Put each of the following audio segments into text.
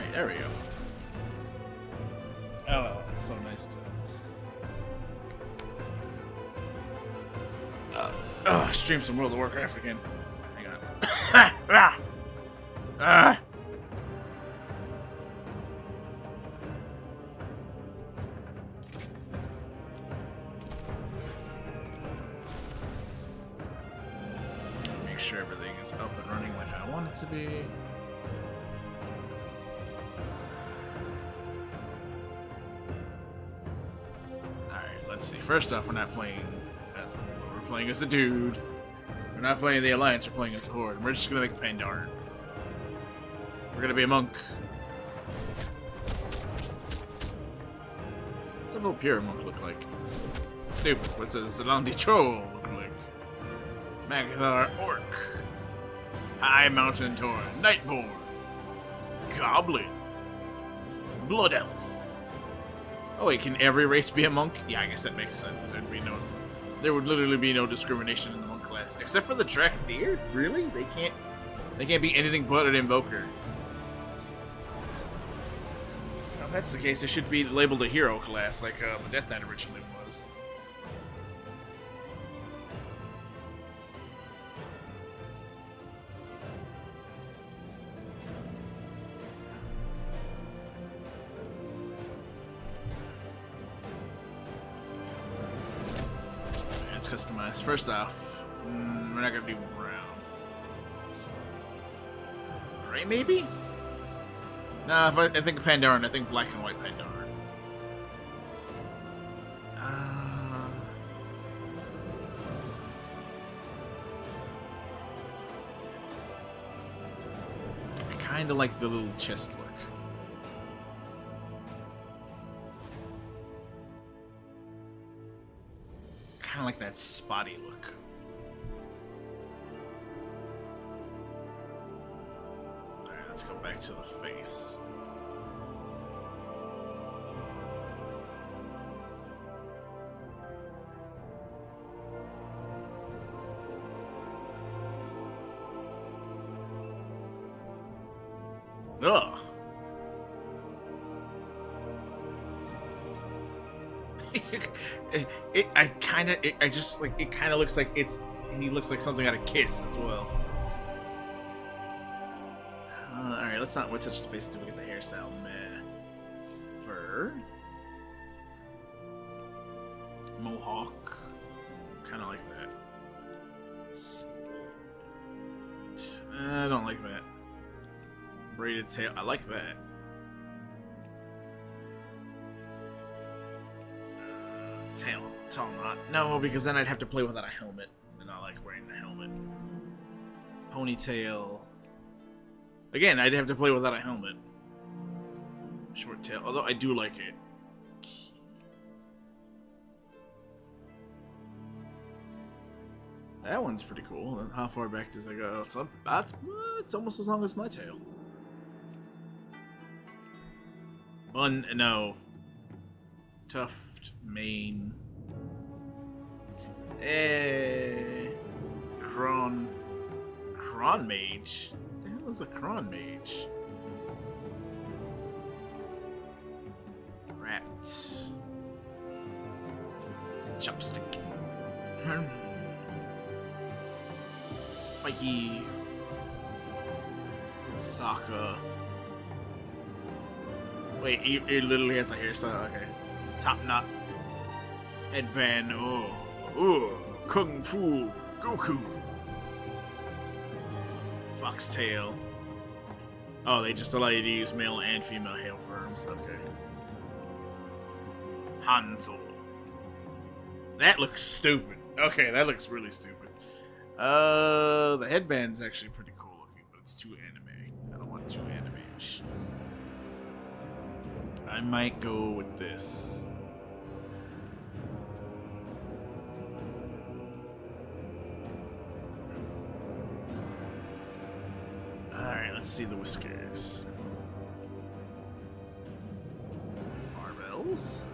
Alright, there we go. Oh, it's so nice to stream some World of Warcraft again. Hang on. Make sure everything is up and running like I want it to be. Let's see. First off, we're not playing as we're playing as a dude. We're not playing the Alliance. We're playing as a Horde. We're just gonna make a Pandaria. We're gonna be a monk. What's a little pure monk look like? Stupid. What's a Zalandi troll look like? Magathar orc. High mountain torn. Nightborn. Goblin. Blood elf. Oh wait, can every race be a monk? Yeah, I guess that makes sense. There would literally be no discrimination in the monk class, except for the Drakthir. Really? They can't be anything but an invoker. Now, if that's the case, they should be labeled a hero class, like the Death Knight originally was. Customized. First off, we're not gonna do brown. Gray, maybe? Nah, if I think Pandaria, I think black and white Pandaria. I kind of like the little chest look. Kind of like that spotty look. Alright, let's go back to the face. Ugh. it kind of looks like he looks like something out of Kiss as well. Alright, let's not touch the face until we get the hairstyle. Meh. Fur. Mohawk. Kind of like that. I don't like that. Braided tail. I like that. Tall knot. No, because then I'd have to play without a helmet, and I like wearing the helmet. Ponytail. Again, I'd have to play without a helmet. Short tail, although I do like it. That one's pretty cool. How far back does it go? It's almost as long as my tail. No. Tuft mane. Cron mage. What the hell is a cron mage? Rats. Chopstick. Spiky. Sokka. Wait, it literally has a hairstyle. Okay. Top knot. Headband. Oh. Kung Fu. Goku. Foxtail. Oh, they just allow you to use male and female hail forms. Okay. Hanzo. That looks stupid. Okay, that looks really stupid. The headband's actually pretty cool looking, but it's too anime. I don't want too anime-ish. I might go with this. Alright, let's see the whiskers. Barbells?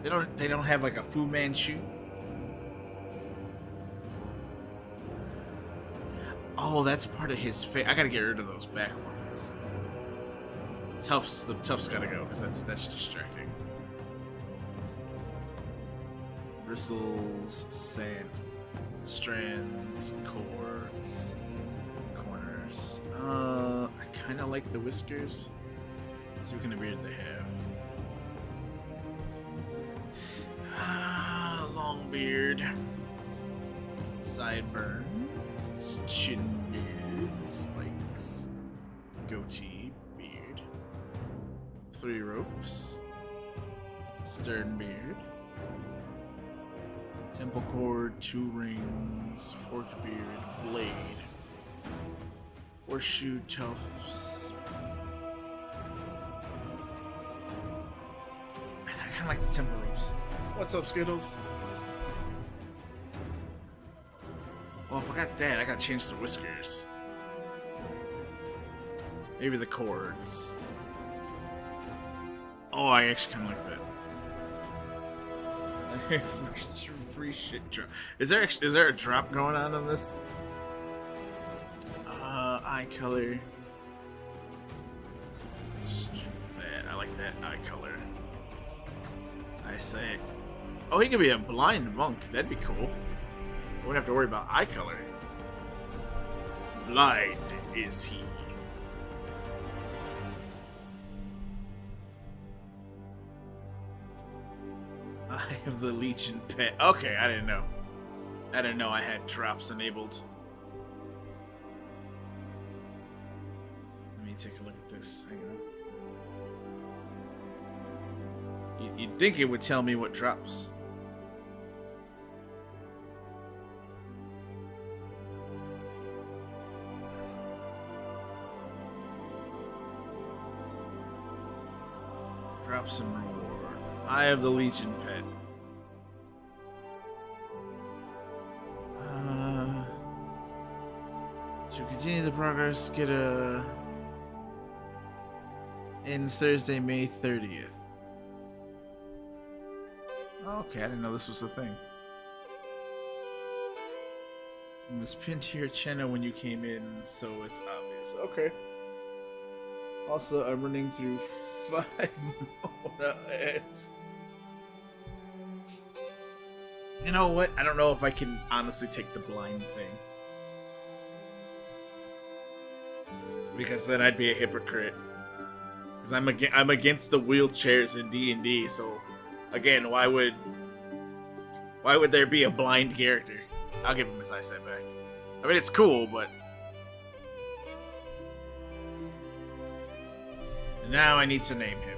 They don't have like a Fu Manchu? Oh, that's part of his face. I gotta get rid of those back ones. The tough's gotta go, because that's distracting. Bristles, sand, strands, cords, corners. I kinda like the whiskers. Let's see what kind of beard they have. Long beard. Sideburns, chin beard, spikes, goatee, beard, 3 ropes, stern beard, temple cord, 2 rings, forked beard, blade, horseshoe tufts. I kind of like the temple ropes. What's up, Skittles? Well, if I got that, I gotta change the whiskers. Maybe the cords. Oh, I actually kind of like that. Free shit drop. Is there a drop going on in this? Eye color. I like that eye color. I say. Oh, he could be a blind monk. That'd be cool. I wouldn't have to worry about eye color. Blind is he. Eye of the Legion pet. Okay, I didn't know. I didn't know I had drops enabled. Let me take a look at this. Hang on. You'd think it would tell me what drops. Drop some reward. Eye of the Legion pet. To continue the progress, get a... Ends Thursday, May 30th. Okay, I didn't know this was a thing. It was pinned to your channel when you came in, so it's obvious. Okay. Also, I'm running through 5 more ads. You know what? I don't know if I can honestly take the blind thing. Because then I'd be a hypocrite. Because I'm against the wheelchairs in D&D, so... Again, why would there be a blind character? I'll give him his eyesight back. I mean, it's cool, but... Now I need to name him.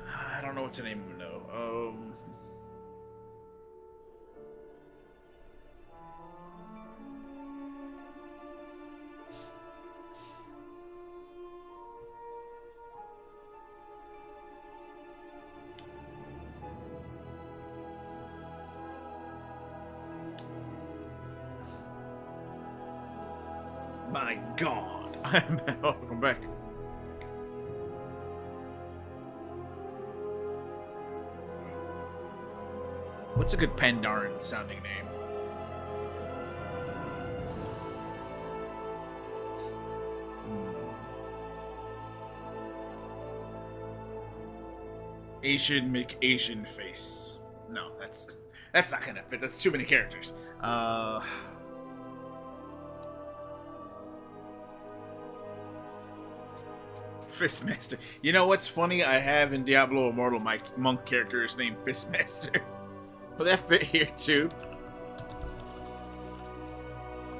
I don't know what to name him, though. My God, welcome back. What's a good Pandaren sounding name? Asian make Asian face. No, that's not gonna fit. That's too many characters. Fistmaster. You know what's funny? I have in Diablo Immortal my monk character is named Fistmaster. Will that fit here too?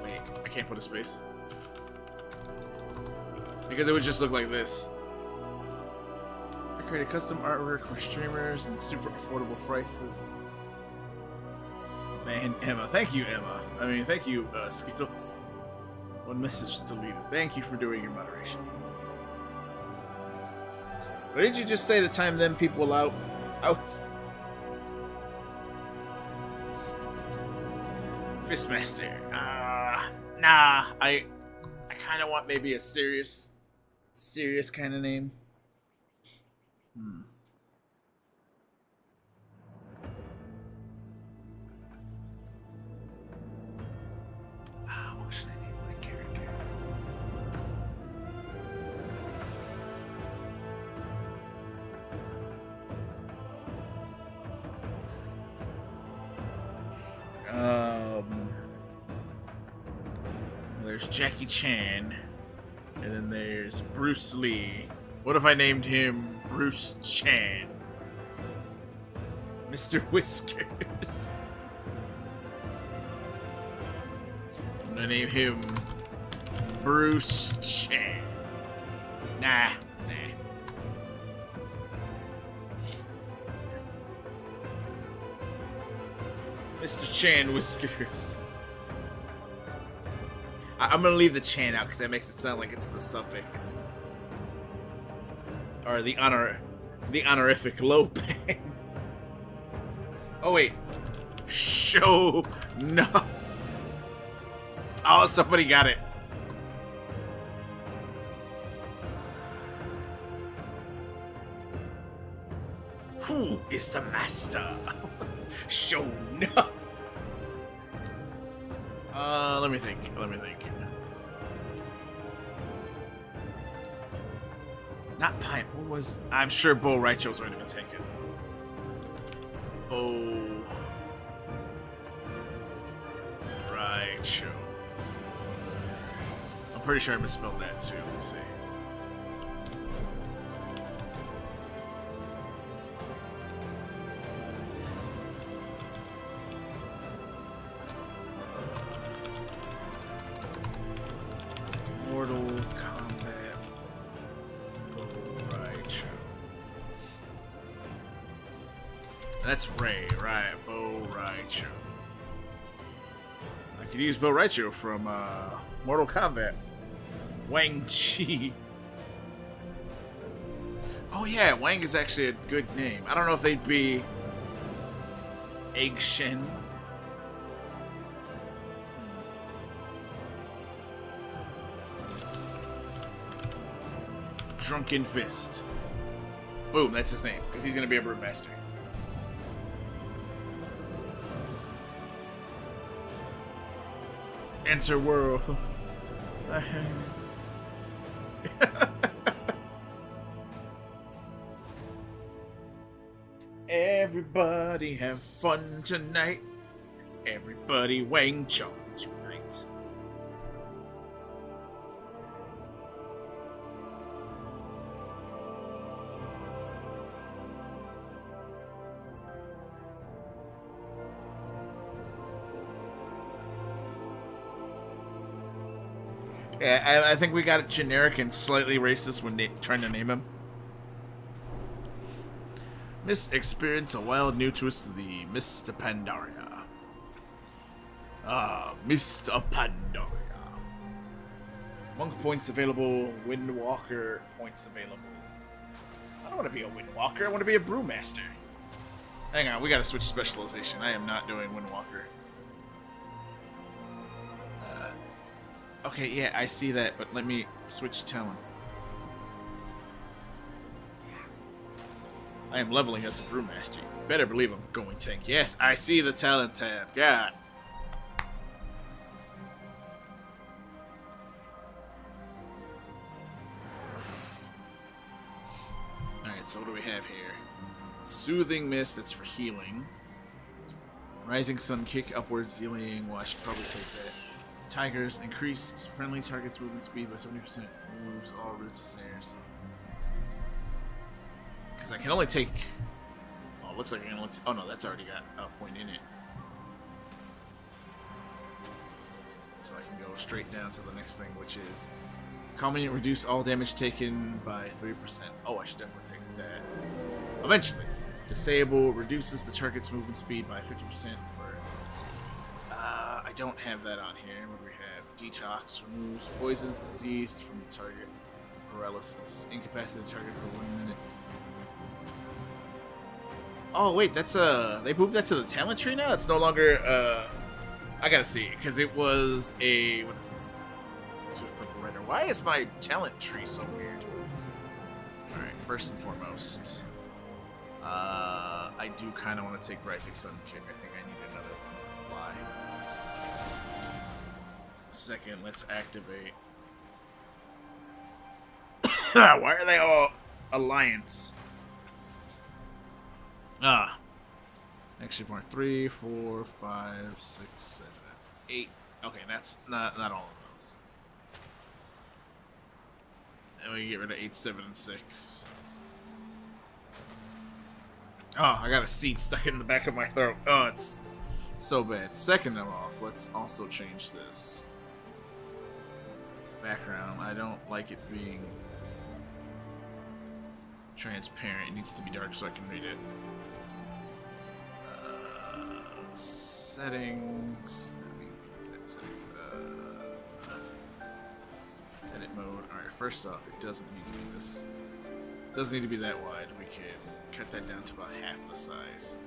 Wait, I can't put a space. Because it would just look like this. I created custom artwork for streamers and super affordable prices. Man, Emma. Thank you, Emma. I mean, thank you, Skittles. One message deleted. Thank you for doing your moderation. What did you just say the time them people out? Fistmaster. Nah. I kind of want maybe a serious kind of name. There's Jackie Chan. And then there's Bruce Lee. What if I named him Bruce Chan? Mr. Whiskers. I'm gonna name him Bruce Chan. Nah. Mr. Chan Whiskers. I'm gonna leave the Chan out because that makes it sound like it's the suffix. Or the honorific low bang. Oh wait. Show enough. Oh, somebody got it. Who is the master? Show enough. Let me think. Not Pine. What was? I'm sure Bo Raicho's already been taken. Bo Raicho. I'm pretty sure I misspelled that too. Let me see. Mortal Kombat. Bo Raicho. That's Ray, right? Bo Raicho. I could use Bo Raicho from Mortal Kombat. Wang Chi. Oh yeah, Wang is actually a good name. I don't know if they'd be Egg Shen. Drunken Fist. Boom, that's his name, because he's going to be a brewmaster. Enter world. Everybody have fun tonight. Everybody Wang Chong tonight. Yeah, I think we got it generic and slightly racist when trying to name him. Miss experience a wild new twist to the Mr. Pandaria. Mr. Pandaria. Monk points available, Windwalker points available. I don't want to be a Windwalker, I want to be a Brewmaster. Hang on, we gotta switch specialization. I am not doing Windwalker. Okay, yeah, I see that, but let me switch talent. I am leveling as a Brewmaster. You better believe I'm going tank. Yes, I see the talent tab. God. Alright, so what do we have here? Soothing Mist, that's for healing. Rising Sun Kick, upwards healing. Well, I should probably take that. Tigers, increased friendly targets movement speed by 70%. Moves all routes of snares. Because I can only take... Oh, it looks like I can only... Oh no, that's already got a point in it. So I can go straight down to the next thing, which is... Commonly reduce all damage taken by 3%. Oh, I should definitely take that. Eventually. Disable, reduces the target's movement speed by 50% for... I don't have that on here. What do we have? Detox, removes poisons, disease from the target. Paralysis, incapacitate the target for 1 minute. Oh wait, that's they moved that to the talent tree now? It's no longer I gotta see, because it was a what is this? Swift Purple Rider. Why is my talent tree so weird? Alright, first and foremost. I do kinda wanna take Rising Sun Kick. I think I need another fly. Second, let's activate. Why are they all Alliance? Actually, more 3, 4, 5, 6, 7, 8. Okay, that's not all of those. you get rid of 8, 7, and 6. Oh, I got a seed stuck in the back of my throat. Oh, it's so bad. Second them off. Let's also change this. Background. I don't like it being transparent. It needs to be dark so I can read it. Settings. Settings. Edit mode. Alright, first off, it doesn't need to be this. It doesn't need to be that wide. We can cut that down to about half the size.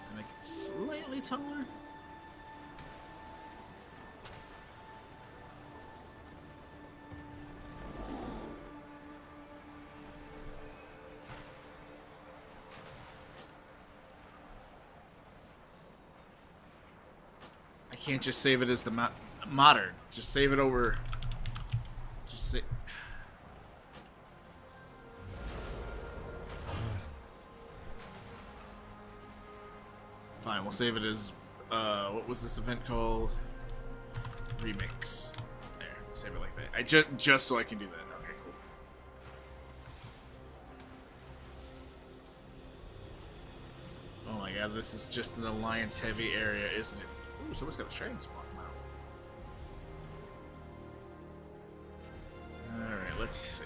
And make it slightly taller. I can't just save it as the modern. Just save it over. Just say. Fine, we'll save it as. What was this event called? Remix. There, save it like that. I just so I can do that. Okay, cool. Oh my god, this is just an alliance-heavy area, isn't it? Ooh, someone's got a strain spot now. Alright, let's see.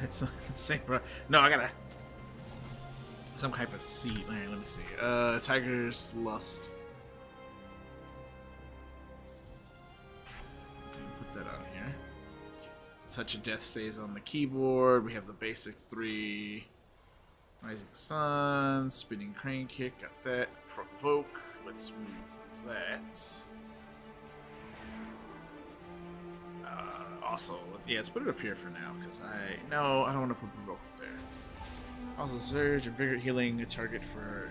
That's not the same, bro. No, I gotta. Some type of seed. Alright, let me see. Tiger's Lust. Put that on here. Touch of Death stays on the keyboard. We have the basic 3. Rising Sun, Spinning Crane Kick, got that. Provoke, let's move that. Also, yeah, let's put it up here for now, because I don't want to put Provoke up there. Also, Surge and Vigor healing a target for.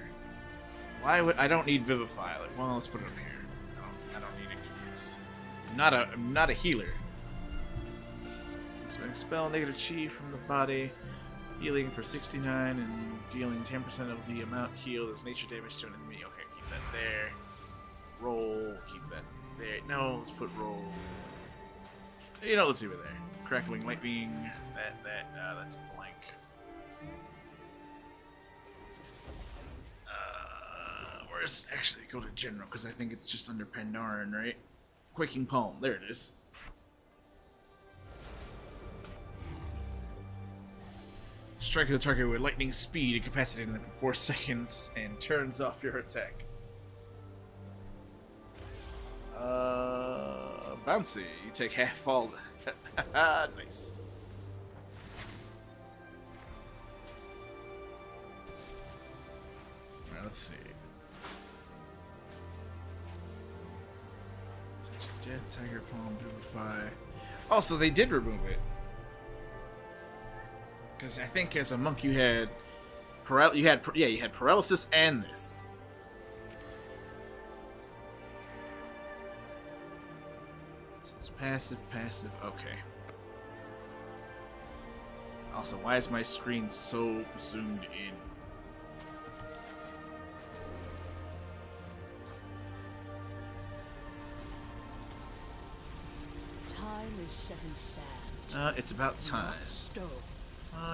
Why would I don't need Vivify? Like, well, let's put it up here. I don't need it because it's I'm not a healer. Expending spell, negative chi from the body. Healing for 69 and dealing 10% of the amount healed as nature damage to an enemy. Okay, keep that there. Roll, keep that there. No, let's put roll. You know, let's leave it there. Crackling lightning. That's blank. Where's actually go to general because I think it's just under Pandaria, right? Quaking Palm. There it is. Strike the target with lightning speed, incapacitating them for 4 seconds, and turns off your attack. Bouncy. You take half fall. Nice. Alright, let's see. Touch of Death, Tiger Palm, Vivify. Also, they did remove it. Because I think as a monk you had paralysis and this. So it's passive, okay. Also, why is my screen so zoomed in? Time is set in sand. It's about time.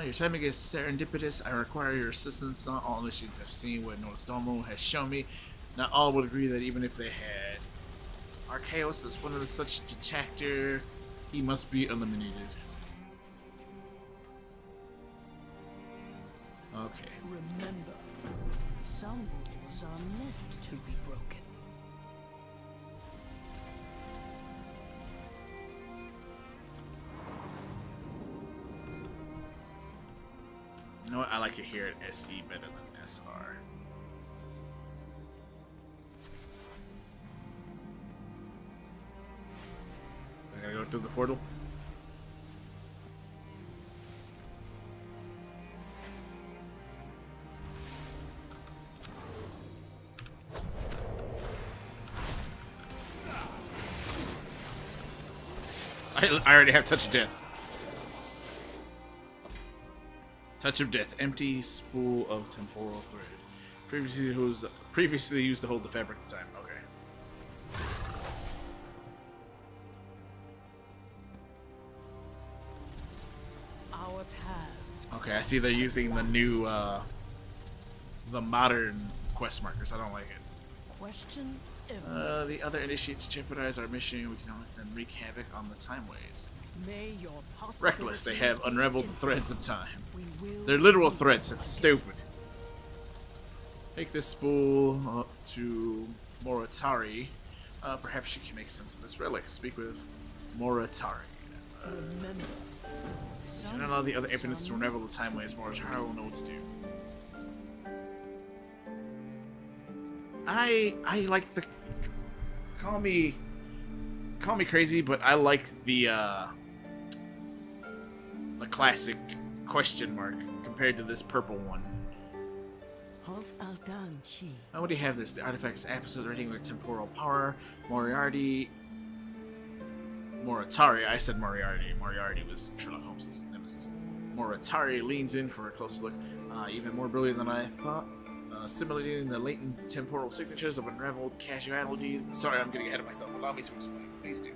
Your timing is serendipitous. I require your assistance. Not all initiates have seen what Nostalmo has shown me. Not all would agree that even if they had. Archaeos is one of the such detector. He must be eliminated. Okay. Remember, some rules are meant to be broken. You know what? I like it here at SE better than SR. I gotta go through the portal. I already have Touch of Death. Touch of Death. Empty spool of temporal thread. Previously used to hold the fabric of time. Okay. Our paths. Okay, I see they're using the new, the modern quest markers. I don't like it. Question ever. The other initiates jeopardize our mission. We can let them wreak havoc on the timeways. May your Reckless, they have possibilities unraveled be the threads of time. We will They're literal threads. That's stupid. Take this spool up to Moritari. Perhaps she can make sense of this relic. Speak with Moritari. remember. Can allow the other infinites to unravel the timeways. Moritari will know what to do. I like the call me crazy, but I like the classic question mark compared to this purple one. How would you have this? The artifact is absolute rating with temporal power. Moritari. I said Moriarty. Moriarty was Sherlock Holmes' nemesis. Moritari leans in for a closer look. Even more brilliant than I thought. Simulating the latent temporal signatures of unraveled casualties. Sorry, I'm getting ahead of myself. Allow me to explain. Please do.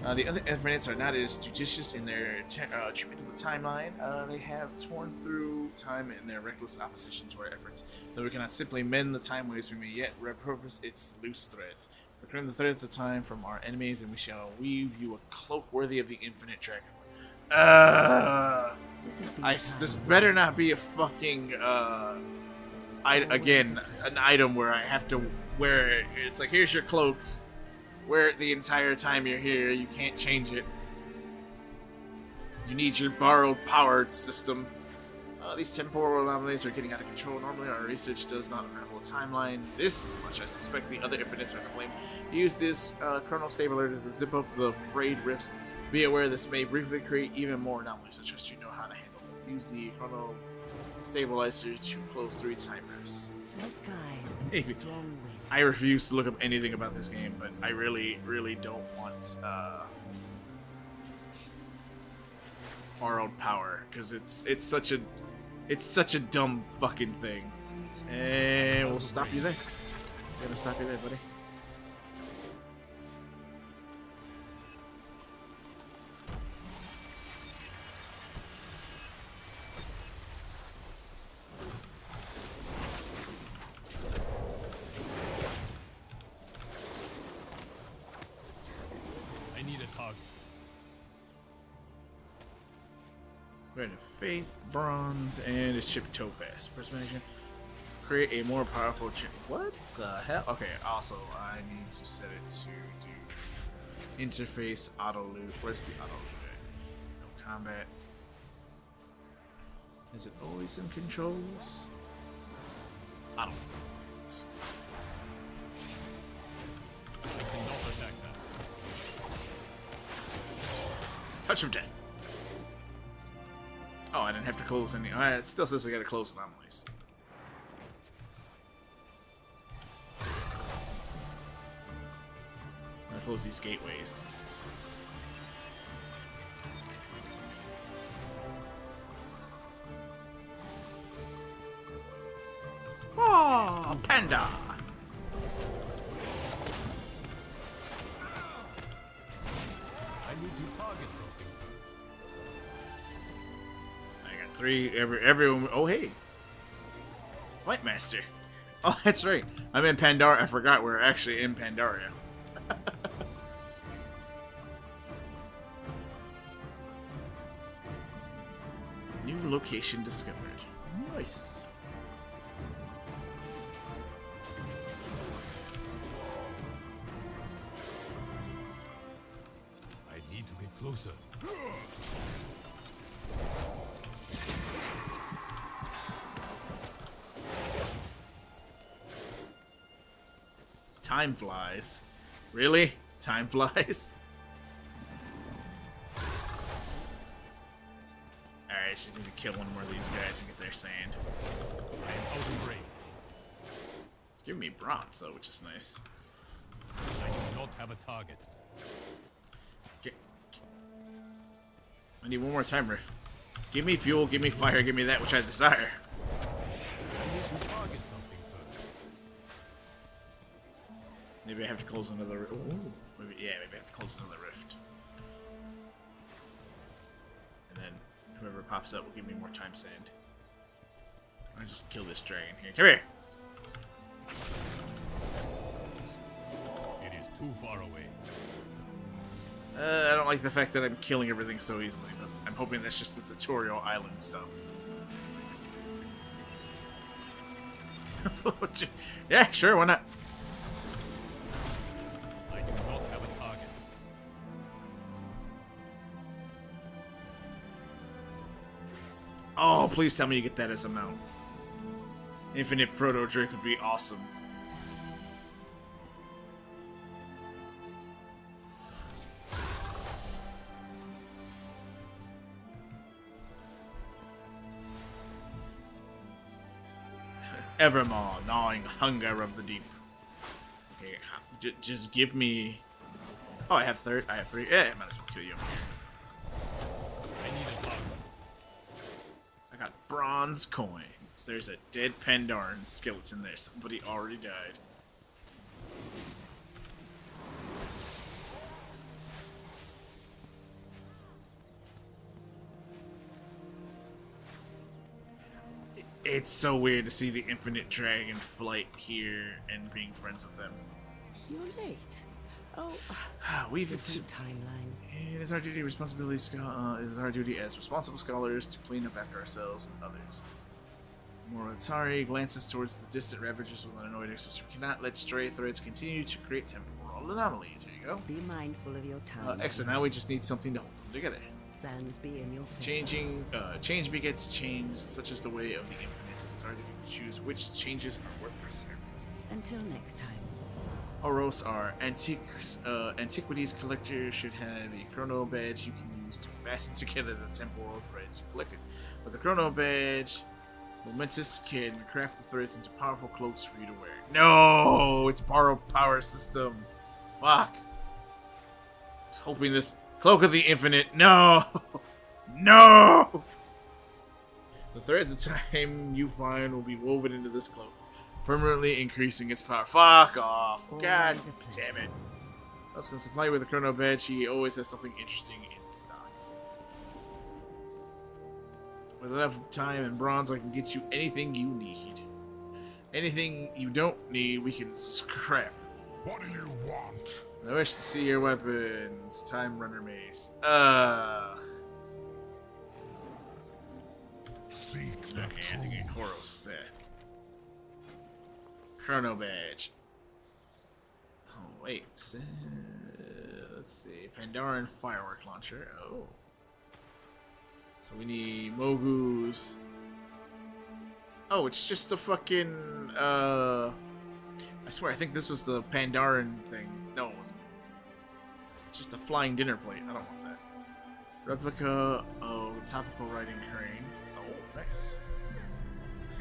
The other infinites are not as judicious in their treatment of the timeline. They have torn through time in their reckless opposition to our efforts. Though we cannot simply mend the timeways, we may yet repurpose its loose threads. Reclaim the threads of time from our enemies, and we shall weave you a cloak worthy of the infinite dragon. This better not be a fucking again, an item where I have to wear it. It's like, here's your cloak. Wear it the entire time you're here. You can't change it. You need your borrowed power system. These temporal anomalies are getting out of control. Normally, our research does not unravel a timeline this much. I suspect the other infinites are to blame. Use this chrono stabilizer to zip up the frayed rifts. Be aware this may briefly create even more anomalies. I trust you know how to handle them. Use the chrono stabilizer to close 3 time rifts. I refuse to look up anything about this game, but I really, really don't want borrowed power because it's such a dumb fucking thing. And we'll stop you there. Gonna stop you there, buddy. Red of Faith, Bronze, and a chip Topaz. Personalization. Create a more powerful chip. What the hell? Okay, also, I need to set it to do interface auto loot. Where's the auto loot at? No combat. Is it always in controls? Auto loot. Touch of Death. Oh, I didn't have to close any. Alright, it still says I gotta close anomalies. I'm gonna close these gateways. Oh, Panda! I need to target. Everyone. Oh, hey, White Master. Oh, that's right. I'm in Pandaria. I forgot we're actually in Pandaria. New location discovered. Nice. I need to get closer. Time flies. Really? Time flies? Alright, just need to kill one more of these guys and get their sand. I am out of range. It's giving me bronze though, which is nice. I do not have a target. Get I need one more time riff. Give me fuel, give me fire, give me that which I desire. I need to target something first. Maybe I have to close another. Ooh, maybe I have to close another rift. And then whoever pops up will give me more time sand. I'll just kill this dragon here. Come here. It is too far away. I don't like the fact that I'm killing everything so easily, but I'm hoping that's just the tutorial island stuff. Yeah, sure, why not? I do not have a target. Oh, please tell me you get that as a mount. Infinite Proto Drake would be awesome. Evermore, gnawing hunger of the deep. Okay, just give me. Oh, I have third. I have three. Yeah, I might as well kill you. I need a target. I got bronze coins. There's a dead Pandaran skeleton there. Somebody already died. It's so weird to see the infinite dragon flight here and being friends with them. You're late. Oh, We've different timeline. It is our duty, it is our duty as responsible scholars to clean up after ourselves and others. Moritari glances towards the distant ravagers with an annoyed expression. We cannot let stray threads continue to create temporal anomalies. Here you go. Be mindful of your time. Excellent. Now we just need something to hold them together. Sands be in your face. Change begets change, such is the way of the infinite. It is our duty to choose which changes are worth pursuing. Until next time. Oros, our antiquities collector, should have a chrono badge you can use to fasten together the temporal threads you collected. With a chrono badge, Momentous can craft the threads into powerful cloaks for you to wear. No, it's borrowed power system. Fuck. I was hoping this cloak of the infinite. No, no. The threads of time you find will be woven into this cloak, permanently increasing its power. Fuck off. God damn it. I was going to supply you with a chrono badge. He always has something interesting in stock. With enough time and bronze, I can get you anything you need. Anything you don't need, we can scrap. What do you want? I wish to see your weapons. Time Runner Mace. Seek the Okay, I think truth. Koros there. Chrono badge. Oh, wait. Let's see. Pandaran firework launcher. Oh. So we need Mogu's. Oh, it's just a fucking. I swear, I think this was the Pandaran thing. No, it wasn't. It's just a flying dinner plate. I don't want that. Replica of topical riding crane. Oh, nice.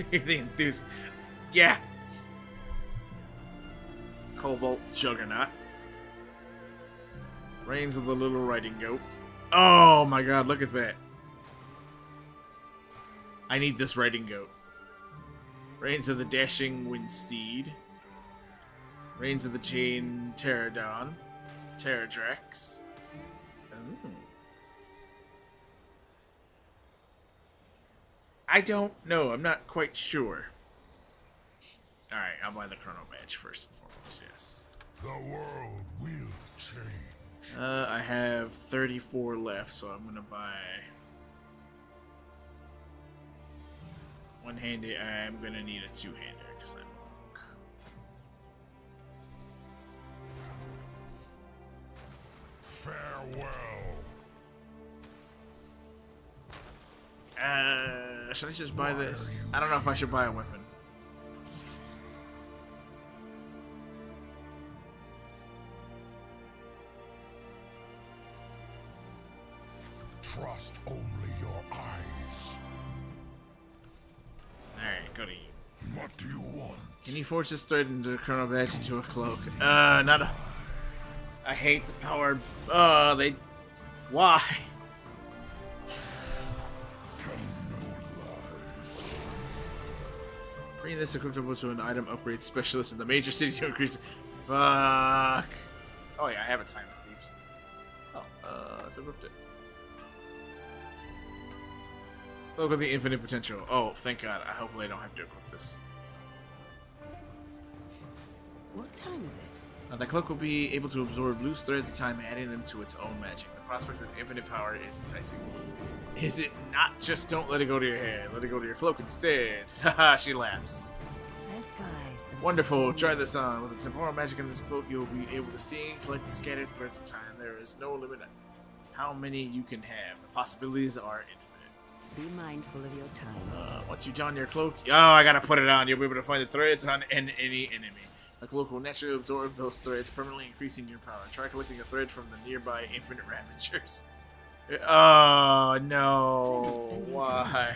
The enthusiast. Yeah. Cobalt Juggernaut. Reigns of the Little Riding Goat. Oh my god, look at that. I need this riding goat. Reigns of the Dashing Wind Steed. Reigns of the Chain Pterodon. Pterodrax. Ooh. I don't know. I'm not quite sure. Alright, I'll buy the chrono badge first and foremost, yes. The world will change. I have 34 left, so I'm gonna buy one-handed. I'm gonna need a two-hander because I'm Farewell. should I just buy this? I don't know if I should buy a weapon. Trust only your eyes. Alright, go to you. What do you want? Can you forge this thread into a chrono badge into a cloak? Not a... I hate the power... they... Why? Bring this equipment to an item upgrade specialist in the major city to increase. Fuck. Oh yeah, I have a time for thieves. Oh, let's equip it. Look at the infinite potential. Oh, thank God. Hopefully I don't have to equip this. What time is it? The cloak will be able to absorb loose threads of time, adding them to its own magic. The prospect of infinite power is enticing. Is it not just don't let it go to your hair, let it go to your cloak instead? Haha, she laughs. Fair skies and Wonderful, stormy try this on. With the temporal magic in this cloak, you'll be able to see and collect the scattered threads of time. There is no limit on how many you can have. The possibilities are infinite. Be mindful of your time. Once you don your cloak, oh, I gotta put it on. You'll be able to find the threads on any enemy. The cloak will naturally absorb those threads, permanently increasing your power. Try collecting a thread from the nearby infinite ravagers. Oh no! Why?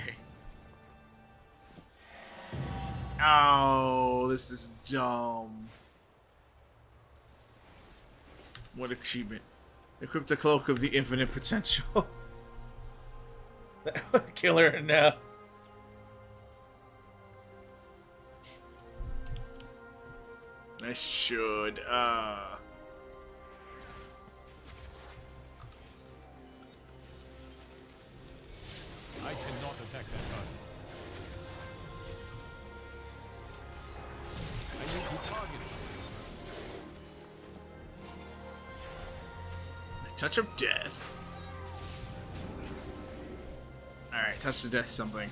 Oh, this is dumb. What achievement? Equip the cloak of the infinite potential. Kill her now. I should, I cannot attack that target. I need to target it. A touch of death. Alright, touch to death something.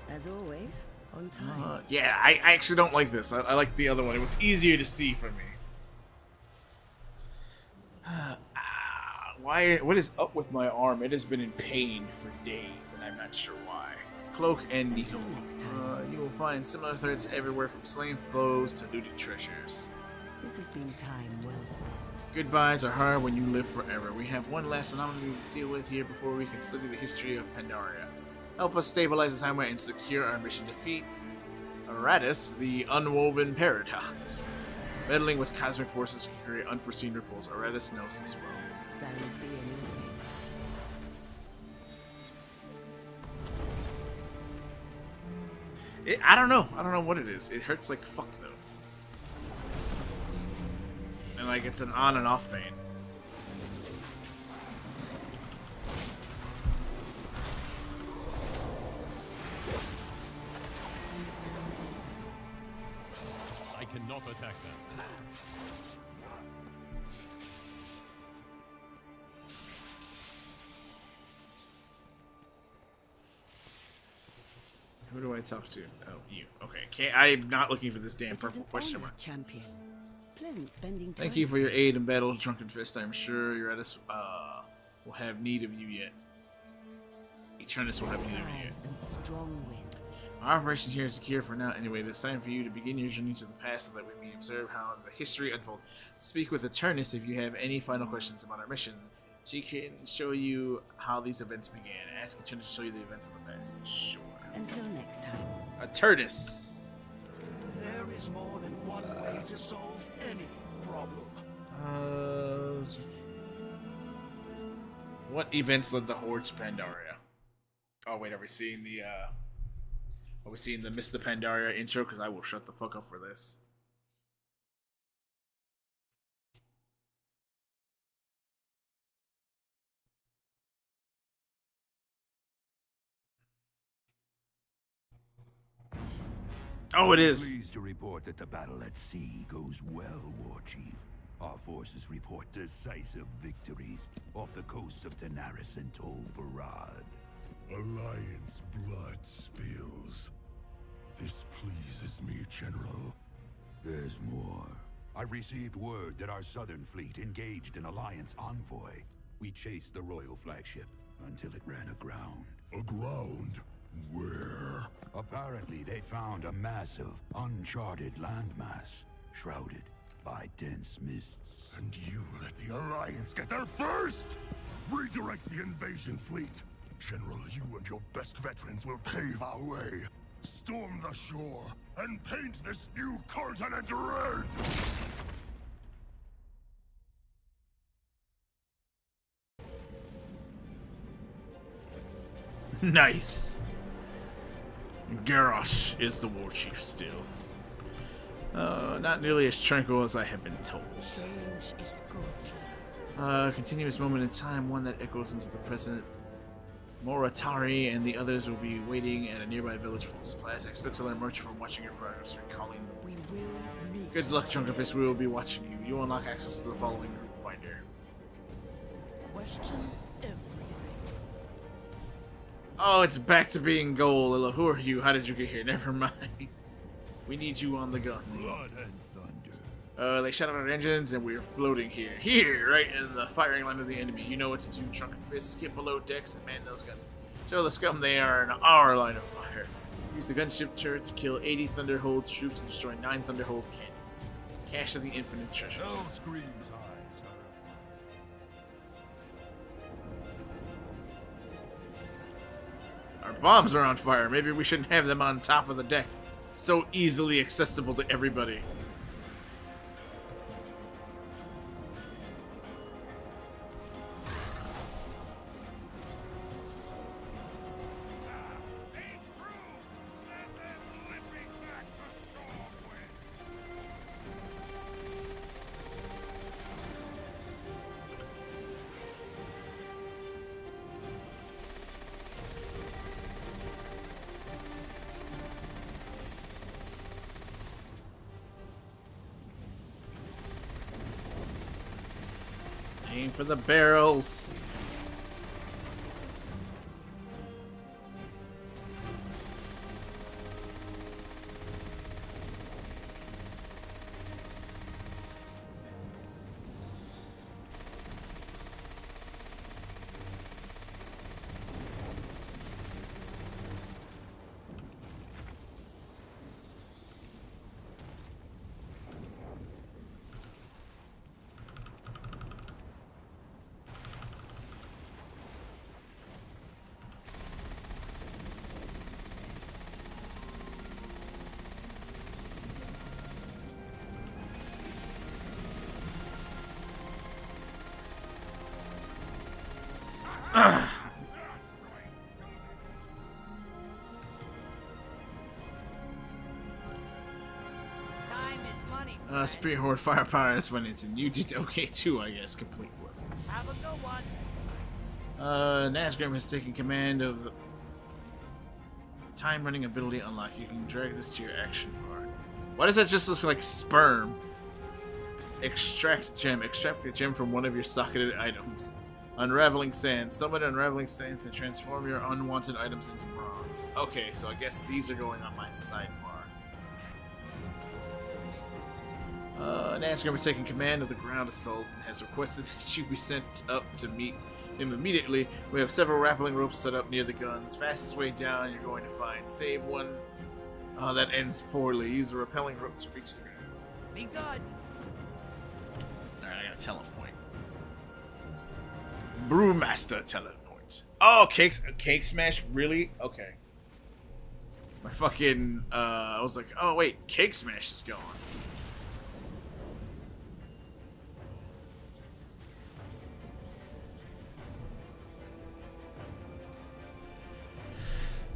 As always, on time. Yeah, I actually don't like this. I like the other one. It was easier to see for me. Why? What is up with my arm? It has been in pain for days, and I'm not sure why. Cloak and needle. Next time. You will find similar threads everywhere, from slain foes to looted treasures. This has been time well spent. Goodbyes are hard when you live forever. We have one last anomaly to deal with here before we can study the history of Pandaria. Help us stabilize the timeline and secure our mission. Defeat Aratus, the Unwoven Paradox. Meddling with cosmic forces can create unforeseen ripples. Aratus knows this well. Silence be in your face. I don't know. I don't know what it is. It hurts like fuck, though. And, like, it's an on and off pain. I cannot attack them. Who do I talk to? Oh, you. Okay. I'm not looking for this damn It is purple an question honor, mark. champion. Pleasant spending time. Thank you for your aid in battle, Drunken Fist. I'm sure Aratus will have need of you yet. Eternus will have need of you yet. Skies and strong winds. Our operation here is secure for now. Anyway, it's time for you to begin your journey to the past so that we may observe how the history unfolds. Speak with Eternus if you have any final questions about our mission. She can show you how these events began. Ask Eternus to show you the events of the past. Sure. Until next time. Eternus! There is more than one way to solve any problem. What events led the Horde to Pandaria? Oh wait, are we seeing the Mr. Pandaria intro? Because I will shut the fuck up for this. Oh, it is. Pleased to report that the battle at sea goes well, War Chief. Our forces report decisive victories off the coasts of Daenerys and Tol Barad. Alliance blood spills. This pleases me, General. There's more. I've received word that our southern fleet engaged an Alliance envoy. We chased the royal flagship until it ran aground. Aground? Where? Apparently, they found a massive, uncharted landmass, shrouded by dense mists. And you let the Alliance get there first! Redirect the invasion fleet. General, you and your best veterans will pave our way. Storm the shore and paint this new continent red! Nice. Garrosh is the war chief still. Not nearly as tranquil as I have been told. Change is good. A continuous moment in time, one that echoes into the present. Moratari and the others will be waiting at a nearby village with the supplies. I expect to learn much from watching your progress, recalling. We will meet. Good luck, Junkerfist. We will be watching you. You will unlock access to the following group finder. Question everything. Oh, it's back to being gold. Lila, who are you? How did you get here? Never mind. We need you on the guns. Blood and thunder. They shut out our engines and we're floating here. Here, right in the firing line of the enemy. You know what to do, Drunken Fist. Skip below decks and man those guns. Show the scum they are in our line of fire. Use the gunship turret to kill 80 Thunderhold troops and destroy 9 Thunderhold cannons. Cache of the infinite treasures. No screams high, sir. Our bombs are on fire. Maybe we shouldn't have them on top of the deck. So easily accessible to everybody. Aim for the barrels. Time is money. Spirit Horde Firepower, that's when it's in. You did okay too, I guess. Complete list. Have a good one. Nazgrim has taken command of the time running ability unlock. You can drag this to your action bar. Why does that just look like sperm? Extract gem. Extract a gem from one of your socketed items. Unraveling sands. Summon unraveling sands and transform your unwanted items into bronze. Okay, so I guess these are going on my sidebar. Nazgrim has taken command of the ground assault and has requested that you be sent up to meet him immediately. We have several rappelling ropes set up near the guns. Fastest way down you're going to find. Save one. That ends poorly. Use the rappelling rope to reach the ground. Be good. Alright, I got a talent point. Brewmaster talent point. Oh, cake smash? Really? Okay. My fucking, I was like, oh wait, cake smash is gone.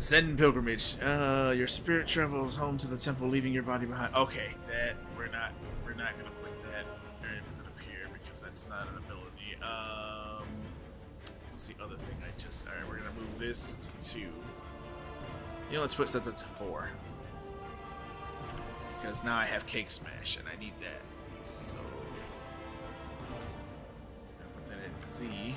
Zen pilgrimage. Your spirit travels home to the temple, leaving your body behind. Okay, that we're not gonna put that. We're gonna put it up here because that's not an ability. What's the other thing I just? All right, we're gonna move this to 2. You know, let's put that to 4 because now I have cake smash and I need that. So put that in Z.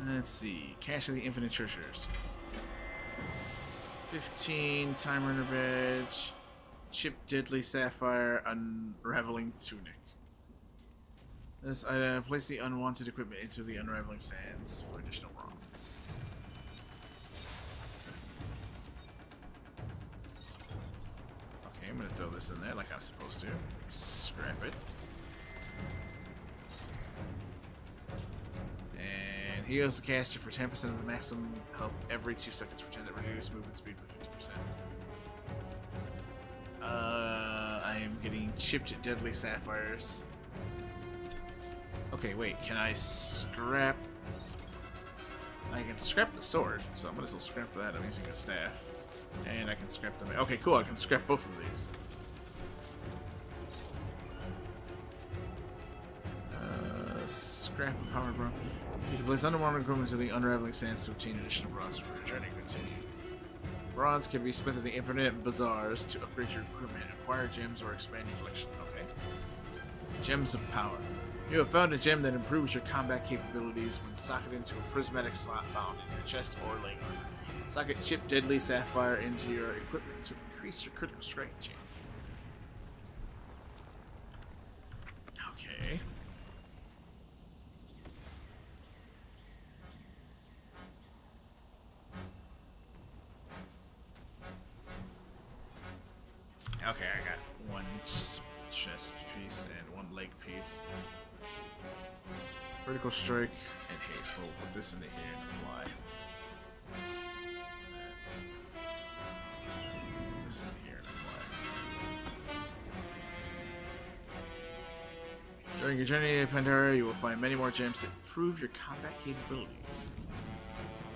Let's see. Cache of the Infinite Treasures. 15. Time Runner Badge. Chip Deadly Sapphire. Unraveling Tunic. This item. Place the unwanted equipment into the Unraveling Sands for additional bronze. Okay, I'm gonna throw this in there like I'm supposed to. Scrap it. Heals the caster for 10% of the maximum health every 2 seconds for 10 that reduce movement speed by 50%. I am getting chipped deadly sapphires. Okay, wait, can I scrap? I can scrap the sword, so I might as well scrap that. I'm using a staff. And I can scrap them. Okay, cool, I can scrap both of these. Scrap and power bronze. You can place underwater equipment to the unraveling sands to obtain additional bronze for your journey continue. Bronze can be spent at the infinite bazaars to upgrade your equipment, acquire gems, or expand your collection. Okay. Gems of power. You have found a gem that improves your combat capabilities when socketed into a prismatic slot found in your chest or leg armor. Socket chip deadly sapphire into your equipment to increase your critical strike chance. Okay. Okay, I got one chest piece and one leg piece. Critical strike and haste. We'll put this into here and apply. Put this in here and apply. During your journey to Pandaria, you will find many more gems that improve your combat capabilities.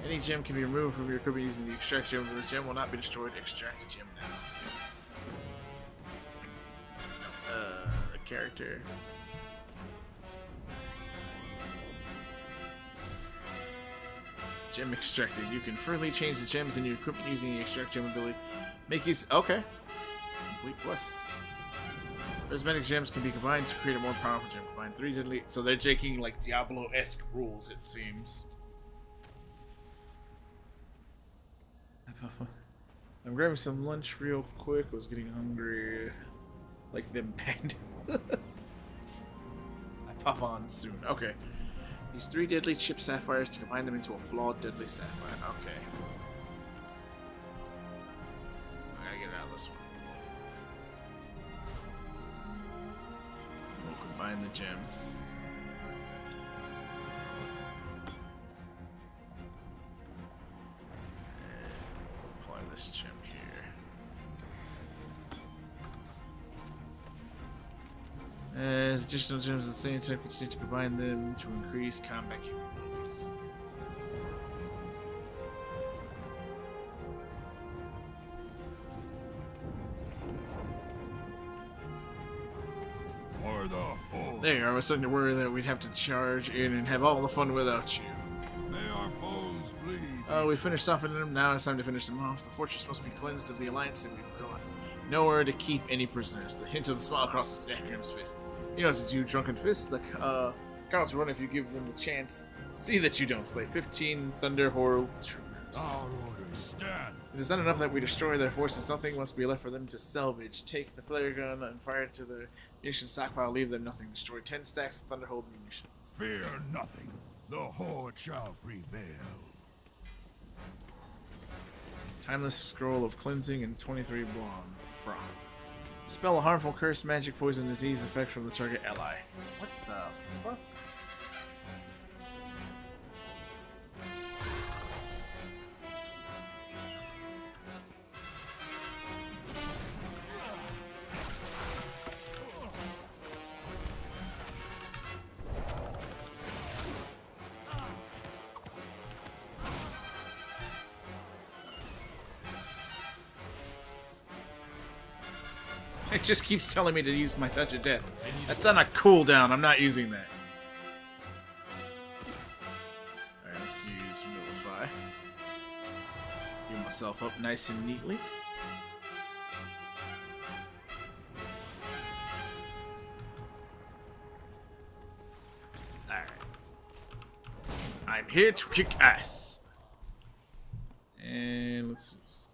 Any gem can be removed from your equipment using the extract gem, but the gem will not be destroyed. Extract a gem now. Character. Gem extracted. You can freely change the gems in your equipment using the extract gem ability. Make use. Okay. Complete quest. Prismatic gems can be combined to create a more powerful gem. Combine 3 deadly. So they're taking like Diablo-esque rules, it seems. I'm grabbing some lunch real quick. I was getting hungry. Like them panda. I pop on soon. Okay. Use 3 deadly chip sapphires to combine them into a flawed deadly sapphire. Okay. I gotta get out of this one. We'll combine the gem. And apply this gem here. As additional gems at the same time, continue to combine them to increase combat capabilities. There you are. I was starting to worry that we'd have to charge in and have all the fun without you. May our foes flee. Oh, we finished softening them. Now it's time to finish them off. The fortress must be cleansed of the alliance that we've gone. Nowhere to keep any prisoners. The hint of the smile across the Stackgrim's face. You know what to do, Drunken Fist. The counts run if you give them the chance. See that you don't slay 15 Thunder Horror troopers. Our orders stand. It is not enough that we destroy their forces. Something must be left for them to salvage. Take the flare gun and fire it to the munitions stockpile. Leave them nothing. Destroy 10 stacks of Thunderhold munitions. Fear nothing. The Horde shall prevail. Timeless Scroll of Cleansing and 23 bronze. Dispel a harmful curse, magic, poison, disease effect from the target ally. What the fuck? It just keeps telling me to use my Touch of Death. That's on a cooldown. I'm not using that. Alright, let's use Vilify. Get myself up nice and neatly. Alright. I'm here to kick ass. And let's use...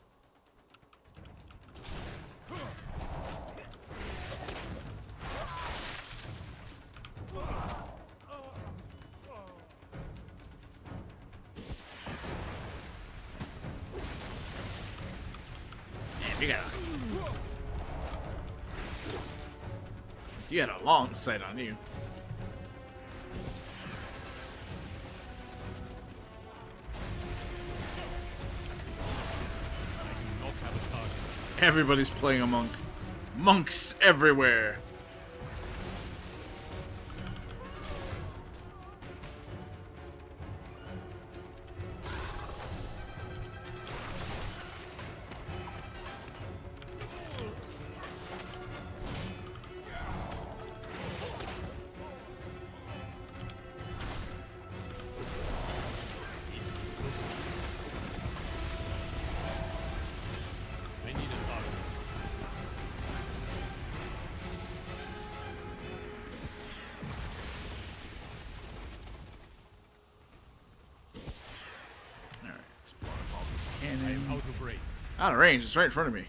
You had a long sight on you. Everybody's playing a monk. Monks everywhere. I need a target. Alright, let's blow up all these I am cannons. out of range. Out of range, it's right in front of me.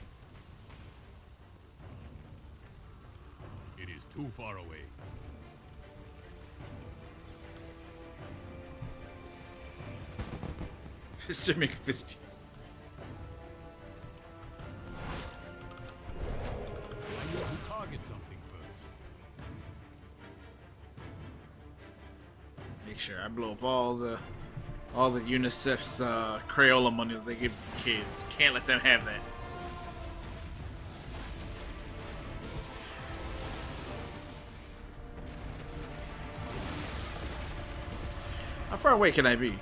It is too far away. Fister make fisties. I need to target something first. Make sure I blow up all the UNICEF's Crayola money that they give the kids. Can't let them have that. How far away can I be?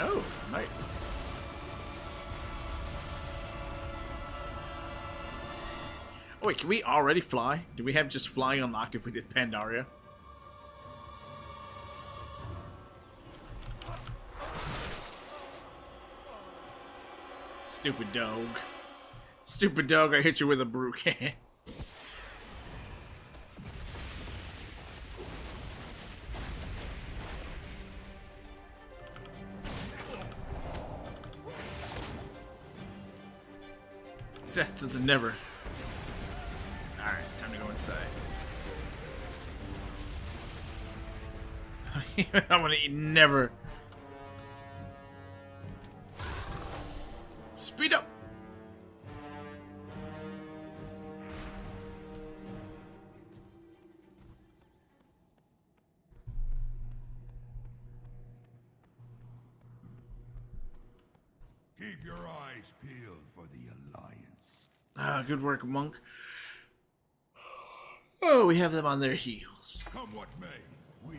Oh, nice. Oh wait, can we already fly? Do we have just flying unlocked if we did Pandaria? Stupid dog. Stupid dog, I hit you with a brew can. Death to the never. Alright, time to go inside. I want to eat never. Speed up! Keep your eyes peeled for the Alliance. Ah, good work, monk. Oh, we have them on their heels. Come what may, we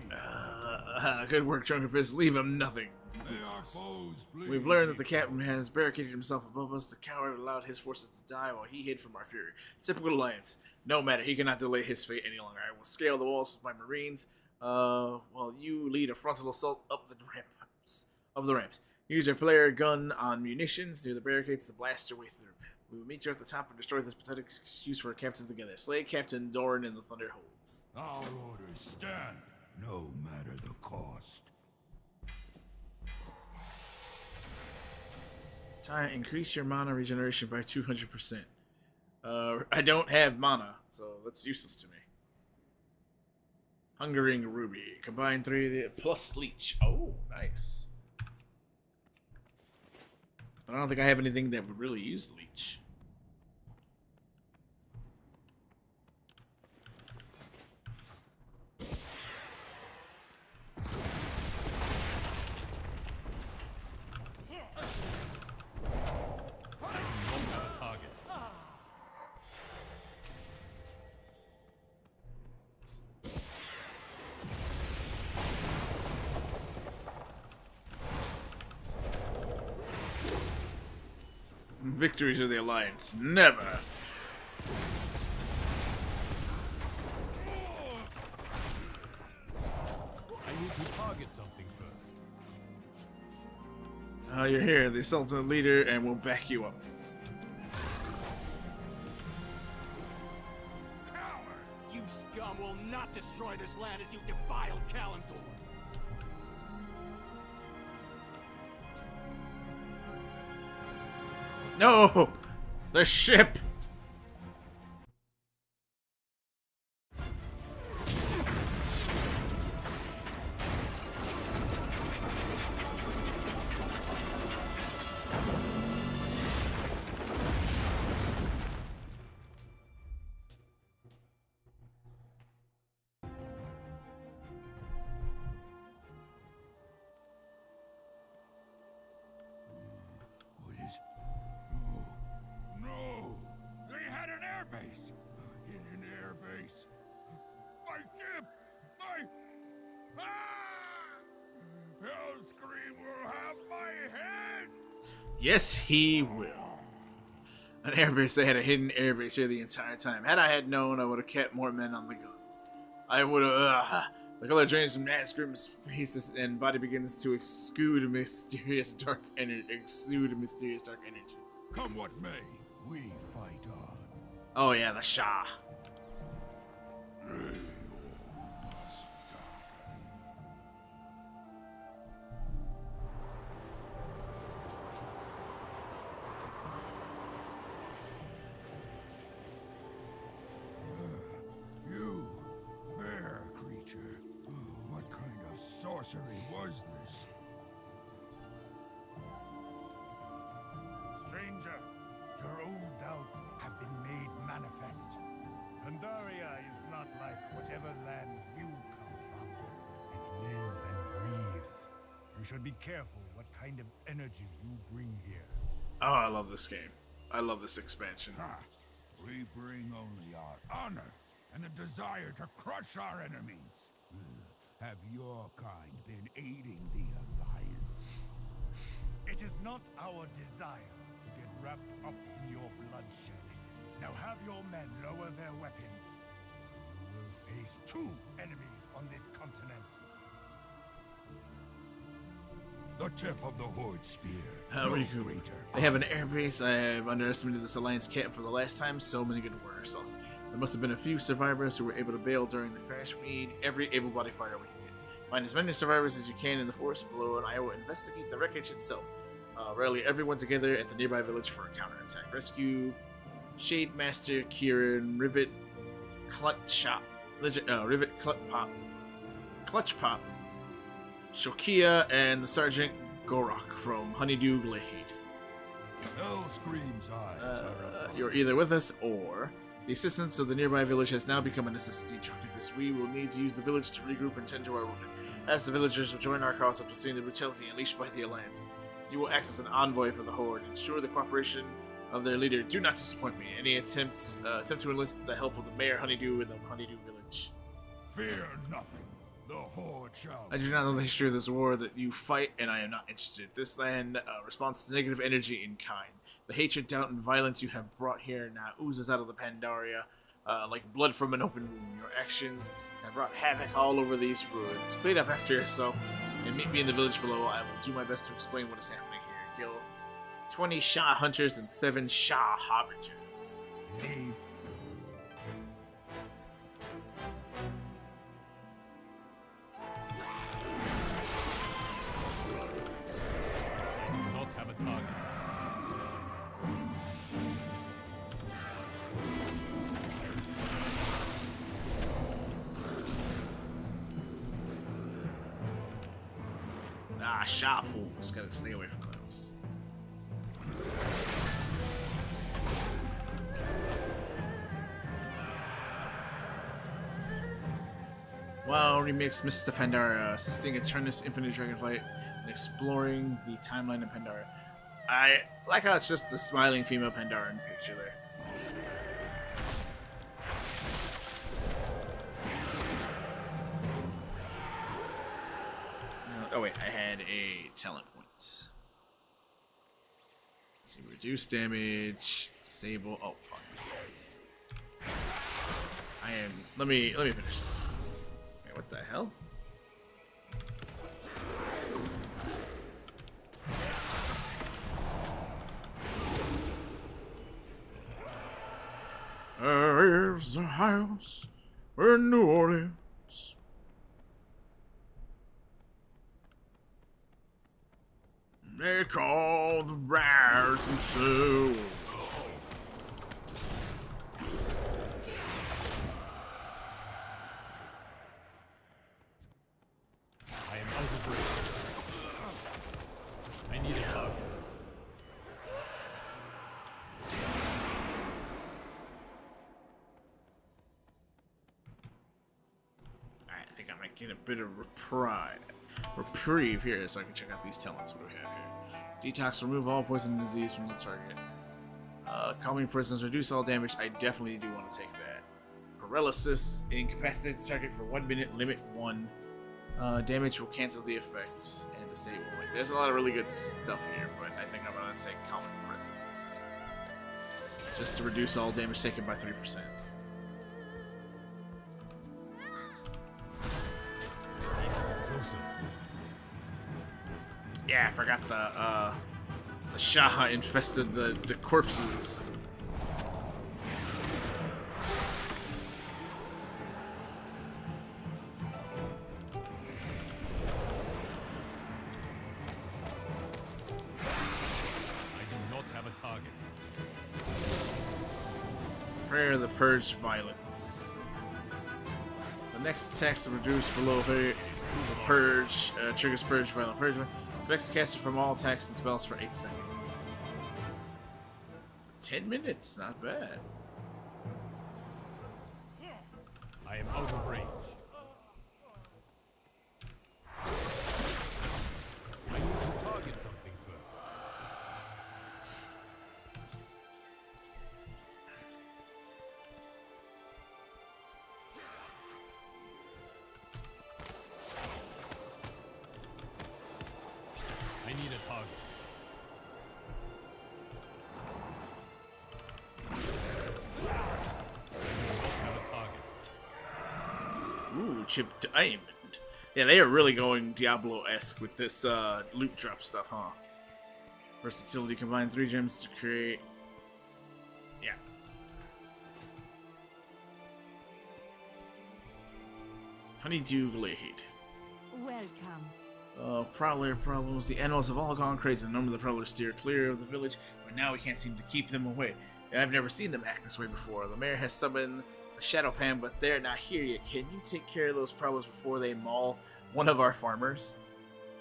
Good work, Chunkerfist. Leave them nothing. they are foes fleeing. We've learned that the captain has barricaded himself above us. The coward allowed his forces to die while he hid from our fury. Typical Alliance. No matter, he cannot delay his fate any longer. I will scale the walls with my marines, while you lead a frontal assault up the ramps. Use your flare gun on munitions near the barricades to blast your way through. We will meet you at the top and destroy this pathetic excuse for our captains together. Slay Captain Doran in the Thunder Holds. Our orders stand, no matter the cost. Increase your mana regeneration by 200%. I don't have mana, so that's useless to me. Hungering Ruby. Combine 3 of the plus leech. Oh, nice. I don't think I have anything that would really use leech. Target. Victories of the Alliance. Never. I need to target something first. You're here, the Sultan leader, and we'll back you up. You scum will not destroy this land as you defiled Kalimdor. No! The ship! What is... No, no! Yes, he will. An airbase. They had a hidden airbase here the entire time. Had I had known, I would have kept more men on the guns. I would have. The color drains from Nat's grim faces, and body begins to exude mysterious dark energy. Come what may, we fight on. Oh yeah, the Shah. You, bear creature. What kind of sorcery was this? Stranger, your own doubts have been made manifest. Pandaria is not like whatever land you come from. It lives and breathes. You should be careful what kind of energy you bring here. Oh, I love this game. I love this expansion. Ha! We bring only our honor and the desire to crush our enemies. Have your kind been aiding the Alliance? It is not our desire to get wrapped up in your bloodshed. Now have your men lower their weapons. You will face 2 enemies on this continent. The tip of the Horde spear. How no Riku. greater. They have an airbase. I have underestimated this Alliance camp for the last time. So many good water cells. There must have been a few survivors who were able to bail during the crash. We need every able-bodied fighter we can get. Find as many survivors as you can in the forest below, and I will investigate the wreckage itself. Rally everyone together at the nearby village for a counterattack. Rescue Shade Master Kieran, Rivet Clutch Pop, Shokia, and the Sergeant Gorok from Honeydew Glade. No screams eyes are You're either with us or the assistance of the nearby village has now become a necessity. Joining this, we will need to use the village to regroup and tend to our wounded. Perhaps the villagers will join our cause after seeing the brutality unleashed by the Alliance. You will act as an envoy for the Horde, ensure the cooperation of their leader. Do not disappoint me. Any attempt to enlist the help of the Mayor Honeydew in the Honeydew village. Fear nothing. The Horde shall. I do not know the history of this war that you fight, and I am not interested. This land responds to negative energy in kind. The hatred, doubt, and violence you have brought here now oozes out of the Pandaria like blood from an open wound. Your actions have brought havoc all over these ruins. Clean up after yourself and meet me in the village below. I will do my best to explain what is happening here. Kill 20 Shah hunters and 7 Shah harbingers. Leave. Not have a target. Ah, Shah fools. Gotta stay away from those. WoW remix Mr. Pandaria, assisting Eternus Infinite Dragonflight and exploring the timeline of Pandaria. I like how it's just the smiling female Pandaren picture there. Oh wait, I had a talent point. Let's see, reduce damage, disable. Oh fuck. I am. Let me finish. Wait, what the hell? There's a house in New Orleans. They call the rise and soul. I am out of range. I need a target. Alright, I think I might get a bit of reprieve here so I can check out these talents. What do we have here? Detox, remove all poison and disease from the target. Calming prisons, reduce all damage. I definitely do want to take that. Paralysis, incapacitate the target for 1 minute, limit 1. Damage will cancel the effects and disable. Like, there's a lot of really good stuff here, but I think I'm gonna say Common Presence. Just to reduce all damage taken by 3%. Yeah, I forgot the Shah infested the corpses. Prayer of the Purge Violence. The next attacks are reduced below the Purge, triggers Purge Violent Purge. Affects the caster from all attacks and spells for 8 seconds. 10 minutes, not bad. I am out of range. I need to target something first. I need a target. Have a target. Ooh, Chip Diamond. Yeah, they are really going Diablo-esque with this loot drop stuff, huh? Versatility, combine 3 gems to create... Yeah. Honeydew Glade. Welcome. Prowler problems. The animals have all gone crazy. A number of the prowlers steer clear of the village, but now we can't seem to keep them away. I've never seen them act this way before. The mayor has summoned a Shadow Pan, but they're not here yet. Can you take care of those prowlers before they maul one of our farmers?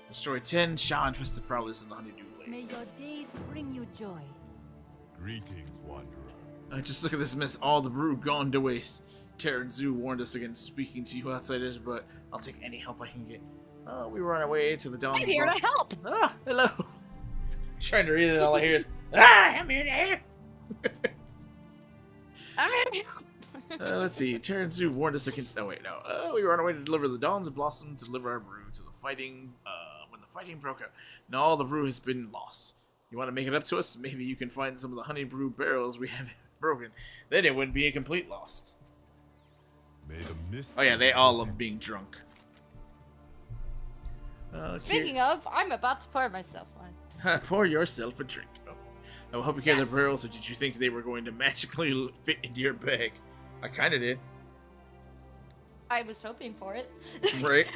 Destroy 10 Shah-infested prowlers in the Honeydew Glade. May your days bring you joy. Greetings, wanderer. Just look at this mess. All the brew gone to waste. Terran Zoo warned us against speaking to you outsiders, but I'll take any help I can get. We were on our way to the Dawn's I'm here to help. Ah, hello. Trying to read it, all I hear is, I'm here to help. I'm here to help. Let's see. Terran Zoo warned us against. Oh wait, no. We were on our way to deliver the Dawn's Blossom to deliver our brew to the fighting. When the fighting broke out, now all the brew has been lost. You want to make it up to us? Maybe you can find some of the honey brew barrels we have broken. Then it wouldn't be a complete loss. Oh yeah, they all love being drunk. Speaking of, I'm about to pour myself one. Pour yourself a drink. Oh. I hope you carry the barrels, or did you think they were going to magically fit into your bag? I kind of did. I was hoping for it. Right.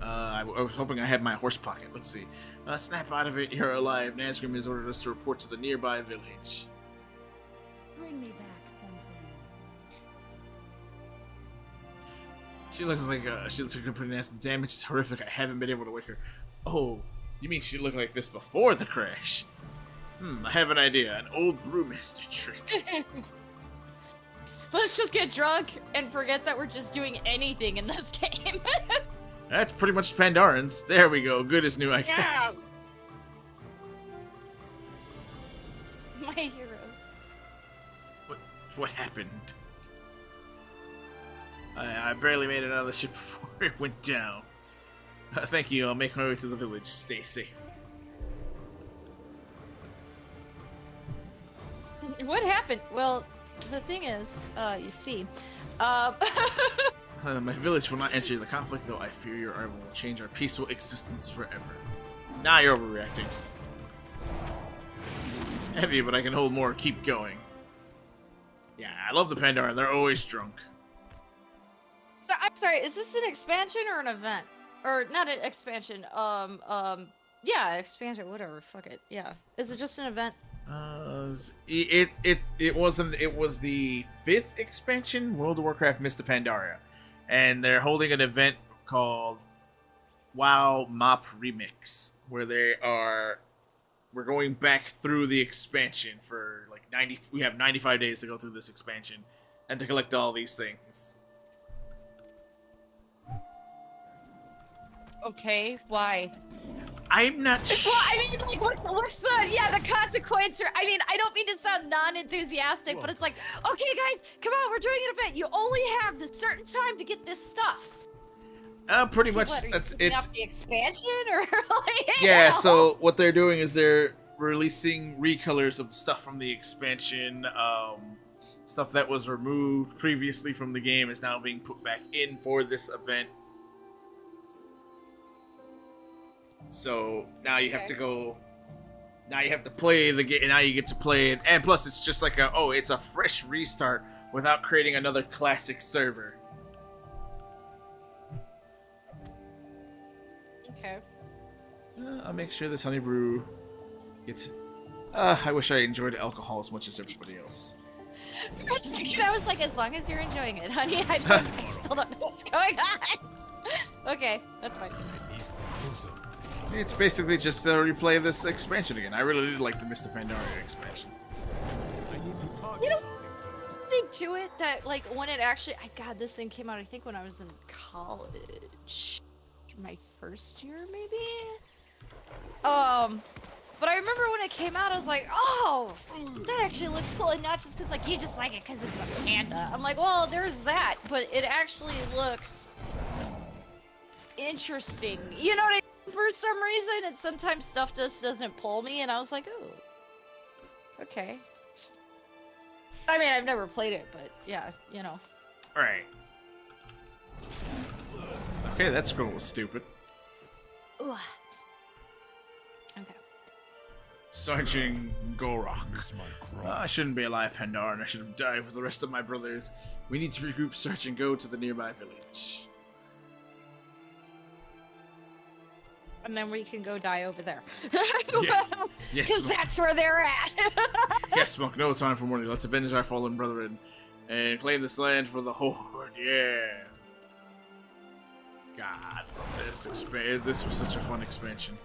I was hoping I had my horse pocket. Let's see. Snap out of it. You're alive. Nazgrim has ordered us to report to the nearby village. Bring me back something. She looks like a pretty nasty. The damage is horrific. I haven't been able to wake her. Oh, you mean she looked like this before the crash? I have an idea. An old brewmaster trick. Let's just get drunk and forget that we're just doing anything in this game. That's pretty much Pandarans. There we go. Good as new, I guess. My heroes. What happened? I barely made it out of the ship before it went down. Thank you. I'll make my way to the village. Stay safe. What happened? Well, the thing is, you see, My village will not enter the conflict, though I fear your arrival will change our peaceful existence forever. Now you're overreacting. Heavy, but I can hold more. Keep going. Yeah, I love the Pandara. They're always drunk. So I'm sorry. Is this an expansion or an event? Or not an expansion? Yeah, expansion. Whatever. Fuck it. Yeah. Is it just an event? It wasn't. It was the 5th expansion, World of Warcraft Mist of Pandaria, and they're holding an event called WoW Mop Remix, where we're going back through the expansion for like 90. We have 95 days to go through this expansion and to collect all these things. Okay. Why? I'm not Well, I mean, like, what's the consequence? Or, I mean, I don't mean to sound non-enthusiastic, but it's like, okay, guys, come on, we're doing an event. You only have this certain time to get this stuff. Pretty much. What, are you That's picking it's up the expansion, or like, yeah. you know? So what they're doing is they're releasing recolors of stuff from the expansion. Stuff that was removed previously from the game is now being put back in for this event. So now you have to go. Now you have to play the game. Now you get to play it, and plus it's just like it's a fresh restart without creating another classic server. Okay. I'll make sure this honey brew gets. I wish I enjoyed alcohol as much as everybody else. For a second, I was like, as long as you're enjoying it, honey, I still don't know what's going on. Okay, that's fine. It's basically just to replay this expansion again. I really did like the Mr. Pandaria expansion. I need to target You know, something thing to it that, like, when it actually, God, this thing came out, I think, when I was in college, my first year, maybe. But I remember when it came out, I was like, oh, that actually looks cool, and not just because, like, you just like it because it's a panda. I'm like, well, there's that, but it actually looks interesting. You know what I mean? For some reason, and sometimes stuff just doesn't pull me, and I was like, oh, okay. I mean, I've never played it, but yeah, you know. Alright. Okay, that scroll was stupid. Ooh. Okay. Sergeant Gorok. I shouldn't be alive, Pandar, and I should have died with the rest of my brothers. We need to regroup, search, and go to the nearby village. And then we can go die over there. Yeah. Yes, Because that's where they're at. Yes, Monk, no time for mourning. Let's avenge our fallen brethren and claim this land for the Horde. Yeah. God, this was such a fun expansion.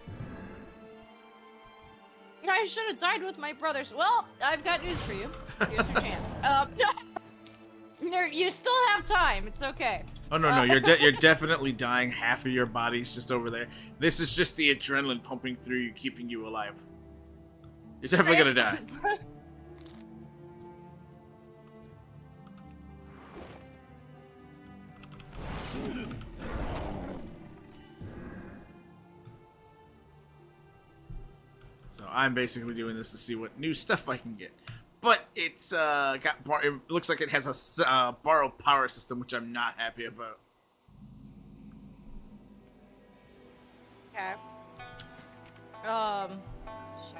I should have died with my brothers. Well, I've got news for you. Here's your chance. You still have time. It's okay. Oh no, you're definitely dying. Half of your body's just over there. This is just the adrenaline pumping through you, keeping you alive. You're definitely gonna die. So I'm basically doing this to see what new stuff I can get. But it's it looks like it has a borrowed power system, which I'm not happy about. Okay. Shit.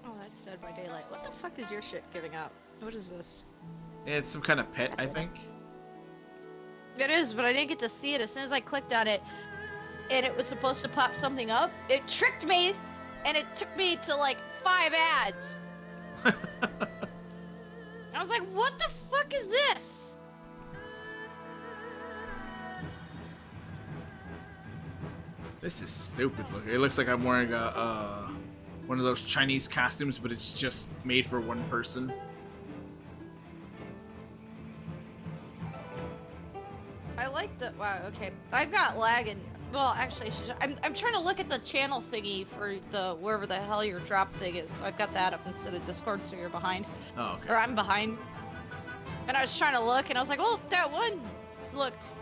Oh, that's Dead by Daylight. What the fuck is your shit giving out? What is this? It's some kind of pet, I think. It is, but I didn't get to see it. As soon as I clicked on it, and it was supposed to pop something up, it tricked me, and it took me to like 5 ads. I was like, what the fuck is this? This is stupid looking. It looks like I'm wearing a one of those Chinese costumes, but it's just made for one person. I like the, wow, okay. I've got lag and, well, actually, I'm trying to look at the channel thingy for the, wherever the hell your drop thing is, so I've got that up instead of Discord, so you're behind. Oh, okay. Or I'm behind. And I was trying to look, and I was like, well, that one looked,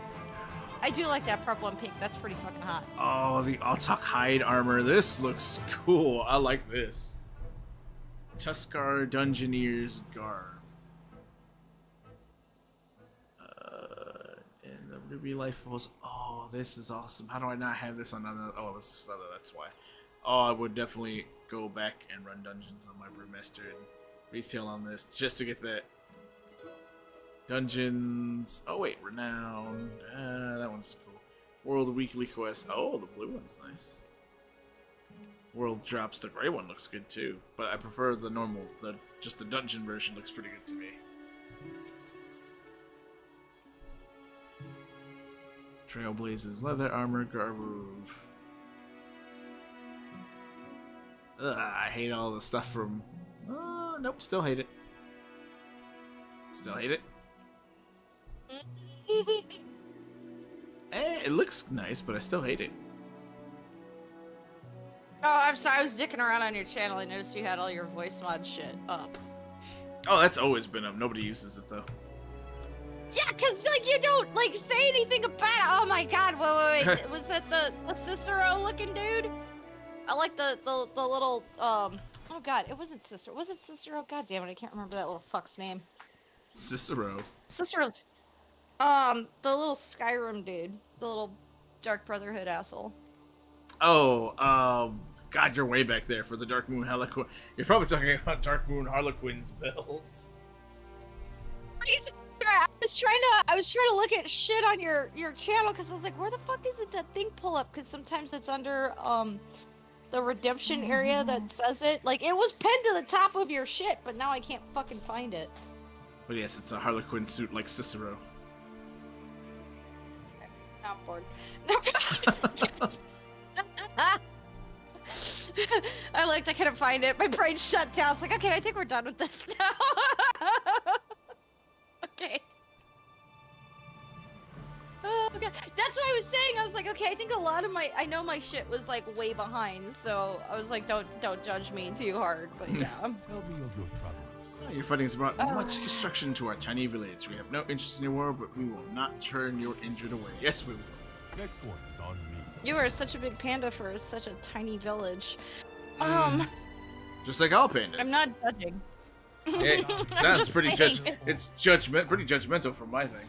I do like that purple and pink, that's pretty fucking hot. Oh, the Autok hide armor. This looks cool. I like this. Tuskar Dungeoneer's garb. And the Ruby Life was. Oh, this is awesome. How do I not have this on another? Oh, this is other. That's why. Oh, I would definitely go back and run dungeons on my Brewmaster and retail on this just to get that. Dungeons. Oh wait, Renown. That one's cool. World Weekly Quest. Oh, the blue one's nice. World Drops. The gray one looks good too, but I prefer the normal. Just the dungeon version looks pretty good to me. Trailblazers, leather armor, garb. I hate all the stuff from. Nope, still hate it. Still hate it. it looks nice, but I still hate it. Oh, I'm sorry. I was dicking around on your channel. I noticed you had all your voice mod shit up. Oh, that's always been up. Nobody uses it though. Yeah, cause like you don't like say anything about it. Oh my god, wait. Was that the Cicero looking dude? I like the little oh god, it wasn't Cicero. Was it Cicero? God damn it, I can't remember that little fuck's name. Cicero. Cicero. The little Skyrim dude, the little Dark Brotherhood asshole. Oh, God, you're way back there for the Dark Moon Harlequin. You're probably talking about Dark Moon Harlequin's bells. I was trying to look at shit on your channel because I was like, where the fuck is it that thing pull up? Because sometimes it's under the redemption area that says it. Like it was pinned to the top of your shit, but now I can't fucking find it. But yes, it's a Harlequin suit like Cicero. Now I'm bored. I couldn't find it. My brain shut down. It's like, okay, I think we're done with this now. Okay. Oh, okay. That's what I was saying. I was like, okay, I think a lot of I know my shit was like way behind, so I was like, don't judge me too hard, but yeah. Tell me of your troubles. Your fighting has brought much destruction to our tiny village. We have no interest in your war, but we will not turn your injured away. Yes, we will. Next one is on me. You are such a big panda for such a tiny village. Just like all pandas. I'm not judging. It sounds pretty It's pretty judgmental from my thing.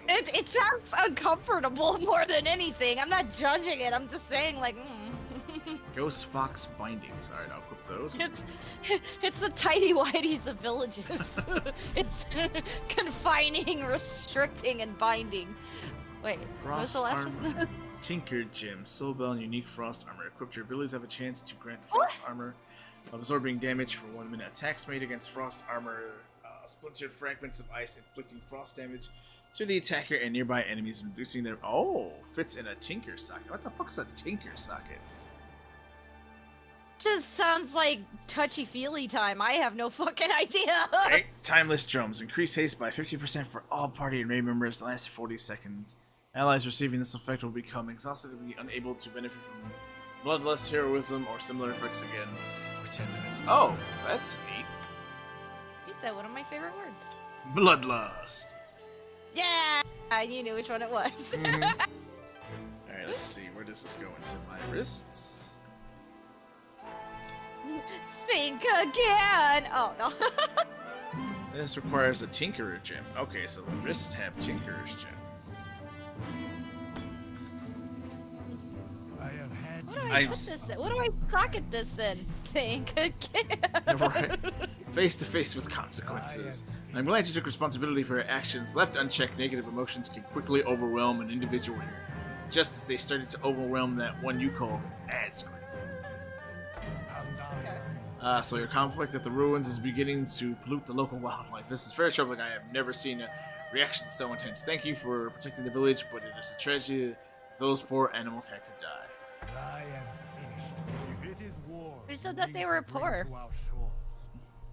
It sounds uncomfortable more than anything. I'm not judging it. I'm just saying, like, Ghost Fox Bindings. Alright, I'll equip those. It's the tidy whities of villages. It's confining, restricting, and binding. Wait, what was the last one? Tinker Gem, Soul Bell, and Unique Frost Armor. Equipped your abilities have a chance to grant Frost Armor, absorbing damage for 1 minute. Attacks made against Frost Armor, splintered fragments of ice, inflicting frost damage to the attacker and nearby enemies, and reducing their. Oh, fits in a Tinker socket. What the fuck is a Tinker socket? Just sounds like touchy-feely time. I have no fucking idea. Right. Timeless Drums. Increase haste by 50% for all party and raid members the last 40 seconds. Allies receiving this effect will become exhausted and be unable to benefit from bloodlust, heroism, or similar effects again for 10 minutes. Oh, that's neat. You said one of my favorite words. Bloodlust. Yeah, you knew which one it was. Mm-hmm. Alright, let's see. Where does this go into my wrists? Think again. Oh no. This requires a Tinkerer gem. Okay, so the wrists have Tinkerer's gems. What do I socket this in? Think again. Right. Face to face with consequences. I'm glad you took responsibility for your actions. Left unchecked, negative emotions can quickly overwhelm an individual here, just as they started to overwhelm that one you called Asgrim. So your conflict at the ruins is beginning to pollute the local wildlife. This is very troubling. I have never seen a reaction so intense. Thank you for protecting the village, but it is a tragedy those poor animals had to die. I am finished. If it is war, Who said that they were poor? to our shores.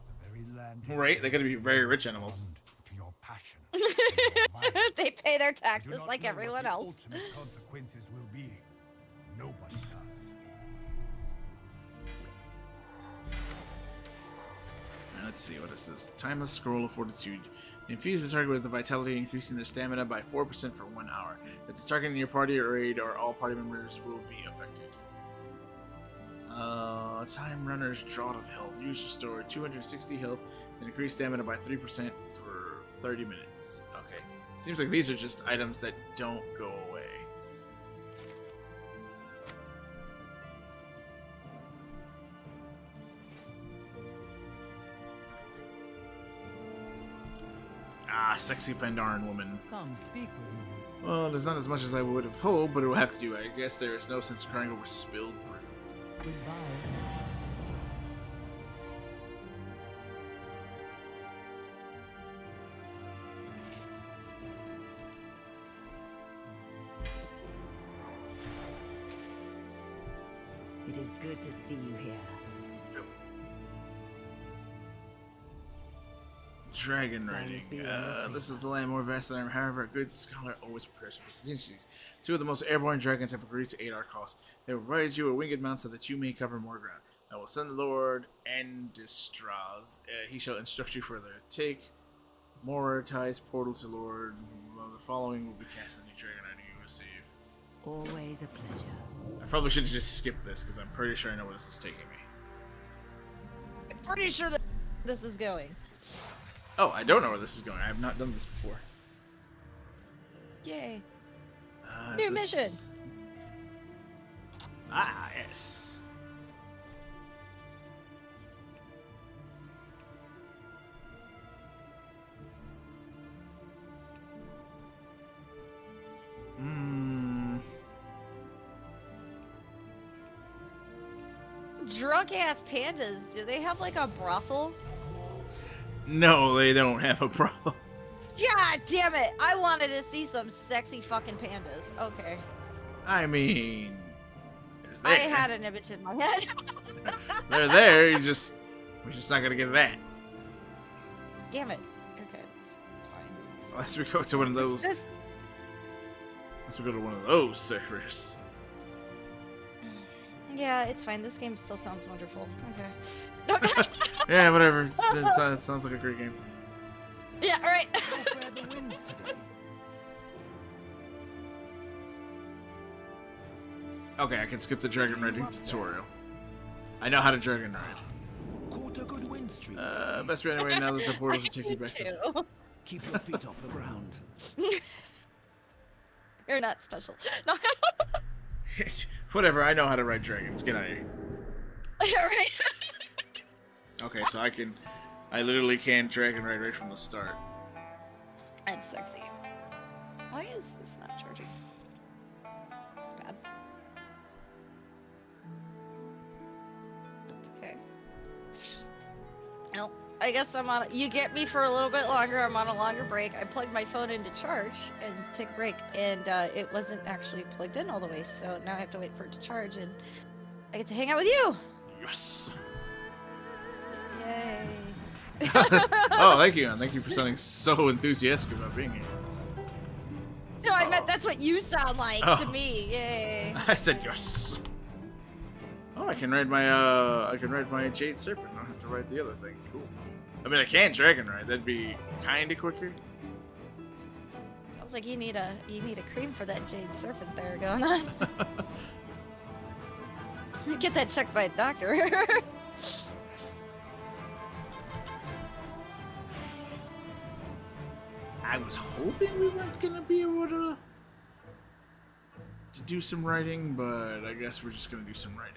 The very land Right? They gotta be very rich animals. to your passion. They pay their Do taxes not like know everyone what the else. ultimate consequences will be. Nobody does. Let's see, what is this? Timeless Scroll of Fortitude. Infuse the target with the vitality, increasing their stamina by 4% for 1 hour. If the target in your party or raid or all party members will be affected. Time Runner's Draught of Health. Use restore 260 health and increase stamina by 3% for 30 minutes. Okay. Seems like these are just items that don't go away. Ah, sexy Pandaran woman. Come speak with me. Well, there's not as much as I would have hoped, but it will have to do. I guess there is no sense crying over spilled brew. Goodbye. It is good to see you here. Dragon Silence riding. be on your This favor. is the land more vast than I am. However, a good scholar always prepares for contingencies. Two of the most airborne dragons have agreed to aid our cause. They will provide you a winged mount so that you may cover more ground. I will send Lord Endistraz. He shall instruct you further. Take more ties portal to Lord. The following will be cast on the new dragon riding you receive. Always a pleasure. I probably should have just skipped this because I'm pretty sure I know where this is taking me. I'm pretty sure that this is going. Oh, I don't know where this is going. I have not done this before. Yay. Is New this- mission. Ah, yes. Drunk ass pandas. Do they have like a brothel? No, they don't have a problem. God damn it! I wanted to see some sexy fucking pandas. Okay. I mean, there's I there. had an image in my head. They're there. We're just not gonna get that Damn it. Okay. It's fine. It's fine. unless we go to one of those. This- Unless we go to one of those servers. Yeah, it's fine. This game still sounds wonderful. Okay. Yeah, whatever. It sounds like a great game. Yeah, alright. How fare the winds today? Okay, I can skip the dragon riding tutorial. I know how to dragon ride. Caught a good wind streak. Best way anyway now that the portals are taking you back to. Too. Keep your feet off the ground. You're not special. No. Whatever, I know how to ride dragons. Get out of here. Alright. Okay, so I literally can dragon ride right from the start. That's sexy. Why is this not charging? Bad. Okay. Well, I guess I'm on. You get me for a little bit longer. I'm on a longer break. I plugged my phone into charge and take a break, and it wasn't actually plugged in all the way. So now I have to wait for it to charge, and I get to hang out with you. Yes. Yay! Oh, thank you, and thank you for sounding so enthusiastic about being here. No, I meant that's what you sound like to Oh. me. Yay! I said yes. Oh, I can ride my Jade Serpent. I don't have to ride the other thing. Cool. I mean, I can dragon ride. That'd be kind of quicker. Sounds like you need a cream for that jade serpent there going on. Get that checked by a doctor. I was hoping we weren't gonna be able to do some writing, but I guess we're just gonna do some writing.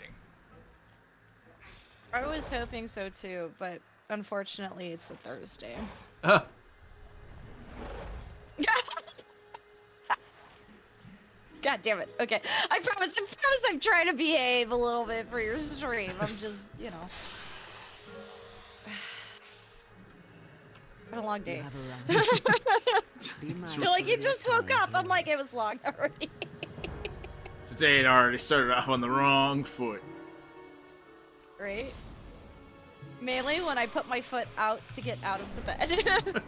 I was hoping so too, but unfortunately it's a Thursday. God damn it. Okay. I promise I'm trying to behave a little bit for your stream. I'm just, you know. Had a long You day. have a right. Be mindful You're like, you of your just woke time, up. I'm dear. like, it was long already. Today it already started off on the wrong foot. Right? Mainly when I put my foot out to get out of the bed.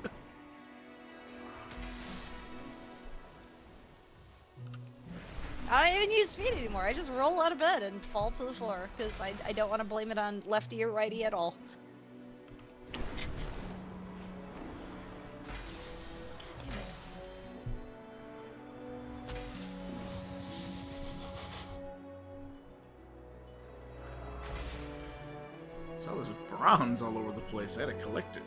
I don't even use feet anymore. I just roll out of bed and fall to the floor because I don't want to blame it on lefty or righty at all. So there's bronze all over the place. I had to collect it.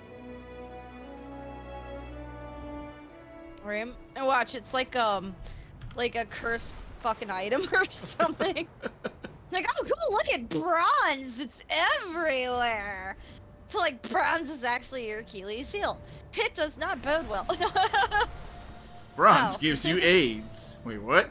Right? And watch, it's like a cursed fucking item or something. Like, oh cool, look at bronze! It's everywhere! So like bronze is actually your Achilles heel. It does not bode well. Bronze Wow. gives you AIDS. Wait, what?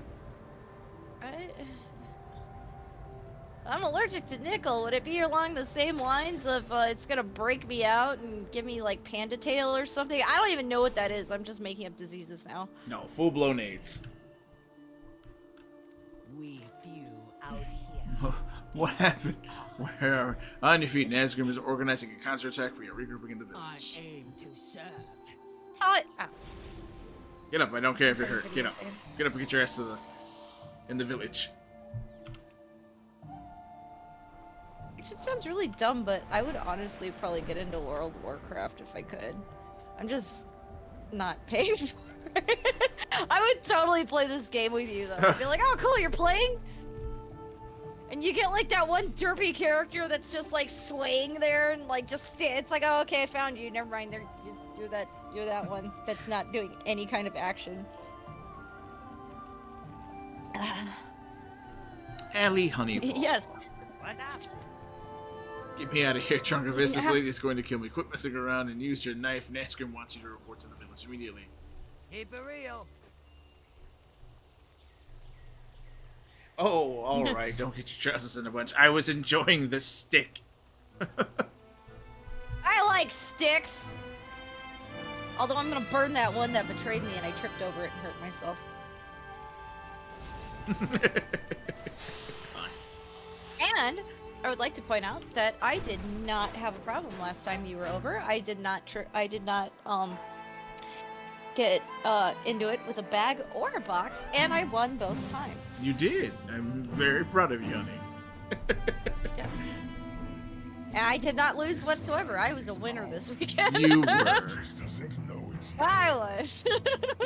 I'm allergic to nickel. Would it be along the same lines of it's gonna break me out and give me like panda tail or something? I don't even know what that is. I'm just making up diseases now. No, full-blown AIDS. We few out here. What happened? Where on your feet, Nazgrim is organizing a counterattack. We are regrouping in the I village. aim to serve. Ow. Get up, I don't care if you're hurt. Get up. Get up and get your ass to in the village. It sounds really dumb, but I would honestly probably get into World of Warcraft if I could. I'm just not paying for it. I would totally play this game with you though. I'd be like, oh cool, you're playing? And you get like that one derpy character that's just like swaying there and like just it's like, oh okay, I found you. Never mind, you're that one that's not doing any kind of action. Allie Honey. Yes. What up? Get me out of here, Trunk of This lady's going to kill me. Quit messing around and use your knife. Nazgrim wants you to report to the village immediately. Keep it real. Oh, alright, don't get your trousers in a bunch. I was enjoying the stick. I like sticks. Although I'm gonna burn that one that betrayed me and I tripped over it and hurt myself. And I would like to point out that I did not have a problem last time you were over. I did not get into it with a bag or a box, and I won both times. You did. I'm very proud of you, honey. Yeah. And I did not lose whatsoever. I was a winner this weekend. You were. Just doesn't know it. I was.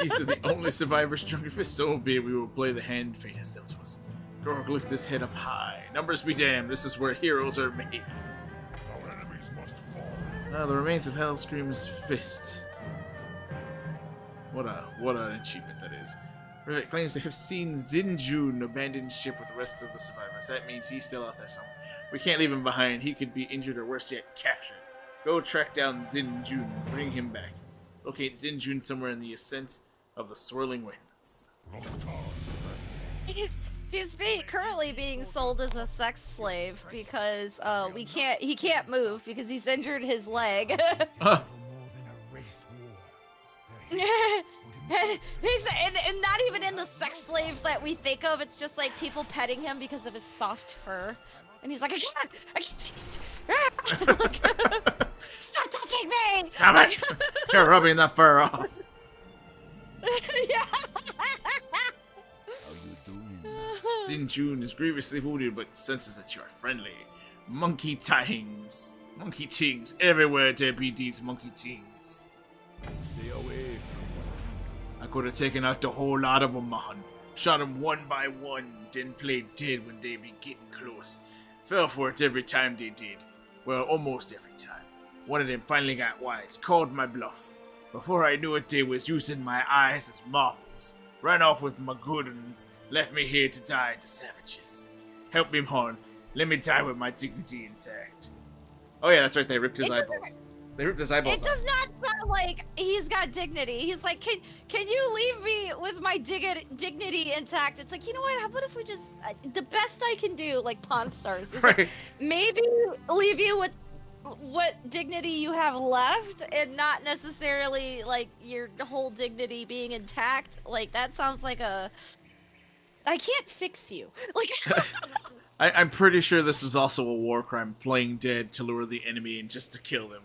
These are the only survivors, Trunk of Fist. So be it. We will play the hand fate has dealt to us. Gorg lifts his head up high. Numbers be damned. This is where heroes are made. Our enemies must fall. The remains of Hellscream's fist. What an achievement that is. Rivet claims to have seen Zinjun abandon ship with the rest of the survivors. That means he's still out there somewhere. We can't leave him behind. He could be injured or worse yet, captured. Go track down Zinjun. Bring him back. Locate Zinjun somewhere in the ascent of the swirling winds. He's currently being sold as a sex slave because he can't move because he's injured his leg. More than a race war. and not even in the sex slave that we think of. It's just like people petting him because of his soft fur, and he's like, I can't take it. Like, stop touching me! Stop it! You're rubbing the fur off. Yeah. How you doing? Zinjun is grievously wounded but senses that you are friendly. Monkey tings. Monkey tings. Everywhere there be these monkey tings. Stay away I could have taken out the whole lot of them, man. Shot them one by one, then played dead when they be getting close. Fell for it every time they did. Well, almost every time. One of them finally got wise, called my bluff. Before I knew it, they was using my eyes as marbles. Ran off with my good ones, left me here to die to savages. Help me, man. Let me die with my dignity intact. Oh yeah, that's right, they ripped his eyeballs. They ripped his eyeballs It does not sound like he's got dignity. He's like, can you leave me with my dignity intact? It's like, you know what? How about if we just the best I can do, like Pawn Stars, is Right. like, maybe leave you with what dignity you have left, and not necessarily like your whole dignity being intact. Like that sounds like I can't fix you. Like. I'm pretty sure this is also a war crime, playing dead to lure the enemy in just to kill them.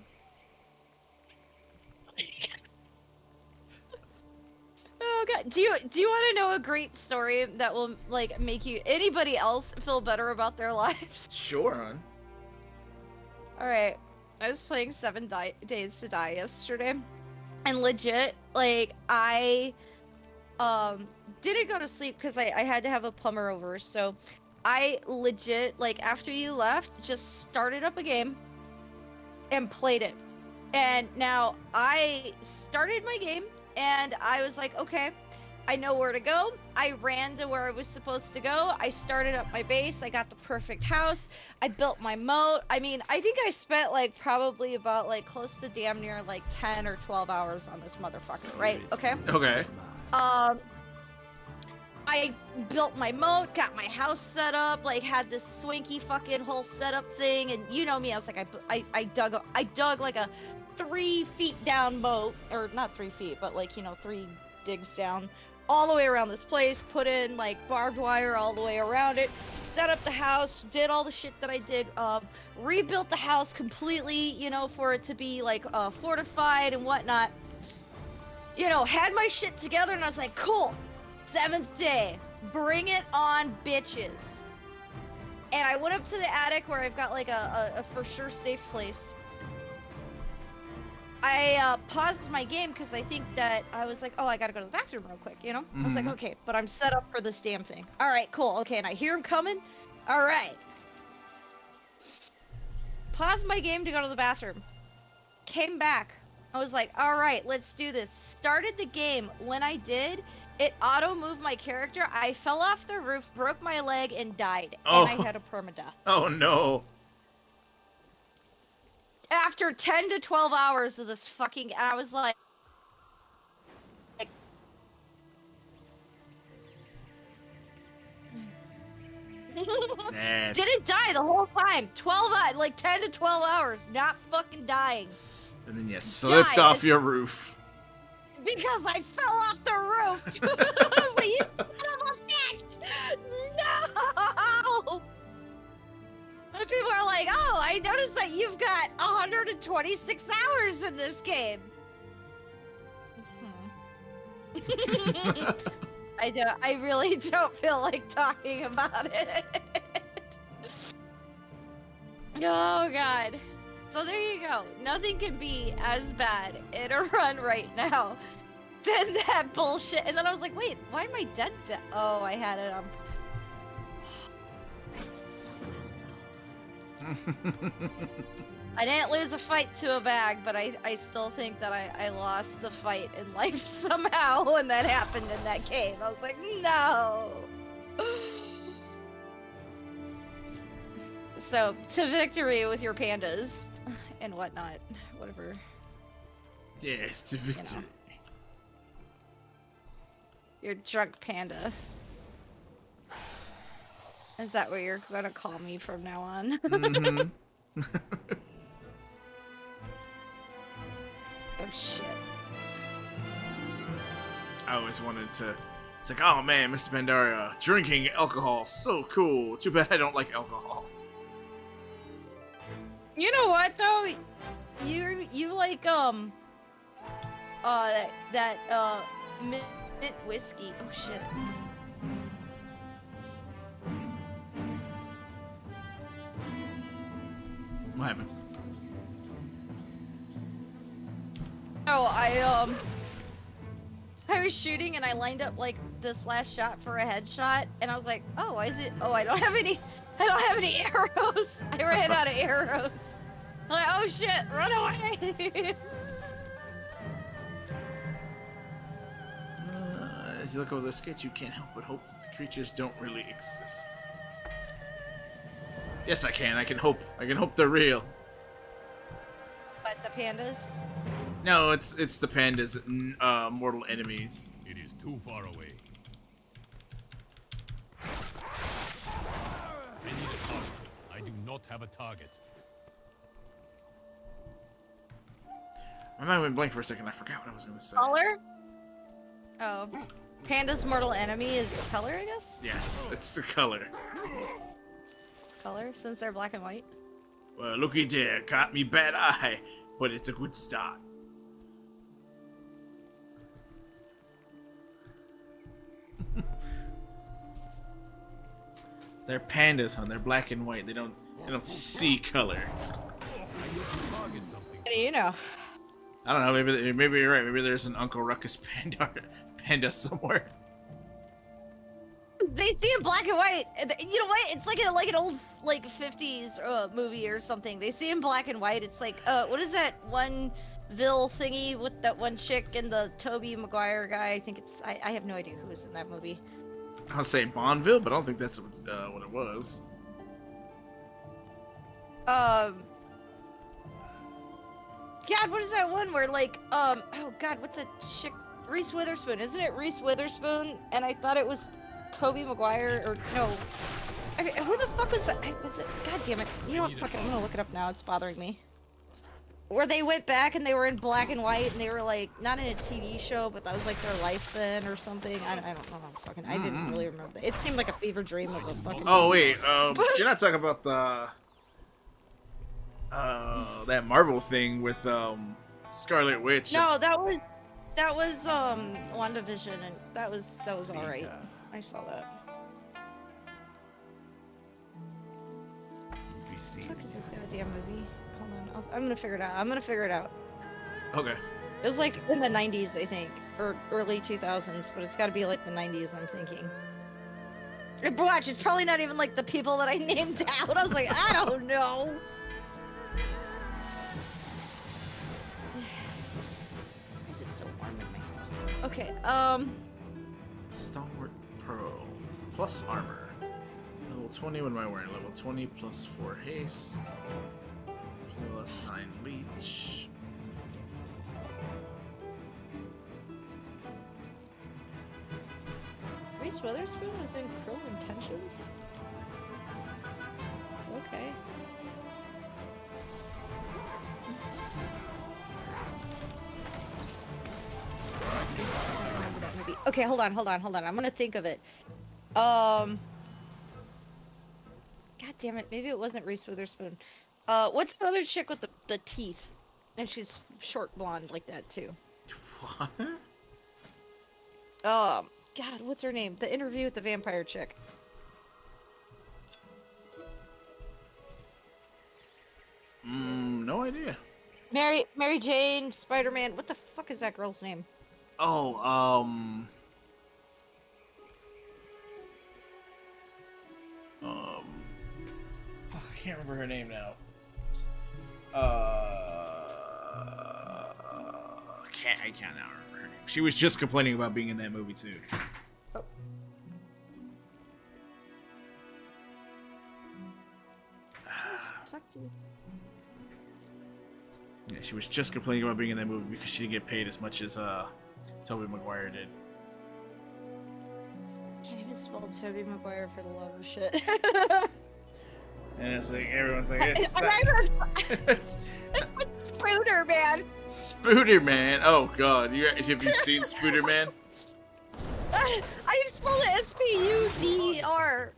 Oh god, do you want to know a great story that will like make anybody else feel better about their lives? Sure, hon. All right, I was playing 7 Days to Die yesterday, and legit, like I didn't go to sleep because I had to have a plumber over, so I legit, like after you left, just started up a game and played it. And now I started my game and I was like, okay, I know where to go. I ran to where I was supposed to go. I started up my base. I got the perfect house. I built my moat. I mean, I think I spent like probably about like close to damn near like 10 or 12 hours on this motherfucker, right? Okay. Okay. I built my moat, got my house set up, like had this swanky fucking whole setup thing, and you know me, I was like, I dug like a 3 feet down moat, or not 3 feet, but like, you know, 3 digs down, all the way around this place, put in like barbed wire all the way around it, set up the house, did all the shit that I did, rebuilt the house completely, you know, for it to be like fortified and whatnot. You know, had my shit together and I was like, cool, 7th day, bring it on, bitches. And I went up to the attic where I've got like a for sure safe place. I paused my game because I think that I was like, oh, I gotta go to the bathroom real quick, you know? I was like, okay, but I'm set up for this damn thing. All right, cool. Okay, and I hear him coming. All right. Paused my game to go to the bathroom. Came back. I was like, all right, let's do this. Started the game. When I did, it auto-moved my character. I fell off the roof, broke my leg, and died. Oh. And I had a permadeath. Oh no. After 10 to 12 hours of this fucking, I was like Nah. didn't die the whole time. 10 to 12 hours, not fucking dying. And then you slipped off Guys. your roof. Because I fell off the roof. I was like, you son of a bitch! No! And people are like, oh, I noticed that you've got 126 hours in this game. I really don't feel like talking about it. Oh god. So there you go. Nothing can be as bad in a run right now than that bullshit. And then I was like, wait, why am I dead? Oh, I had it on. I did so well, though. I didn't lose a fight to a bag, but I still think that I lost the fight in life somehow when that happened in that cave. I was like, no. So, to victory with your pandas and whatnot. Whatever. Yes, to victory. Your drunk panda. Is that what you're gonna call me from now on? Mm-hmm. Oh shit. I always wanted to. It's like, oh man, Mr. Pandaria, drinking alcohol, so cool. Too bad I don't like alcohol. You know what though? You like that mint whiskey. Oh shit. What happened? Oh, I was shooting and I lined up like this last shot for a headshot and I was like, oh, why is it? Oh, I don't have any arrows. I ran out of arrows. I'm like, oh shit, run away. As you look over those skits, you can't help but hope that the creatures don't really exist. Yes, I can. I can hope they're real. But the pandas? No, it's the pandas, mortal enemies. It is too far away. I need a target. I do not have a target. My mind went blank for a second. I forgot what I was going to say. Color? Oh. Panda's mortal enemy is color, I guess? Yes, it's the color. Color, since they're black and white? Well, looky there, caught me bad eye, but it's a good start. They're pandas, hon. They're black and white. They don't see color. How do you know? I don't know. Maybe you're right. Maybe there's an Uncle Ruckus panda somewhere. They see in black and white. You know what? It's like an old 50s movie or something. They see in black and white. It's like what is that one Ville thingy with that one chick and the Tobey Maguire guy? I think it's I have no idea who was in that movie. I'll say Bondville, but I don't think that's what it was. God, what is that one where oh God, what's that chick? Reese Witherspoon, isn't it Reese Witherspoon? And I thought it was Tobey Maguire, or no. I mean, who the fuck was that? Was it? God damn it! You know what? Fuck it. I'm gonna look it up now. It's bothering me. where they went back and they were in black and white and they were like not in a TV show, but that was like their life then or something. I don't know. Fucking, I didn't really remember that. It seemed like a fever dream of a fucking. Oh wait, you're not talking about the that Marvel thing with Scarlet Witch. No, that was WandaVision, and that was all right. I saw that. What the fuck is this goddamn movie? Hold on, I'm gonna figure it out. Okay. It was like in the 90s, I think, or early 2000s, but it's got to be like the 90s. I'm thinking. Watch, it's probably not even like the people that I named out. I was like, I don't know. Why is it so warm in my house? Okay, Stalwart Pearl plus armor. Level 20. What am I wearing? Level 20 plus 4 haste. Plus 9 leech. Reese Witherspoon was in Cruel Intentions? Okay. I don't remember that movie. Okay, hold on. I'm gonna think of it. God damn it, maybe it wasn't Reese Witherspoon. What's the other chick with the teeth? And she's short blonde like that too. What? God, what's her name? The interview with the vampire chick. No idea. Mary Jane, Spider-Man. What the fuck is that girl's name? Oh, fuck, I can't remember her name now. I can't now remember her name. She was just complaining about being in that movie too. Oh. Fuck you. Yeah, she was just complaining about being in that movie because she didn't get paid as much as Tobey Maguire did. Can't even spell Tobey Maguire for the love of shit. And it's like everyone's like, it's it's Spooder Man. Spooder Man. Oh god, have you seen Spooder Man? I spelled it S-P-U-D-E-R.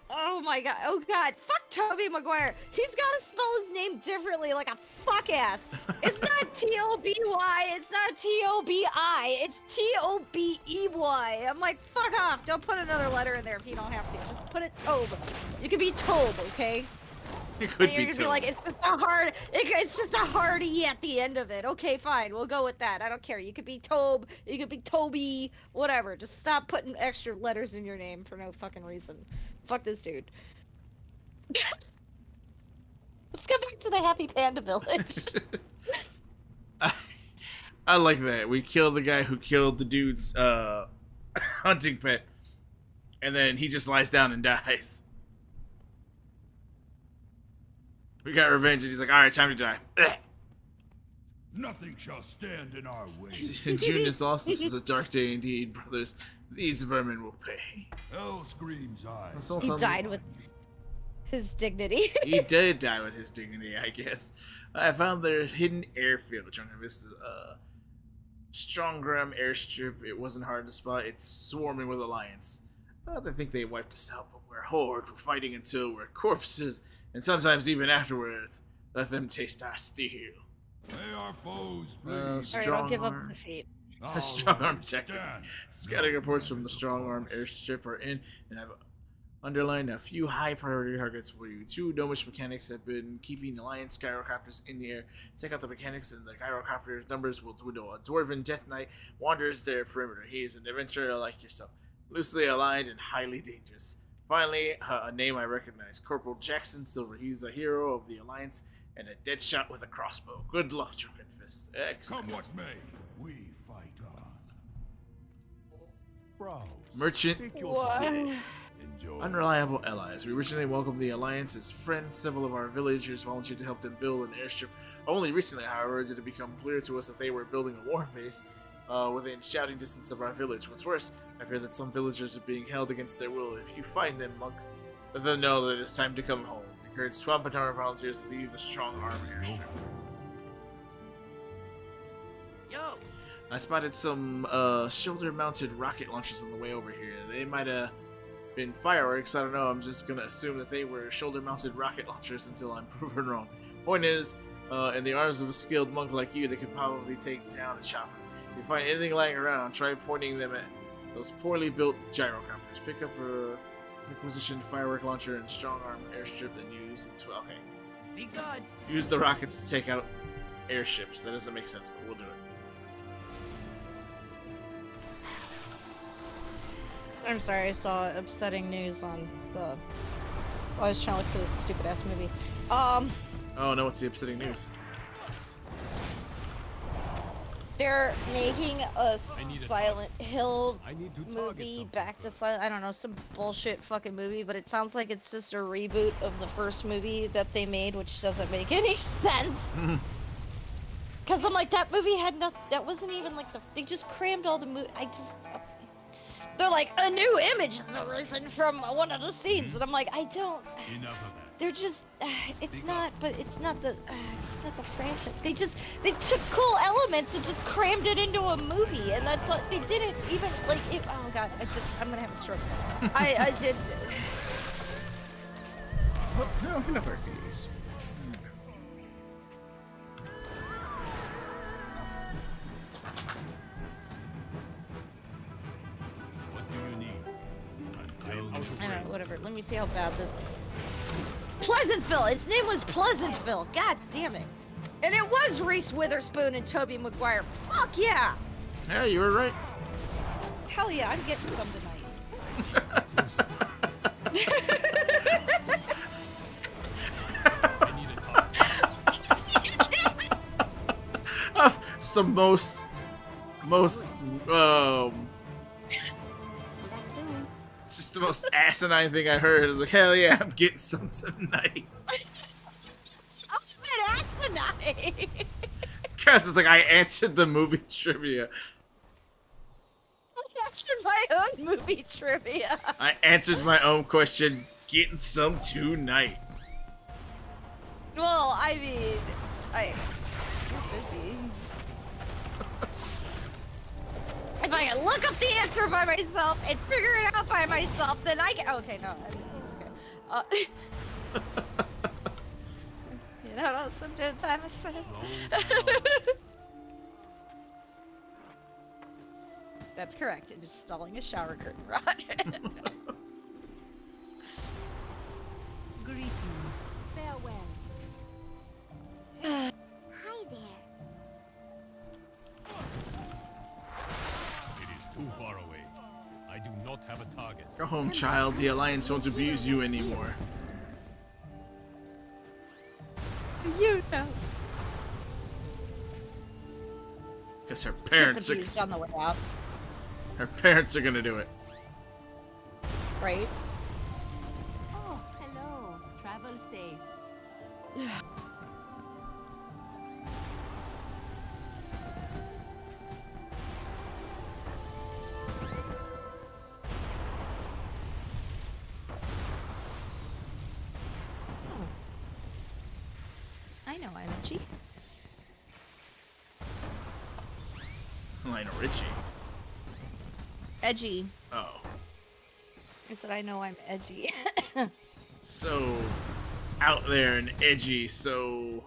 Oh my god. Oh god. Fuck Tobey Maguire. He's gotta spell his name differently like a fuck ass. It's not T-O-B-Y. It's not T-O-B-I. It's T-O-B-E-Y. I'm like, fuck off. Don't put another letter in there if you don't have to. Just put it Tobe. You can be Tobe, okay? It could and be you're gonna Tobe. be like, it's just a hard E at the end of it. Okay, fine. We'll go with that. I don't care. You could be Tobe. You could be Toby. Whatever. Just stop putting extra letters in your name for no fucking reason. Fuck this dude. Let's go back to the Happy Panda Village. I like that. We kill the guy who killed the dude's hunting pet, and then he just lies down and dies. We got revenge, and he's like, "All right, time to die." Nothing shall stand in our way. June is lost. This is a dark day indeed, brothers. These vermin will pay. Hell screams I. He died with his dignity. He did die with his dignity, I guess. I found their hidden airfield, Jungle Vista. Strongram airstrip. It wasn't hard to spot. It's swarming with Alliance. They think they wiped us out, but we're Horde. We're fighting until we're corpses, and sometimes even afterwards. Let them taste our steel. May our foes flee. Alright, I'll give up defeat. Strong arm tech. Scouting reports from the strong arm airstrip are in, and I've underlined a few high priority targets for you. 2 Gnomish mechanics have been keeping Alliance gyrocopters in the air. Take out the mechanics, and the gyrocopters' numbers will dwindle. A dwarven Death Knight wanders their perimeter. He is an adventurer like yourself, loosely aligned and highly dangerous. Finally, a name I recognize: Corporal Jackson Silver. He's a hero of the Alliance and a dead shot with a crossbow. Good luck, Drunken Fist. Excellent. Come what may, we fight on. Merchant What? City. Enjoy. Unreliable allies. We originally welcomed the Alliance as friends. Several of our villagers volunteered to help them build an airstrip. Only recently, however, did it become clear to us that they were building a war base within shouting distance of our village. What's worse, I fear that some villagers are being held against their will. If you find them, monk, let them know that it's time to come home, encourage 12 Pandaria volunteers to leave the strong arm airstrip. Yo! I spotted some shoulder-mounted rocket launchers on the way over here. They might have been fireworks, I don't know. I'm just gonna assume that they were shoulder-mounted rocket launchers until I'm proven wrong. Point is, in the arms of a skilled monk like you, they could probably take down a chopper. If you find anything lying around, try pointing them at those poorly built gyrocopters. Pick up a requisitioned firework launcher and strong arm airstrip and use the okay. Be good. Use the rockets to take out airships. That doesn't make sense, but we'll do it. I'm sorry, I saw upsetting news on the. I was trying to look for this stupid ass movie. Oh no, what's the upsetting news? They're making a need a Silent Hill I need to target movie something back to first. Silent. I don't know, some bullshit fucking movie, but it sounds like it's just a reboot of the first movie that they made, which doesn't make any sense. Cause I'm like, that movie had nothing. That wasn't even like they just crammed all the movie. They're like, a new image has arisen from one of the scenes, and I'm like, I don't. Enough of that. They're just, it's not the franchise. They took cool elements and just crammed it into a movie, and that's what they didn't even like. Oh god, I'm gonna have a stroke. I did. No, enough Hercules. What do you need? I am out of I don't range. know, whatever. Let me see how bad this. Pleasantville! Its name was Pleasantville! God damn it. And it was Reese Witherspoon and Tobey Maguire. Fuck yeah! Yeah, you were right. Hell yeah, I'm getting some I need a target. It's the most it's just the most asinine thing I heard. I was like, hell yeah, I'm getting some tonight. How is that asinine? Because it's like I answered the movie trivia. I answered my own movie trivia. I answered my own question, getting some tonight. Well, I mean, I'm busy. If I can look up the answer by myself and figure it out by myself, then I can. Okay, no. Okay. You know, sometimes by myself. That's correct. It is installing a shower curtain rod. Greetings. Farewell. Hi there. It is too far away. I do not have a target. Go home, child. The Alliance won't abuse you anymore. You know. Because her Gets parents abused on the way out, are gonna do it. right? Oh, hello. Travel safe. I know I'm itchy. Lionel Richie. Edgy. Oh. I said I know I'm edgy. So out there and edgy, so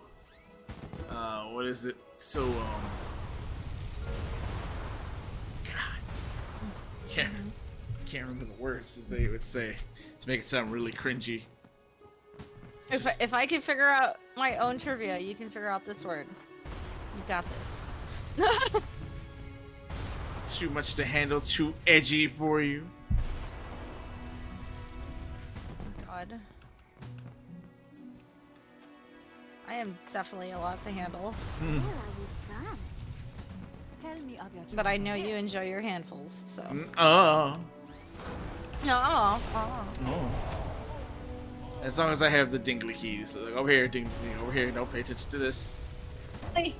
what is it? So can't remember the words that they would say to make it sound really cringy. If I can figure out my own trivia, you can figure out this word. You got this. Too much to handle, too edgy for you. God. I am definitely a lot to handle, Where are you from? Tell me of your but I know you enjoy your handfuls, so. Oh. Oh. As long as I have the dingly keys. Like, over here, ding, over here. Don't pay attention to this. Hey.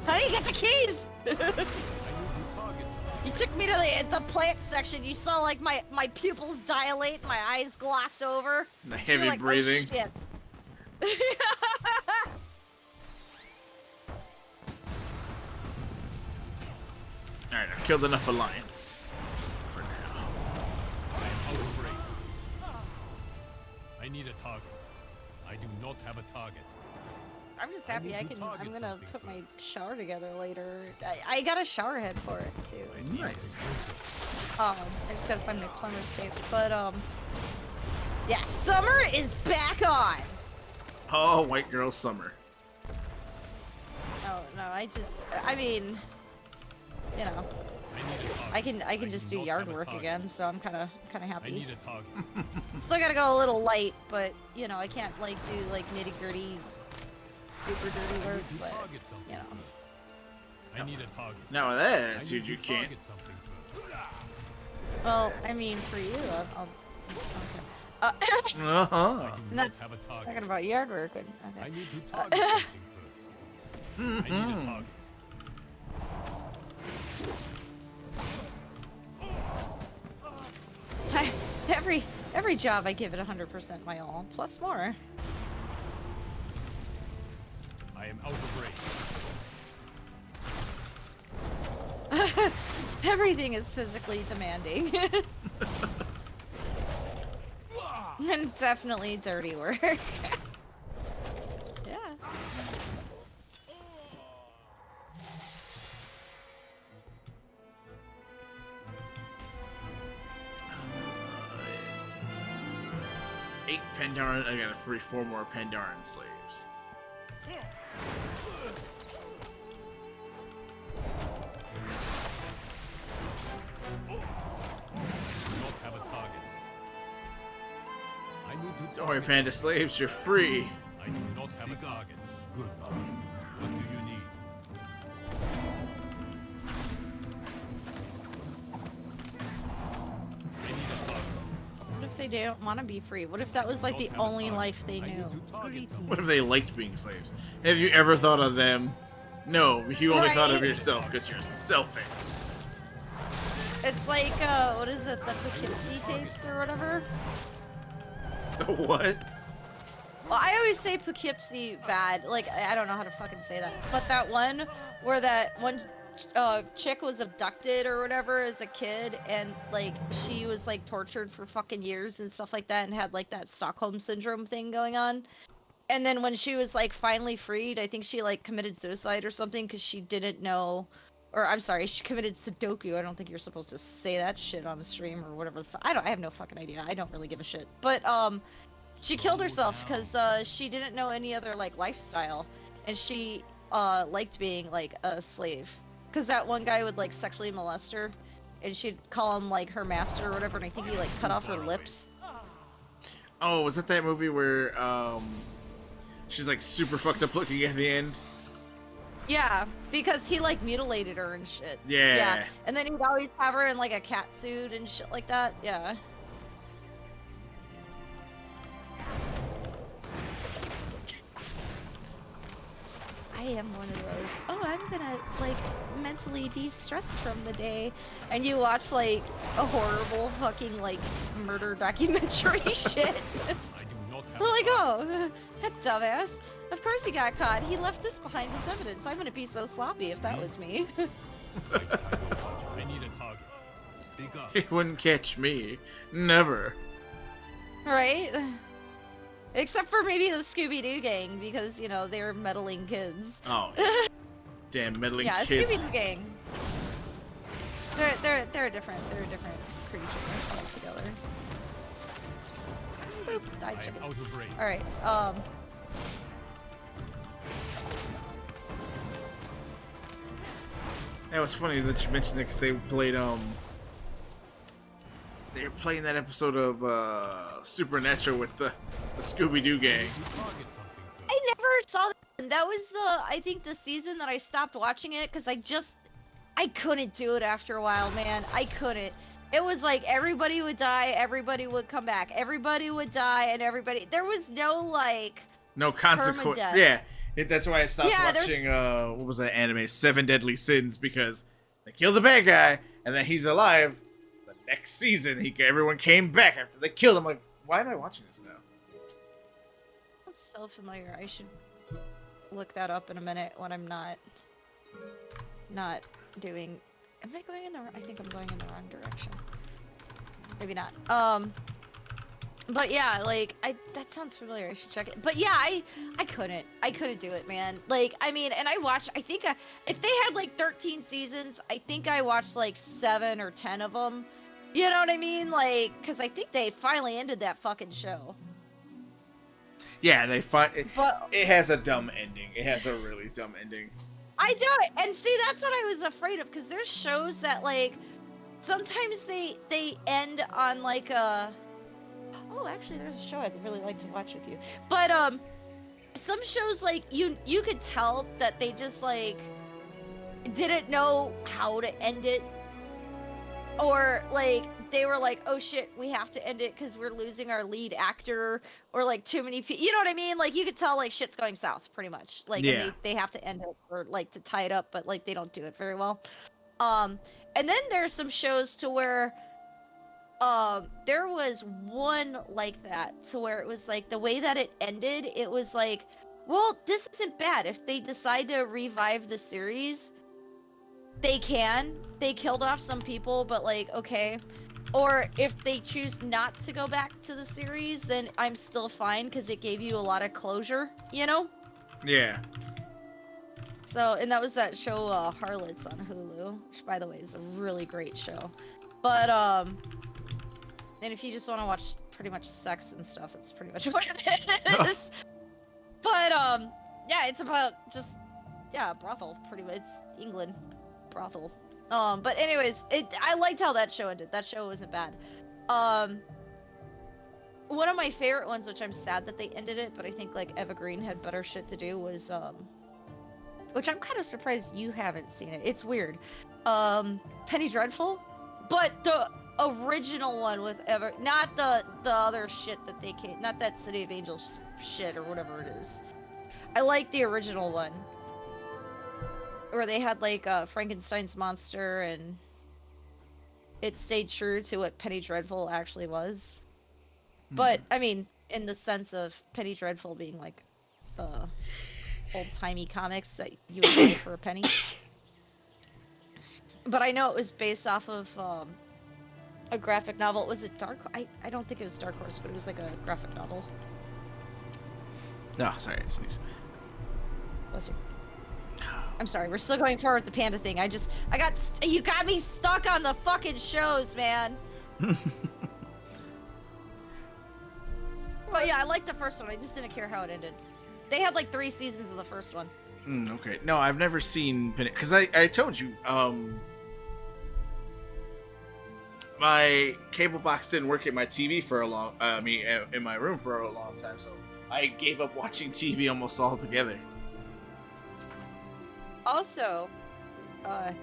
How do you get the keys? I need to target something. You took me to the plant section. You saw like my pupils dilate, my eyes gloss over. The You're heavy like, breathing. Oh, shit. Alright, I've killed enough Alliance. For now. I am out of range. I need a target. I do not have a target. I'm just I happy need I to can. target I'm gonna something put my first. shower together later. I got a shower head for it too. I So, need Nice. I just gotta find my plumber state. But yeah, summer is back on. Oh, white girl summer. No, I mean, you know, I need a target. I can just do not yard have a work target. again, so I'm kind of I happy. need a target. Still gotta go a little light, but you know, I can't like do like nitty gritty, super dirty work, To but target something you know. first. I need a target. Now with that I attitude, need you to can't. target something first. Well, I mean, for you, I'll okay. Uh-huh. I do Not- not have a target. Talking about yard work, I okay. need to target something first. I need a target. Every job I give it 100% my all, plus more. I am out of range. Everything is physically demanding. And definitely dirty work. Yeah. Eight Pandaran. I gotta free 4 more Pandaran slaves. I do not have a target. I need to Don't worry, target. Panda slaves, you're free. I do not have a target. Goodbye. What do you need? I need a target. What if they don't want to be free? What if that was like the Don't have a only target. life they I need knew? to target something. What if they liked being slaves? Have you ever thought of them? No, you only thought of Right. yourself because you're selfish. It's like, what is it, the Poughkeepsie tapes or whatever? The what? Well, I always say Poughkeepsie bad. Like, I don't know how to fucking say that. But that one where that one chick was abducted or whatever as a kid, and like she was like tortured for fucking years and stuff like that, and had like that Stockholm syndrome thing going on. And then when she was like finally freed, I think she like committed suicide or something because she didn't know. Or I'm sorry, she committed Sudoku. I don't think you're supposed to say that shit on the stream or whatever. I have no fucking idea. I don't really give a shit. But she killed herself because she didn't know any other like lifestyle, and she liked being like a slave. Because that one guy would like sexually molest her, and she'd call him like her master or whatever. And I think he like cut off her lips. Oh, was that movie where she's like super fucked up looking at the end? Yeah, because he like mutilated her and shit. Yeah. Yeah, and then he'd always have her in like a cat suit and shit like that. Yeah. I am one of those. Oh, I'm gonna like mentally de-stress from the day, and you watch like a horrible fucking like murder documentary shit. I do not have We're a like, target. oh, that dumbass. Of course he got caught. He left this behind as evidence. I'm gonna be so sloppy if that was me. I need a target. Speak up. He wouldn't catch me. Never. Right? Except for maybe the Scooby-Doo gang, because, you know, they're meddling kids. Oh, yeah. Damn meddling Yeah, kids. Scooby-Doo gang. They're a different creature altogether. Boop, died I am chicken. out of range. Alright, That was funny that you mentioned it because they played they were playing that episode of Supernatural with the Scooby-Doo gang. To target something first. I never saw that. That was I think the season that I stopped watching it, because I couldn't do it after a while, man. I couldn't. It was like everybody would die, everybody would come back. Everybody would die, and there was no, like... No consequence. Permadeath. Yeah, that's why I stopped Yeah, there's- watching. What was that anime? 7 Deadly Sins, because They killed the bad guy, and then he's alive. The next season, everyone came back after they killed him. Like, why am I watching this now? That's so familiar. I should look that up in a minute when I'm not doing. Am I going in the? I think I'm going in the wrong direction. Maybe not. But yeah, like that sounds familiar. I should check it. But yeah, I couldn't do it, man. Like, I mean, and I watched. I think if they had like 13 seasons, I think I watched like 7 or 10 of them. You know what I mean? Like, because I think they finally ended that fucking show. Yeah, But it has a dumb ending. It has a really dumb ending. I do it, and see, that's what I was afraid of. Because there's shows that like sometimes they end on like a. Oh, actually, there's a show I'd really like to watch with you. But some shows like you could tell that they just like didn't know how to end it, or like they were like, oh shit, we have to end it because we're losing our lead actor, or like too many people. You know what I mean? Like you could tell like shit's going south pretty much. Like Yeah. and they have to end it or like to tie it up, but like they don't do it very well. And then there's some shows to where. There was one like that, to where it was like the way that it ended, it was like, well, this isn't bad. If they decide to revive the series, they can. They killed off some people, but like, okay. Or if they choose not to go back to the series, then I'm still fine because it gave you a lot of closure, you know? Yeah. So, and that was that show, Harlots on Hulu, which by the way is a really great show. But, and if you just want to watch pretty much sex and stuff, that's pretty much what it is. But, yeah, it's about just, yeah, brothel, pretty much. It's England, brothel. But anyways, I liked how that show ended. That show wasn't bad. One of my favorite ones, which I'm sad that they ended it, but I think, like, Eva Green had better shit to do, was, which I'm kind of surprised you haven't seen it. It's weird. Penny Dreadful? But the original one with not the other shit that they came, not that City of Angels shit or whatever it is. I like the original one where they had like Frankenstein's monster, and it stayed true to what Penny Dreadful actually was. But I mean, in the sense of Penny Dreadful being like the old-timey comics that you would buy for a penny. But I know it was based off of a graphic novel. Was it Dark? I don't think it was Dark Horse, but it was like a graphic novel. No, sorry, I sneezed. Bless you. I'm sorry, we're still going forward with the panda thing. You got me stuck on the fucking shows, man. But yeah, I liked the first one. I just didn't care how it ended. They had like 3 seasons of the first one. Okay. No, I've never seen Penny, because I told you, my cable box didn't work at my TV for a long, in my room for a long time, so I gave up watching TV almost altogether. Also,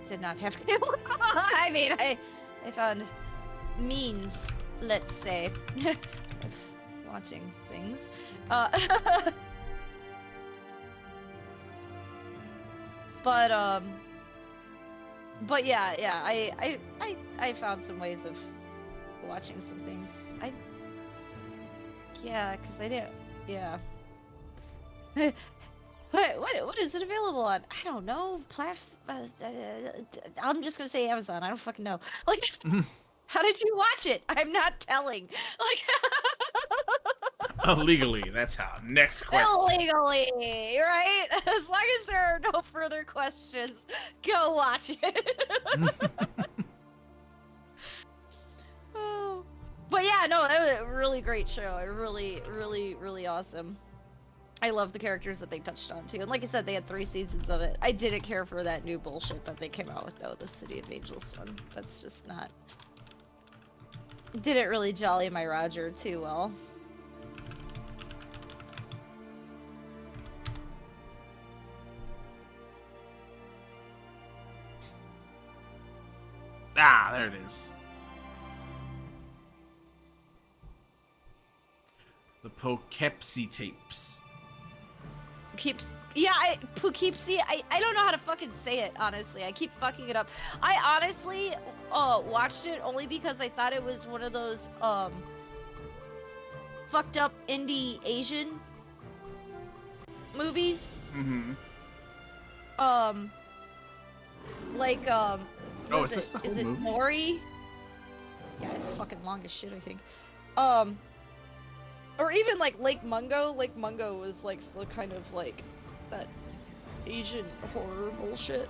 did not have cable. I mean, I found means, let's say, of watching things. But yeah, I found some ways of watching some things. Cause I didn't, yeah. What is it available on? I don't know. I'm just gonna say Amazon. I don't fucking know. Like, how did you watch it? I'm not telling. Like, Illegally. That's how. Next question. illegally, right? As long as there are no further questions, go watch it. Oh. But yeah, no, that was a really great show. Really awesome. I love the characters that they touched on too. And like I said, they had 3 seasons of it. I didn't care for that new bullshit that they came out with though, the City of Angels one. That's just not... Didn't really jolly my Roger too well. Ah, there it is. The Poughkeepsie tapes. Poughkeepsie. I don't know how to fucking say it, honestly. I keep fucking it up. I honestly watched it only because I thought it was one of those fucked up indie Asian movies. Mm-hmm. What is this the whole is it movie? Nori? Yeah, it's fucking long as shit, I think. Or even like Lake Mungo. Lake Mungo was like still kind of like that Asian horror bullshit.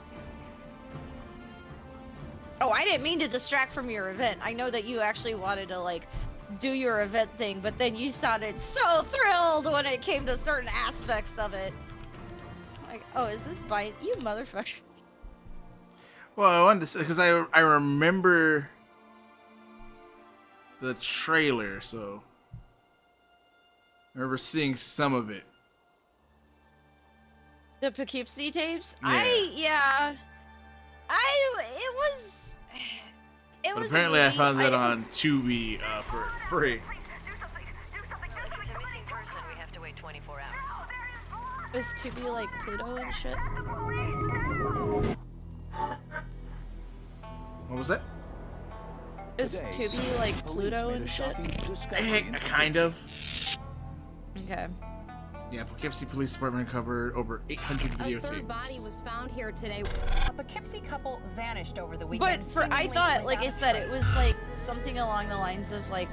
Oh, I didn't mean to distract from your event. I know that you actually wanted to like do your event thing, but then you sounded so thrilled when it came to certain aspects of it. Like, oh, is this bite? You motherfucker. Well, I wanted to say because I remember the trailer, so I remember seeing some of it. The Poughkeepsie tapes? Yeah. It But was apparently I found that I- on Tubi for free. We have to wait 24 hours. Is to be like Pluto and shit. What was that? Is to be like Pluto and shit. Kind of. Okay. Yeah, Poughkeepsie Police Department covered over 800 A videotapes. third body was found here today. A Poughkeepsie couple vanished over the weekend. But for I seemingly thought, like I without a said, it trace. was like something along the lines of like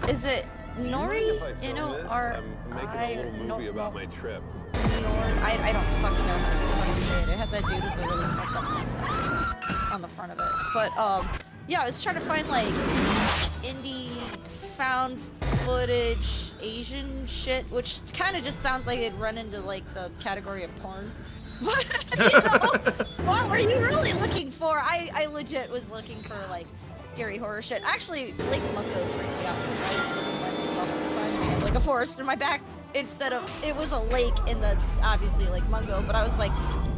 is it Nori? I'm making a little movie about my trip. I don't fucking know how to say it. It had that dude with the really fucked up mustache on the front of it. But yeah, I was trying to find like indie found footage Asian shit, which kind of just sounds like it'd run into like the category of porn. But you know, what were you really looking for? I legit was looking for like scary horror shit. Actually, Lake Mungo freaked me out because I was living by myself at the time. I had like a forest in my back instead of it was a lake in the obviously Lake Mungo. But I was like,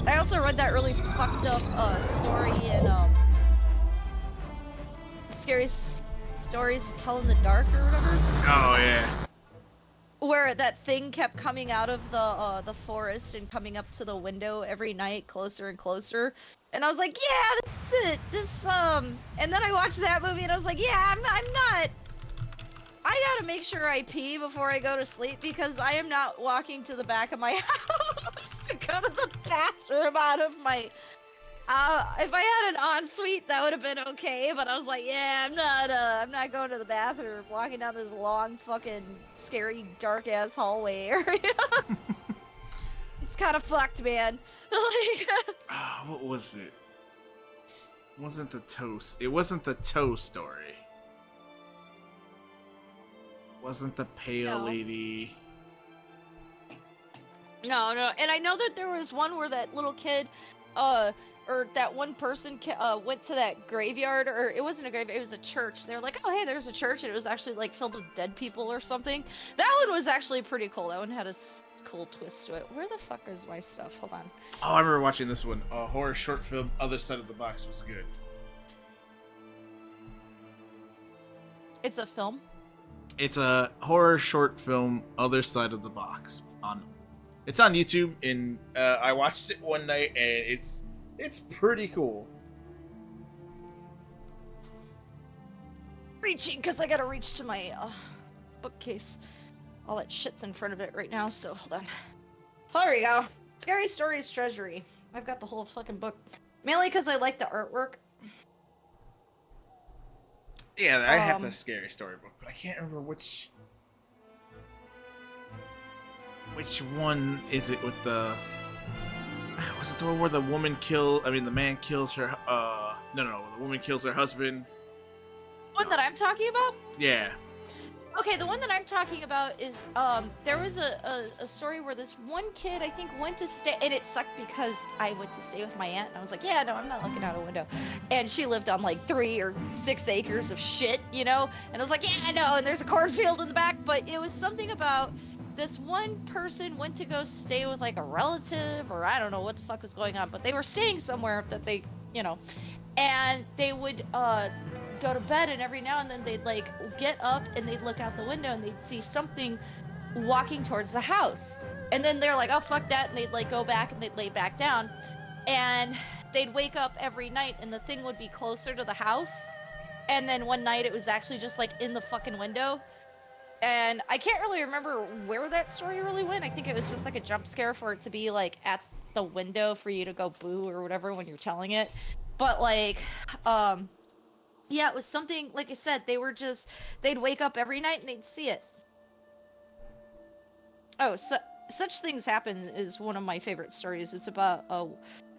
I also read that really fucked up story in Scary Stories to Tell in the Dark or whatever. Oh yeah. Where that thing kept coming out of the forest and coming up to the window every night, closer and closer. And I was like, yeah, this is it. And then I watched that movie and I was like, yeah, I'm not. I gotta make sure I pee before I go to sleep because I am not walking to the back of my house to go to the bathroom out of my. If I had an ensuite, that would have been okay. But I was like, yeah, I'm not going to the bathroom. Walking down this long, fucking, scary, dark ass hallway area. It's kind of fucked, man. Like, What was it? Wasn't the toast? It wasn't the toe story. Wasn't the pale No. lady? no, and I know that there was one where that little kid, or that one person went to that graveyard, or it wasn't a graveyard, it was a church. They were like, oh, hey, there's a church, and it was actually, like, filled with dead people or something. That one was actually pretty cool. That one had a cool twist to it. Where the fuck is my stuff? Hold on. Oh, I remember watching this one. A horror short film, Other Side of the Box, was good. It's a film? It's a horror short film, Other Side of the Box. It's on YouTube, and I watched it one night, and it's pretty cool. Reaching, because I gotta reach to my bookcase. All that shit's in front of it right now, so hold on. There we go. Scary Stories Treasury. I've got the whole fucking book. Mainly because I like the artwork. Yeah, I have the scary storybook, but I can't remember which one is it with the. Was it the one where the the man kills her? No, the woman kills her husband. One that I'm talking about? Yeah. Okay, the one that I'm talking about is, there was a story where this one kid, I think, went to stay, and it sucked because I went to stay with my aunt, and I was like, yeah, no, I'm not looking out a window. And she lived on, like, 3 or 6 acres of shit, you know? And I was like, yeah, no, and there's a cornfield in the back, but it was something about this one person went to go stay with, like, a relative, or I don't know what the fuck was going on, but they were staying somewhere that they, you know, and they would, go to bed, and every now and then they'd like get up and they'd look out the window and they'd see something walking towards the house. And then they're like, oh, fuck that, and they'd like go back and they'd lay back down. And they'd wake up every night and the thing would be closer to the house. And then one night it was actually just like in the fucking window. And I can't really remember where that story really went. I think it was just like a jump scare for it to be like at the window for you to go boo or whatever when you're telling it. But like, yeah, it was something, like I said, they'd wake up every night and they'd see it. Oh, so Such Things Happen is one of my favorite stories. It's about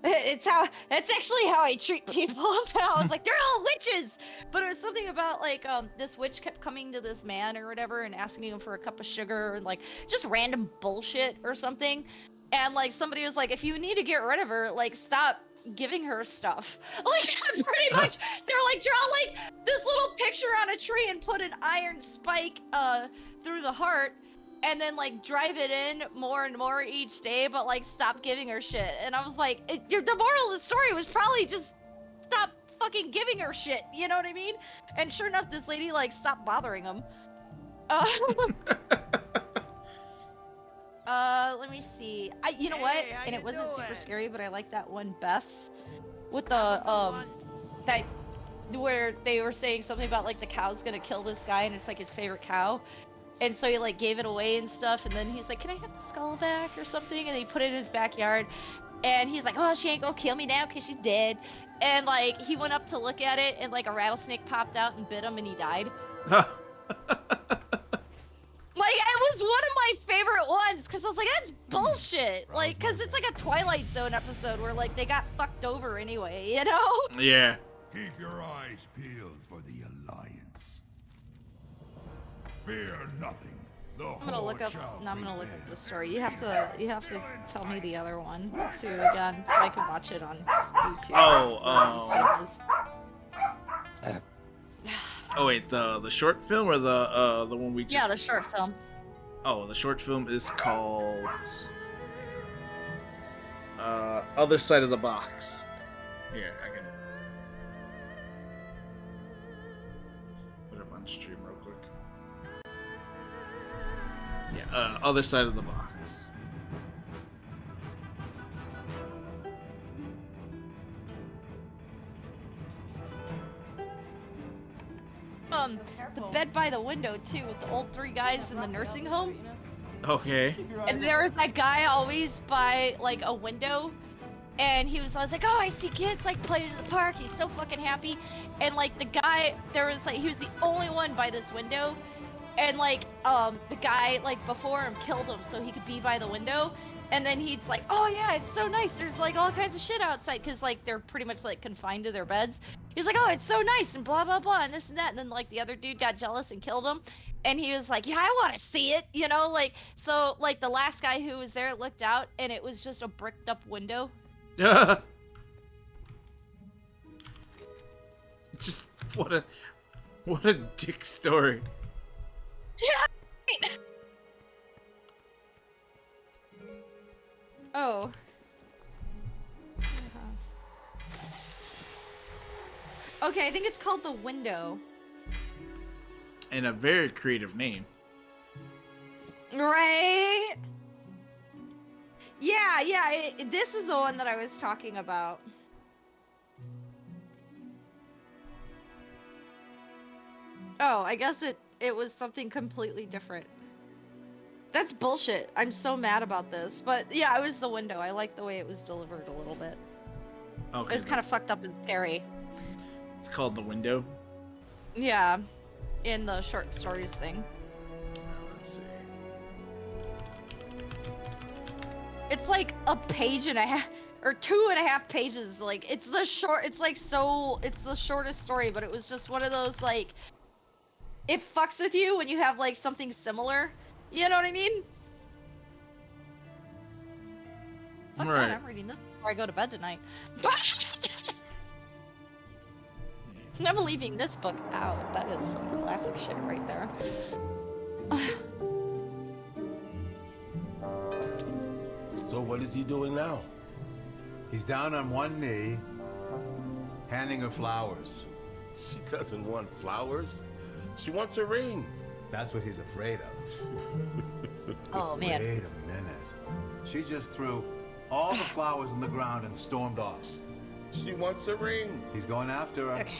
that's actually how I treat people. And I was like, they're all witches. But it was something about like this witch kept coming to this man or whatever and asking him for a cup of sugar and like just random bullshit or something. And like somebody was like, if you need to get rid of her, like stop giving her stuff. Like pretty much they're like, draw like this little picture on a tree and put an iron spike through the heart. And then, like, drive it in more and more each day, but, like, stop giving her shit. And I was like, the moral of the story was probably just stop fucking giving her shit. You know what I mean? And sure enough, this lady, like, stopped bothering him. Let me see. You know what? And it wasn't super scary, but I like that one best. With the, that, where they were saying something about, like, the cow's gonna kill this guy, and it's, like, his favorite cow. And so he like gave it away and stuff, and then he's like, can I have the skull back or something? And he put it in his backyard, and he's like, oh, she ain't gonna kill me now because she's dead. And like he went up to look at it, and like a rattlesnake popped out and bit him, and he died. Like it was one of my favorite ones because I was like, that's bullshit. Like, because it's like a Twilight Zone episode where like they got fucked over anyway, you know? Yeah. Keep your eyes peeled for the Alliance. Fear nothing. I'm gonna look up the story. You have to tell me the other one too again, so I can watch it on YouTube. Oh wait, the short film or the one we just... Yeah, the short film. Oh, the short film is called Other Side of the Box. Here, I can put it up on stream real quick. Yeah, Other Side of the Box. The bed by the window too, with the old three guys in the nursing home. Okay. And there was that guy always by like a window, and he was always like, oh, I see kids like playing in the park. He's so fucking happy. And like the guy, he was the only one by this window. And like the guy like before him killed him so he could be by the window. And then he's like, oh yeah, it's so nice, there's like all kinds of shit outside, because like they're pretty much like confined to their beds. He's like, oh, it's so nice and blah blah blah and this and that. And then like the other dude got jealous and killed him, and he was like, yeah, I want to see it, you know. Like, so like the last guy who was there looked out and it was just a bricked up window. Just what a dick story. Yeah. Oh. Okay, I think it's called The Window. And a very creative name. Right? Yeah, this is the one that I was talking about. Oh, I guess it was something completely different. That's bullshit. I'm so mad about this. But yeah, it was The Window. I like the way it was delivered a little bit. Okay, it was kind of fucked up and scary. It's called The Window? Yeah. In the short stories thing. Let's see. It's like a page and a half, or 2.5 pages. Like, it's the shortest story, but it was just one of those, like, it fucks with you when you have, like, something similar. You know what I mean? Fuck right. that, I'm reading this before I go to bed tonight. I'm leaving this book out. That is some classic shit right there. So what is he doing now? He's down on one knee, handing her flowers. She doesn't want flowers. She wants a ring. That's what he's afraid of. Oh, man. Wait a minute. She just threw all the flowers in the ground and stormed off. She wants a ring. He's going after her. Okay.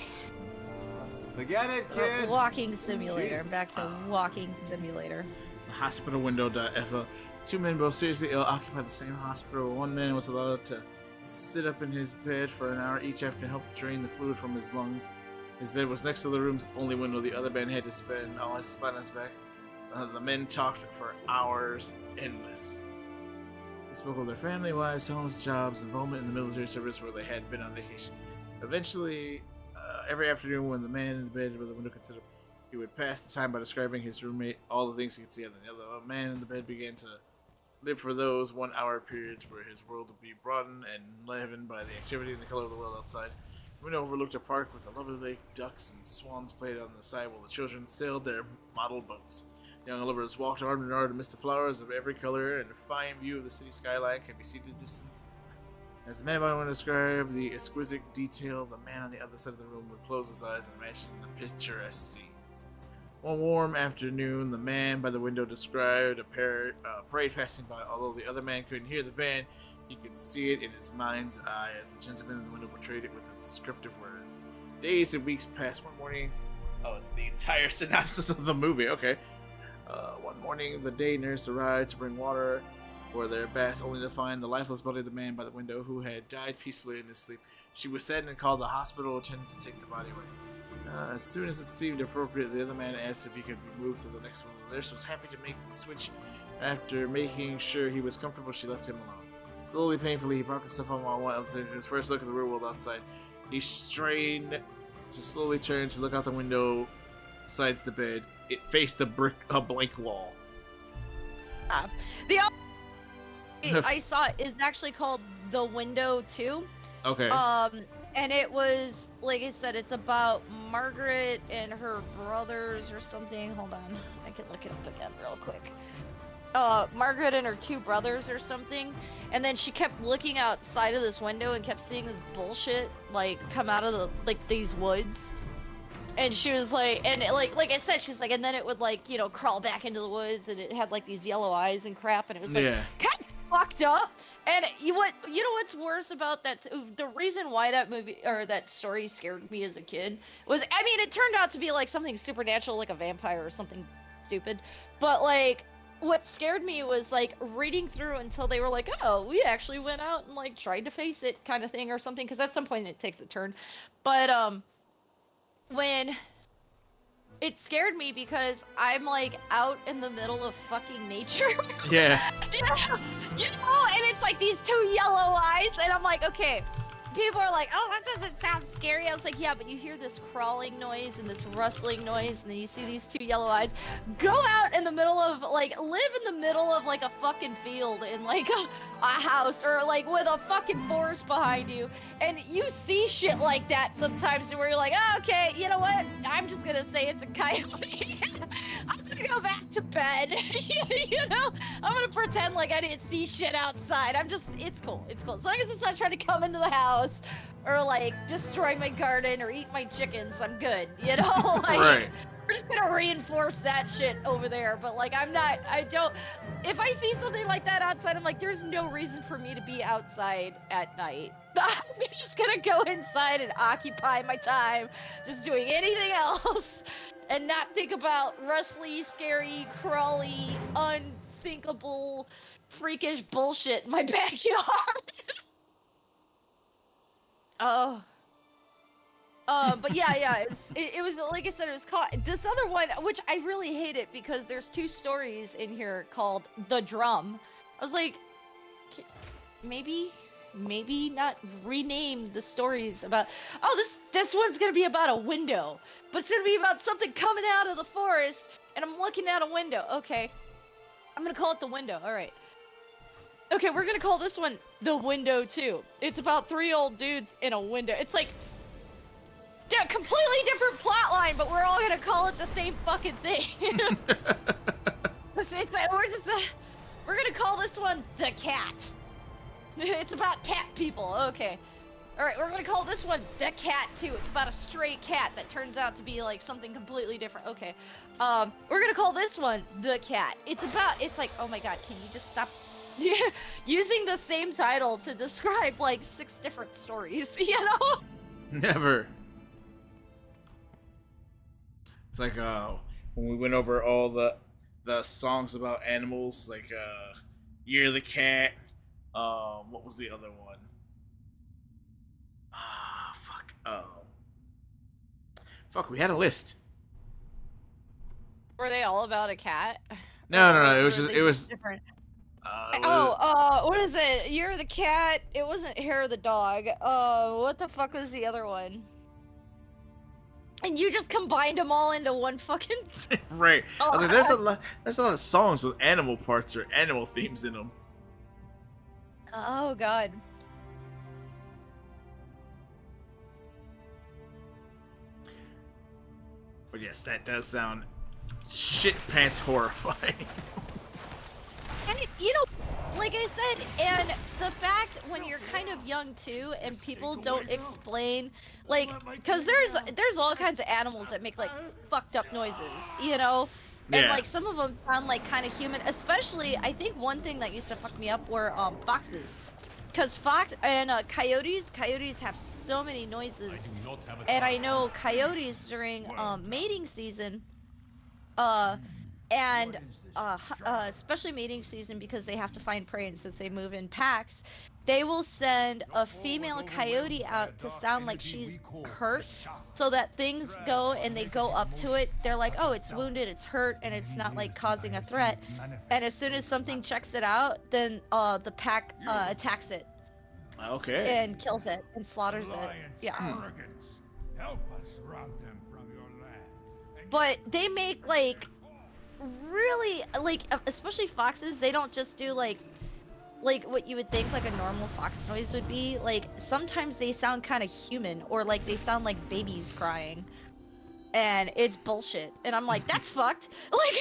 Forget it, kid. Walking simulator. Jeez. Back to walking simulator. The hospital window.fo. Two men, both seriously ill, occupied the same hospital. One man was allowed to sit up in his bed for an hour each after to help drain the fluid from his lungs. His bed was next to the room's only window. The other man had to spend all his finance back. The men talked for hours, endless. They spoke of their family, wives, homes, jobs, involvement in the military service where they had been on vacation. Eventually, every afternoon when the man in the bed by the window considered, he would pass the time by describing his roommate all the things he could see. And the other man in the bed began to live for those 1 hour periods where his world would be broadened and enlivened by the activity and the color of the world outside. The window overlooked a park with a lovely lake, ducks and swans played on the side while the children sailed their model boats. Young lovers walked arm in arm amidst the flowers of every color, and a fine view of the city skyline can be seen in the distance. As the man by the window described the exquisite detail, the man on the other side of the room would close his eyes and imagine the picturesque scenes. One warm afternoon, the man by the window described a parade passing by. Although the other man couldn't hear the band, he could see it in his mind's eye as the gentleman in the window portrayed it with the descriptive words. Days and weeks passed. One morning, it's the entire synopsis of the movie. Okay. One morning, the day nurse arrived to bring water for their baths, only to find the lifeless body of the man by the window who had died peacefully in his sleep. She was saddened and called the hospital attendants to take the body away. As soon as it seemed appropriate, the other man asked if he could be moved to the next one. The nurse was happy to make the switch. After making sure he was comfortable, she left him alone. Slowly, painfully, he propped himself on while taking his first look at the real world outside. He strained to slowly turn to look out the window besides the bed. It faced a blank wall. The I saw is actually called The Window 2. Okay. And it was, like I said, it's about Margaret and her brothers or something. Hold on, I can look it up again real quick. Margaret and her two brothers or something, and then she kept looking outside of this window and kept seeing this bullshit like come out of the these woods. And she was like, and it, like I said, she's like, and then it would like, you know, crawl back into the woods, and it had like these yellow eyes and crap, and it was like kind of fucked up. And you know what's worse about that? The reason why that movie or that story scared me as a kid was, I mean, it turned out to be like something supernatural, like a vampire or something stupid. But like, what scared me was like reading through until they were like, oh, we actually went out and like tried to face it, kind of thing or something. Because at some point it takes a turn, but when it scared me because I'm like out in the middle of fucking nature. Yeah. You know, and it's like these two yellow eyes, and I'm like, okay. People are like, oh, that doesn't sound scary. I was like, yeah, but you hear this crawling noise and this rustling noise, and then you see these two yellow eyes. Go out in the middle of, like, live in the middle of, like, a fucking field in, like, a house, or, like, with a fucking forest behind you, and you see shit like that sometimes where you're like, oh, okay, you know what? I'm just gonna say it's a coyote. I'm gonna go back to bed. You know? I'm gonna pretend like I didn't see shit outside. It's cool. It's cool. As long as it's not trying to come into the house or like destroy my garden or eat my chickens, I'm good, you know? Like, right. We're just gonna reinforce that shit over there. But like, if I see something like that outside, I'm like, there's no reason for me to be outside at night. I'm just gonna go inside and occupy my time just doing anything else and not think about rustly, scary, crawly, unthinkable, freakish bullshit in my backyard. But yeah, it was like I said, it was called this other one, which I really hate it because there's two stories in here called The Drum. I was like, maybe not rename the stories about, oh, this one's gonna be about a window, but it's gonna be about something coming out of the forest, and I'm looking out a window. Okay, I'm gonna call it The Window. All right. Okay, we're gonna call this one The Window 2. It's about three old dudes in a window. It's like a completely different plot line, but we're all gonna call it the same fucking thing. We're gonna call this one The Cat. It's about cat people. Okay. Alright, we're gonna call this one The Cat 2. It's about a stray cat that turns out to be like something completely different. Okay. We're gonna call this one The Cat. It's like, oh my god, can you just stop using the same title to describe like 6 different stories, you know? Never. It's like when we went over all the songs about animals, like Year of the Cat. What was the other one? Fuck. Fuck. We had a list. Were they all about a cat? No. It was Or just were they different. What is it? You're the cat. It wasn't Hair the dog. What the fuck was the other one? And you just combined them all into one fucking. Right. I was like, there's a lot of songs with animal parts or animal themes in them. Oh god. But yes, that does sound shit pants horrifying. And you know, like I said, and the fact when you're kind of young too, and people don't explain, like, because there's all kinds of animals that make like fucked up noises, you know, and Yeah. like some of them sound like kind of human. Especially, I think one thing that used to fuck me up were foxes, because fox and coyotes have so many noises, and I know coyotes during mating season, and especially mating season, because they have to find prey, and since they move in packs, they will send a female coyote out to sound like she's hurt, so that things go and they go up to it. They're like, oh, it's wounded, it's hurt, and it's not like causing a threat. And as soon as something checks it out, then the pack attacks it. Okay. And kills it and slaughters it. Yeah. Help us rout them from your land. But they make like really, like, especially foxes, they don't just do like what you would think like a normal fox noise would be. Like sometimes they sound kind of human, or like they sound like babies crying, and it's bullshit. And I'm like, that's fucked. Like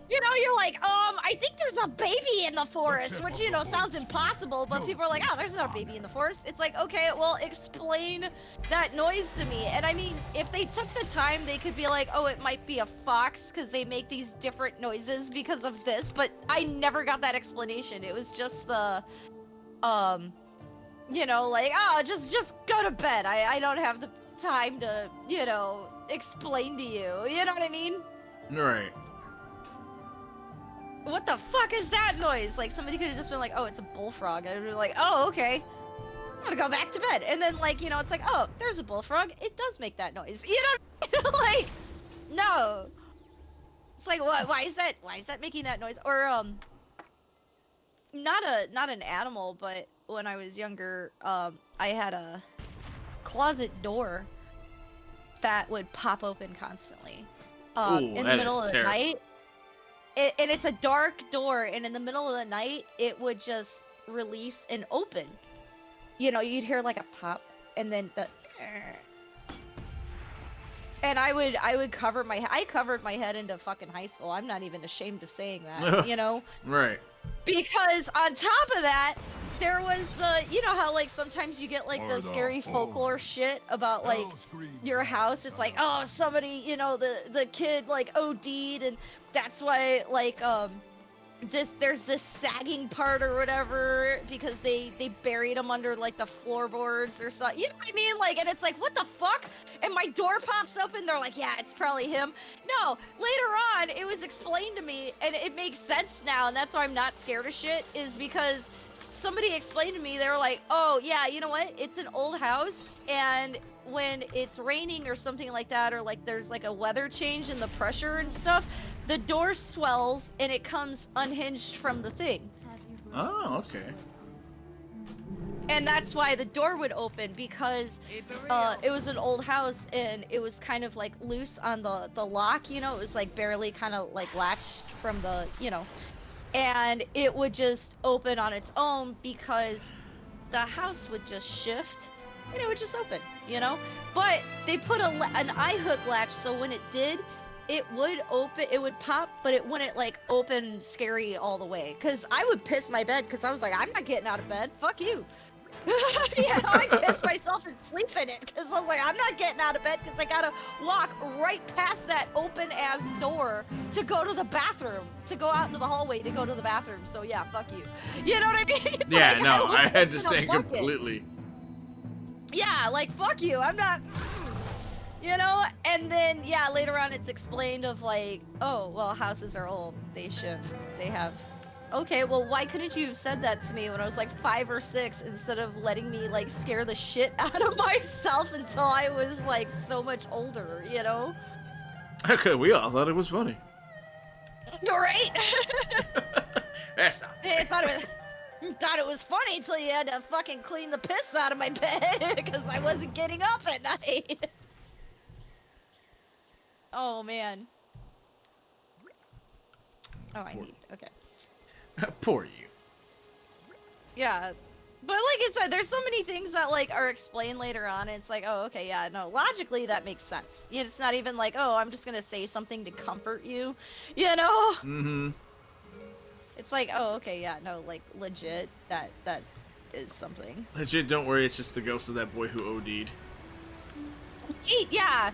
you know, you're like, I think there's a baby in the forest, which, you know, sounds impossible, but people are like, oh, there's no baby in the forest. It's like, okay, well, explain that noise to me. And I mean, if they took the time, they could be like, oh, it might be a fox because they make these different noises because of this, but I never got that explanation. It was just the, you know, like, oh, just go to bed. I don't have the time to, you know, explain to you. You know what I mean? Right. What the fuck is that noise? Like, somebody could have just been like, oh, it's a bullfrog. I'd be like, oh, okay. I'm gonna go back to bed. And then, like, you know, it's like, oh, there's a bullfrog. It does make that noise. You know, like, no. It's like, what? Why is that making that noise? Or, not an animal, but when I was younger, I had a closet door that would pop open constantly. Ooh, in the middle of the terrible. night. And it's a dark door, and in the middle of the night, it would just release and open. You know, you'd hear like a pop, and then the... And I would cover I covered my head into fucking high school. I'm not even ashamed of saying that, you know? Right. Because on top of that, there was the, you know how like sometimes you get like the scary folklore shit about like your house. It's like, oh, somebody, you know, the kid like OD'd, and that's why like there's this sagging part or whatever because they buried him under like the floorboards or something. You know what I mean? Like, and it's like, what the fuck? And my door pops open. They're like, yeah, it's probably him. No, later on, it was explained to me, and it makes sense now, and that's why I'm not scared of shit. Is because somebody explained to me. They were like, oh yeah, you know what? It's an old house, and when it's raining or something like that, or like there's like a weather change in the pressure and stuff, the door swells and it comes unhinged from the thing. Oh, okay. And that's why the door would open, because it was an old house and it was kind of like loose on the lock, you know, it was like barely kind of like latched from the, you know, and it would just open on its own because the house would just shift and it would just open, you know. But they put an eye hook latch, so when it did, it would open, it would pop, but it wouldn't like open scary all the way. Cause I would piss my bed, cause I was like, I'm not getting out of bed. Fuck you. Yeah, I pissed myself and sleep in it because I was like, I'm not getting out of bed because I gotta walk right past that open ass door to go to the bathroom, to go out into the hallway to go to the bathroom. So yeah, fuck you. You know what I mean? It's Yeah, like, no, I look had in to a stand bucket. completely. Yeah, like fuck you. I'm not. You know, and then yeah, later on it's explained of like, oh well, houses are old, they shift, they have. Okay, well why couldn't you have said that to me when I was like 5 or 6 instead of letting me like scare the shit out of myself until I was like so much older, you know? Okay, we all thought it was funny. Right? That's not funny. I thought it was funny until you had to fucking clean the piss out of my bed because I wasn't getting up at night. Oh man. Oh, I need. Okay. Poor you. Yeah. But like I said, there's so many things that like are explained later on, and it's like, oh, okay, yeah, no, logically that makes sense. It's not even like, oh, I'm just gonna say something to comfort you, you know? Mm-hmm. It's like, oh, okay, yeah, no, like legit, that is something. Legit, don't worry, it's just the ghost of that boy who OD'd. Yeah.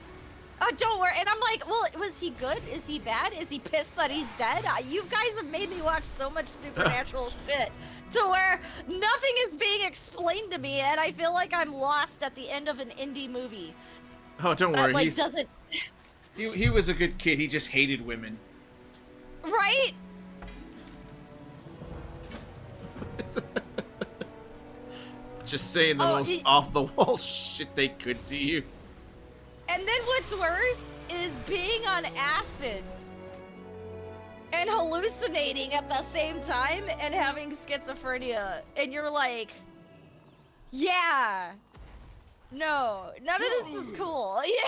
Don't worry. And I'm like, well, was he good? Is he bad? Is he pissed that he's dead? You guys have made me watch so much supernatural shit to where nothing is being explained to me, and I feel like I'm lost at the end of an indie movie. Oh, don't worry, like, doesn't... he was a good kid, he just hated women. Right? Just saying the most off-the-wall shit they could to you. And then what's worse is being on acid and hallucinating at the same time and having schizophrenia. And you're like, yeah, no, none of this is cool. You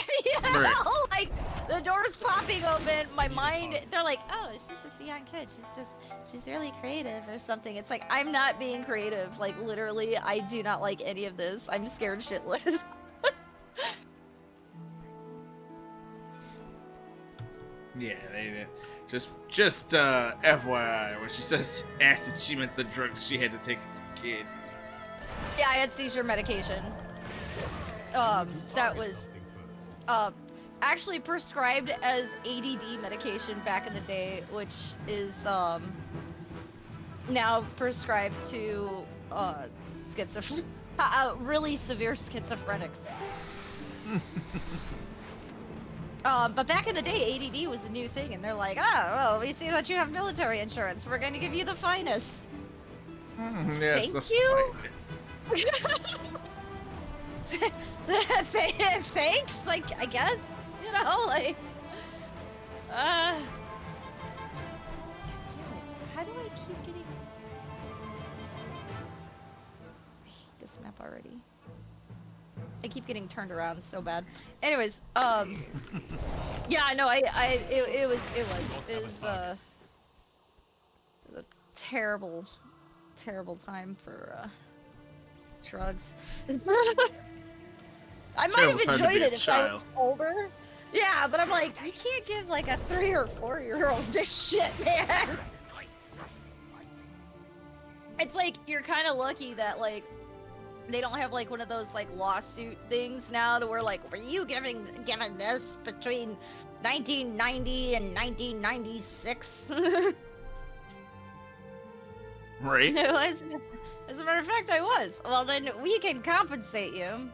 know? Right. Like, the door's popping open, my mind, they're like, oh, she's just a young kid. She's really creative or something. It's like, I'm not being creative. Like, literally, I do not like any of this. I'm scared shitless. Yeah, they just FYI, when she says acid, she meant the drugs she had to take as a kid. Yeah, I had seizure medication. That was actually prescribed as ADD medication back in the day, which is now prescribed to really severe schizophrenics. But back in the day, ADD was a new thing, and they're like, oh, well, we see that you have military insurance. We're going to give you the finest. Yes, thank you? Thanks, like, I guess, you know, like, God damn it, how do I keep getting, I hate this map already. I keep getting turned around so bad. Anyways, yeah, no, it was a terrible time for drugs. I might have enjoyed it if I was older. Yeah, but I'm like, I can't give like a 3 or 4-year-old this shit, man. It's like you're kind of lucky that like they don't have like one of those like lawsuit things now to where like, were you given this between 1990 and 1996? Right. No, as a matter of fact, I was. Well, then we can compensate you.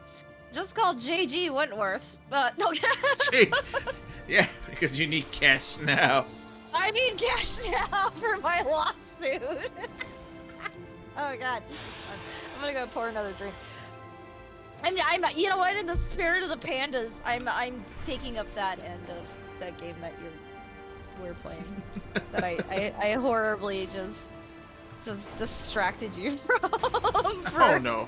Just call JG Wentworth. No. Yeah, because you need cash now. I need cash now for my lawsuit. Oh God, this is fun. I'm gonna go pour another drink. I'm, you know what? In the spirit of the pandas, I'm taking up that end of that game that we're playing. That I horribly just distracted you from. Oh no.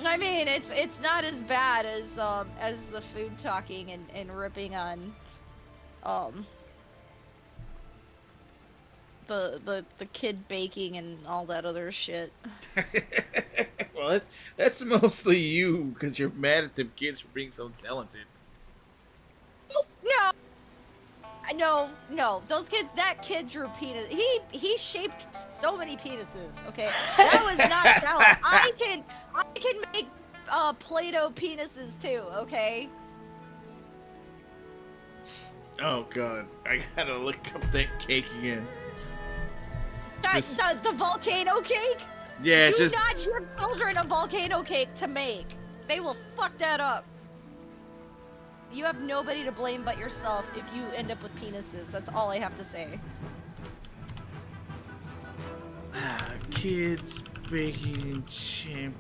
I mean, it's not as bad as the food talking and ripping on the kid baking and all that other shit. Well, that's mostly you because you're mad at them kids for being so talented. No. No, those kids. That kid drew penis. He shaped so many penises. Okay, that was not talent. I can make Play-Doh penises too. Okay. Oh god, I gotta look up that cake again. The volcano cake? Yeah, Do just not give children a volcano cake to make. They will fuck that up. You have nobody to blame but yourself if you end up with penises. That's all I have to say. Kids Baking Championship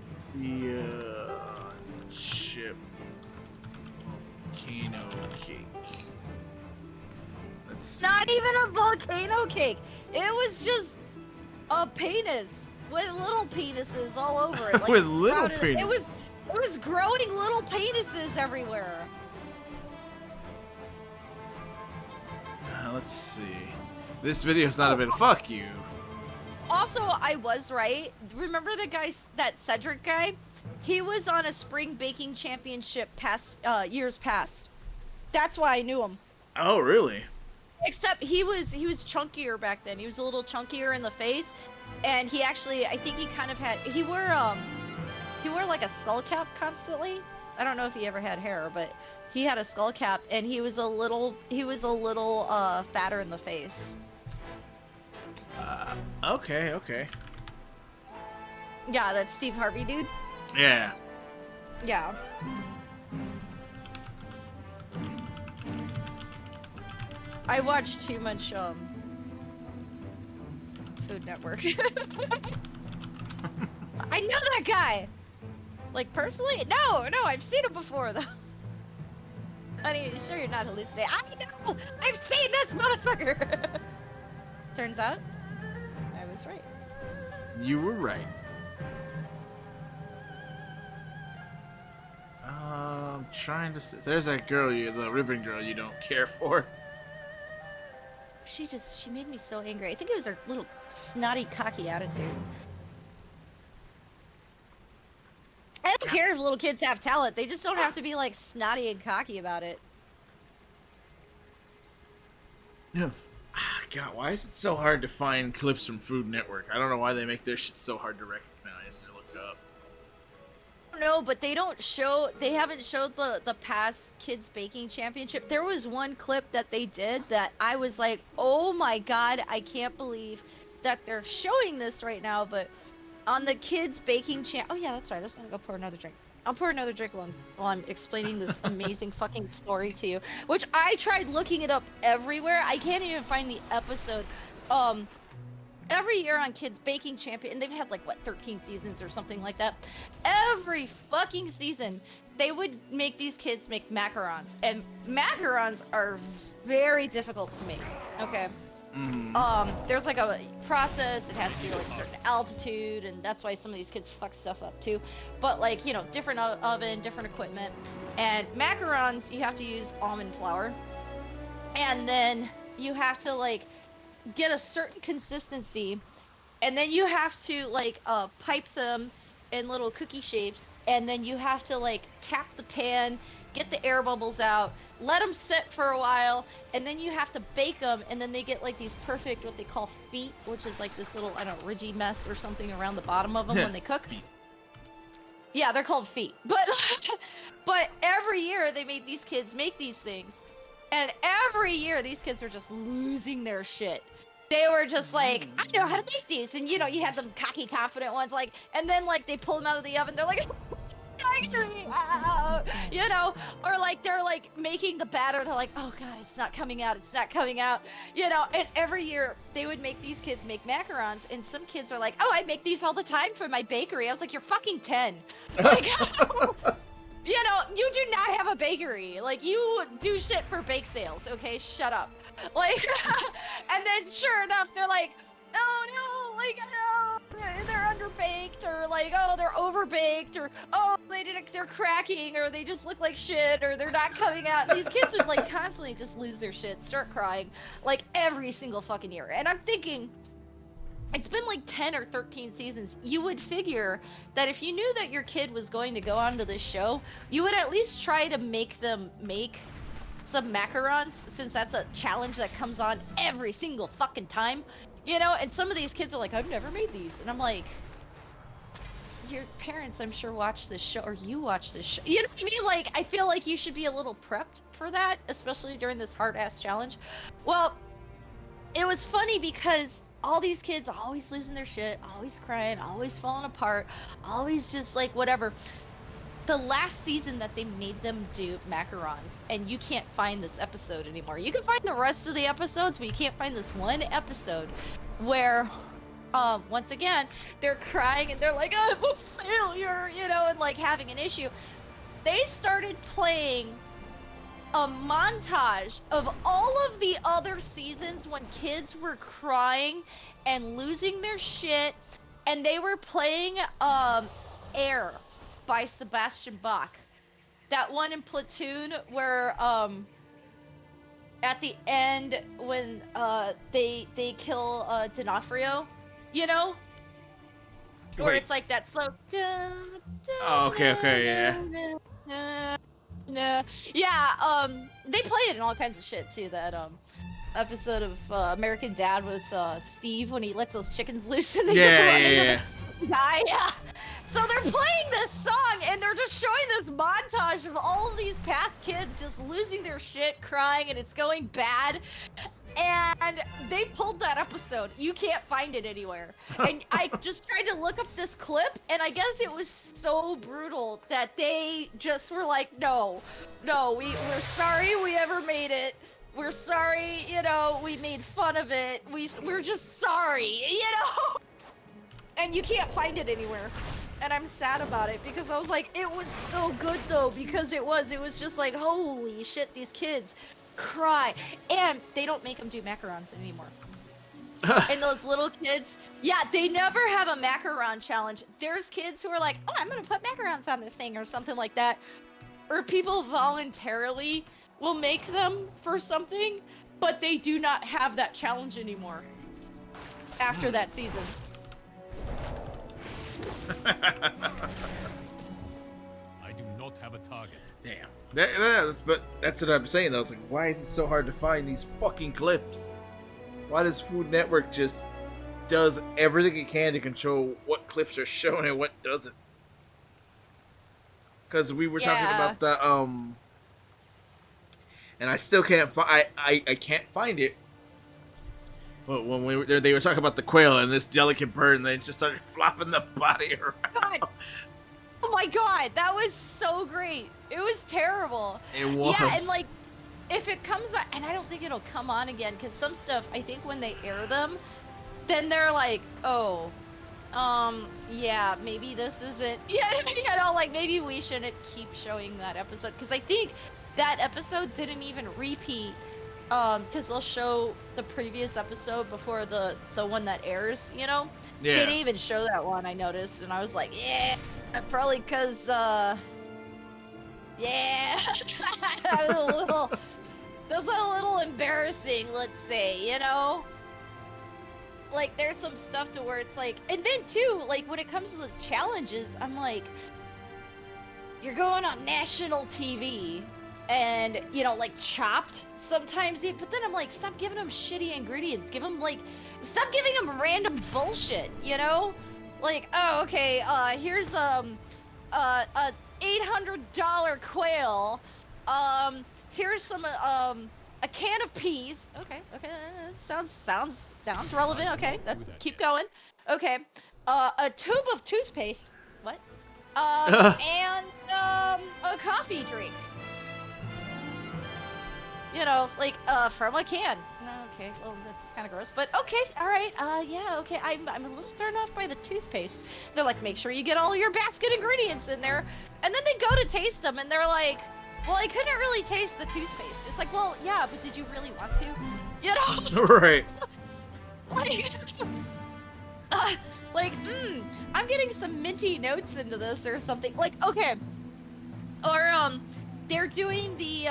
volcano cake. Not even a volcano cake. It was just a penis with little penises all over it. Like With little sprouted- penis. It was growing little penises everywhere. Let's see. This video's not about fuck you. Also, I was right. Remember the guy, that Cedric guy? He was on a spring baking championship years past. That's why I knew him. Oh, really? Except he was chunkier back then. He was a little chunkier in the face, and he actually, I think he kind of had, he wore like a skull cap constantly. I don't know if he ever had hair, but he had a skull cap, and he was a little fatter in the face. Okay. Yeah, that's Steve Harvey, dude. Yeah. Yeah. I watch too much Food Network. I know that guy. Like personally? No, I've seen him before though. Honey, you sure you're not hallucinating? I know! I've seen this motherfucker! Turns out, I was right. You were right. I'm trying to see. There's that girl, the ribbon girl you don't care for. She made me so angry. I think it was her little snotty, cocky attitude. I don't care if little kids have talent. They just don't have to be like snotty and cocky about it. Yeah. God, why is it so hard to find clips from Food Network? I don't know why they make their shit so hard to recognize or look up. No, but they haven't showed the past kids baking championship. There was one clip that they did that I was like, oh my god, I can't believe that they're showing this right now. But on the kids baking oh yeah, that's right, I was gonna go pour another drink. I'll pour another drink while I'm explaining this amazing fucking story to you, which I tried looking it up everywhere. I can't even find the episode. Every year on Kids Baking Champion, and they've had like, what, 13 seasons or something like that. Every fucking season, they would make these kids make macarons. And macarons are very difficult to make, okay? There's like a process, it has to be like a certain altitude, and that's why some of these kids fuck stuff up too. But like, you know, different oven, different equipment. And macarons, you have to use almond flour. And then you have to like get a certain consistency, and then you have to like pipe them in little cookie shapes, and then you have to like tap the pan, get the air bubbles out, let them sit for a while, and then you have to bake them, and then they get like these perfect, what they call feet, which is like this little, I don't know, ridgy mess or something around the bottom of them when they cook. Feet. Yeah, they're called feet. But every year they made these kids make these things, and every year these kids were just losing their shit. They were just like, I know how to make these, and you know, you have them cocky, confident ones, like, and then like they pull them out of the oven, they're like, you know, or like they're like making the batter, they're like, oh god, it's not coming out, you know. And every year they would make these kids make macarons, and some kids are like, oh, I make these all the time for my bakery. I was like, you're fucking 10. Like, you know, you do not have a bakery. Like, you do shit for bake sales, okay? Shut up. Like, and then sure enough, they're like, oh no, like, oh, they're underbaked, or like, oh, they're overbaked, or oh, they're cracking, or they just look like shit, or they're not coming out. These kids would like constantly just lose their shit, start crying, like every single fucking year. And I'm thinking, it's been like 10 or 13 seasons. You would figure that if you knew that your kid was going to go onto this show, you would at least try to make them make some macarons, since that's a challenge that comes on every single fucking time, you know? And some of these kids are like, I've never made these. And I'm like, your parents, I'm sure, watch this show, or you watch this show. You know what I mean? Like, I feel like you should be a little prepped for that, especially during this hard-ass challenge. Well, it was funny because all these kids always losing their shit, always crying, always falling apart, always just like whatever. The last season that they made them do macarons, and you can't find this episode anymore. You can find the rest of the episodes, but you can't find this one episode where, once again, they're crying and they're like, I'm a failure, you know, and like having an issue. They started playing a montage of all of the other seasons when kids were crying and losing their shit, and they were playing Air by Sebastian Bach. That one in Platoon where at the end when they kill D'Onofrio, you know? Where Wait. it's like that slow Oh, okay, yeah. Yeah, they play it in all kinds of shit too. That episode of American Dad with Steve when he lets those chickens loose and they just run into the guy. Yeah. So they're playing this song and they're just showing this montage of all of these past kids just losing their shit, crying, and it's going bad. And they pulled that episode. You can't find it anywhere. And I just tried to look up this clip, and I guess it was so brutal that they just were like, no, we're sorry we ever made it. We're sorry, you know, we made fun of it. We're just sorry, you know? And you can't find it anywhere. And I'm sad about it because I was like, it was so good though, because it was just like, holy shit, these kids cry. And they don't make them do macarons anymore. And those little kids, yeah, they never have a macaron challenge. There's kids who are like, oh, I'm gonna put macarons on this thing or something like that. Or people voluntarily will make them for something, but they do not have that challenge anymore after that season. I do not have a target. Damn. But that's what I'm saying though. It's like, why is it so hard to find these fucking clips? Why does Food Network just does everything it can to control what clips are shown and what doesn't? Because we were talking about the and I still can't find. I can't find it. But when they were talking about the quail and this delicate bird, and they just started flopping the body around. God. Oh my god, that was so great. It was terrible. It was. Yeah, and like, if it comes on, and I don't think it'll come on again, because some stuff, I think when they air them, then they're like, oh, yeah, maybe this isn't, yeah, you know, like, maybe we shouldn't keep showing that episode, because I think that episode didn't even repeat, because they'll show the previous episode before the one that airs, you know? Yeah. They didn't even show that one, I noticed, and I was like, yeah, probably because, yeah, that was a little embarrassing, let's say, you know? Like, there's some stuff to where it's like, and then too, like, when it comes to the challenges, I'm like, you're going on national TV, and, you know, like, Chopped, sometimes, but then I'm like, stop giving them shitty ingredients, stop giving them random bullshit, you know? Like, oh, okay, here's, a $800 quail, here's some, a can of peas, okay, sounds relevant, okay, keep going, okay, a tube of toothpaste, what? And, a coffee drink. You know, like, from a can. Okay, well, that's kind of gross, but okay, alright, yeah, okay, I'm a little thrown off by the toothpaste. They're like, make sure you get all your basket ingredients in there, and then they go to taste them, and they're like, well, I couldn't really taste the toothpaste. It's like, well, yeah, but did you really want to? You know? Right. Like, I'm getting some minty notes into this or something. Like, okay. Or, they're doing the,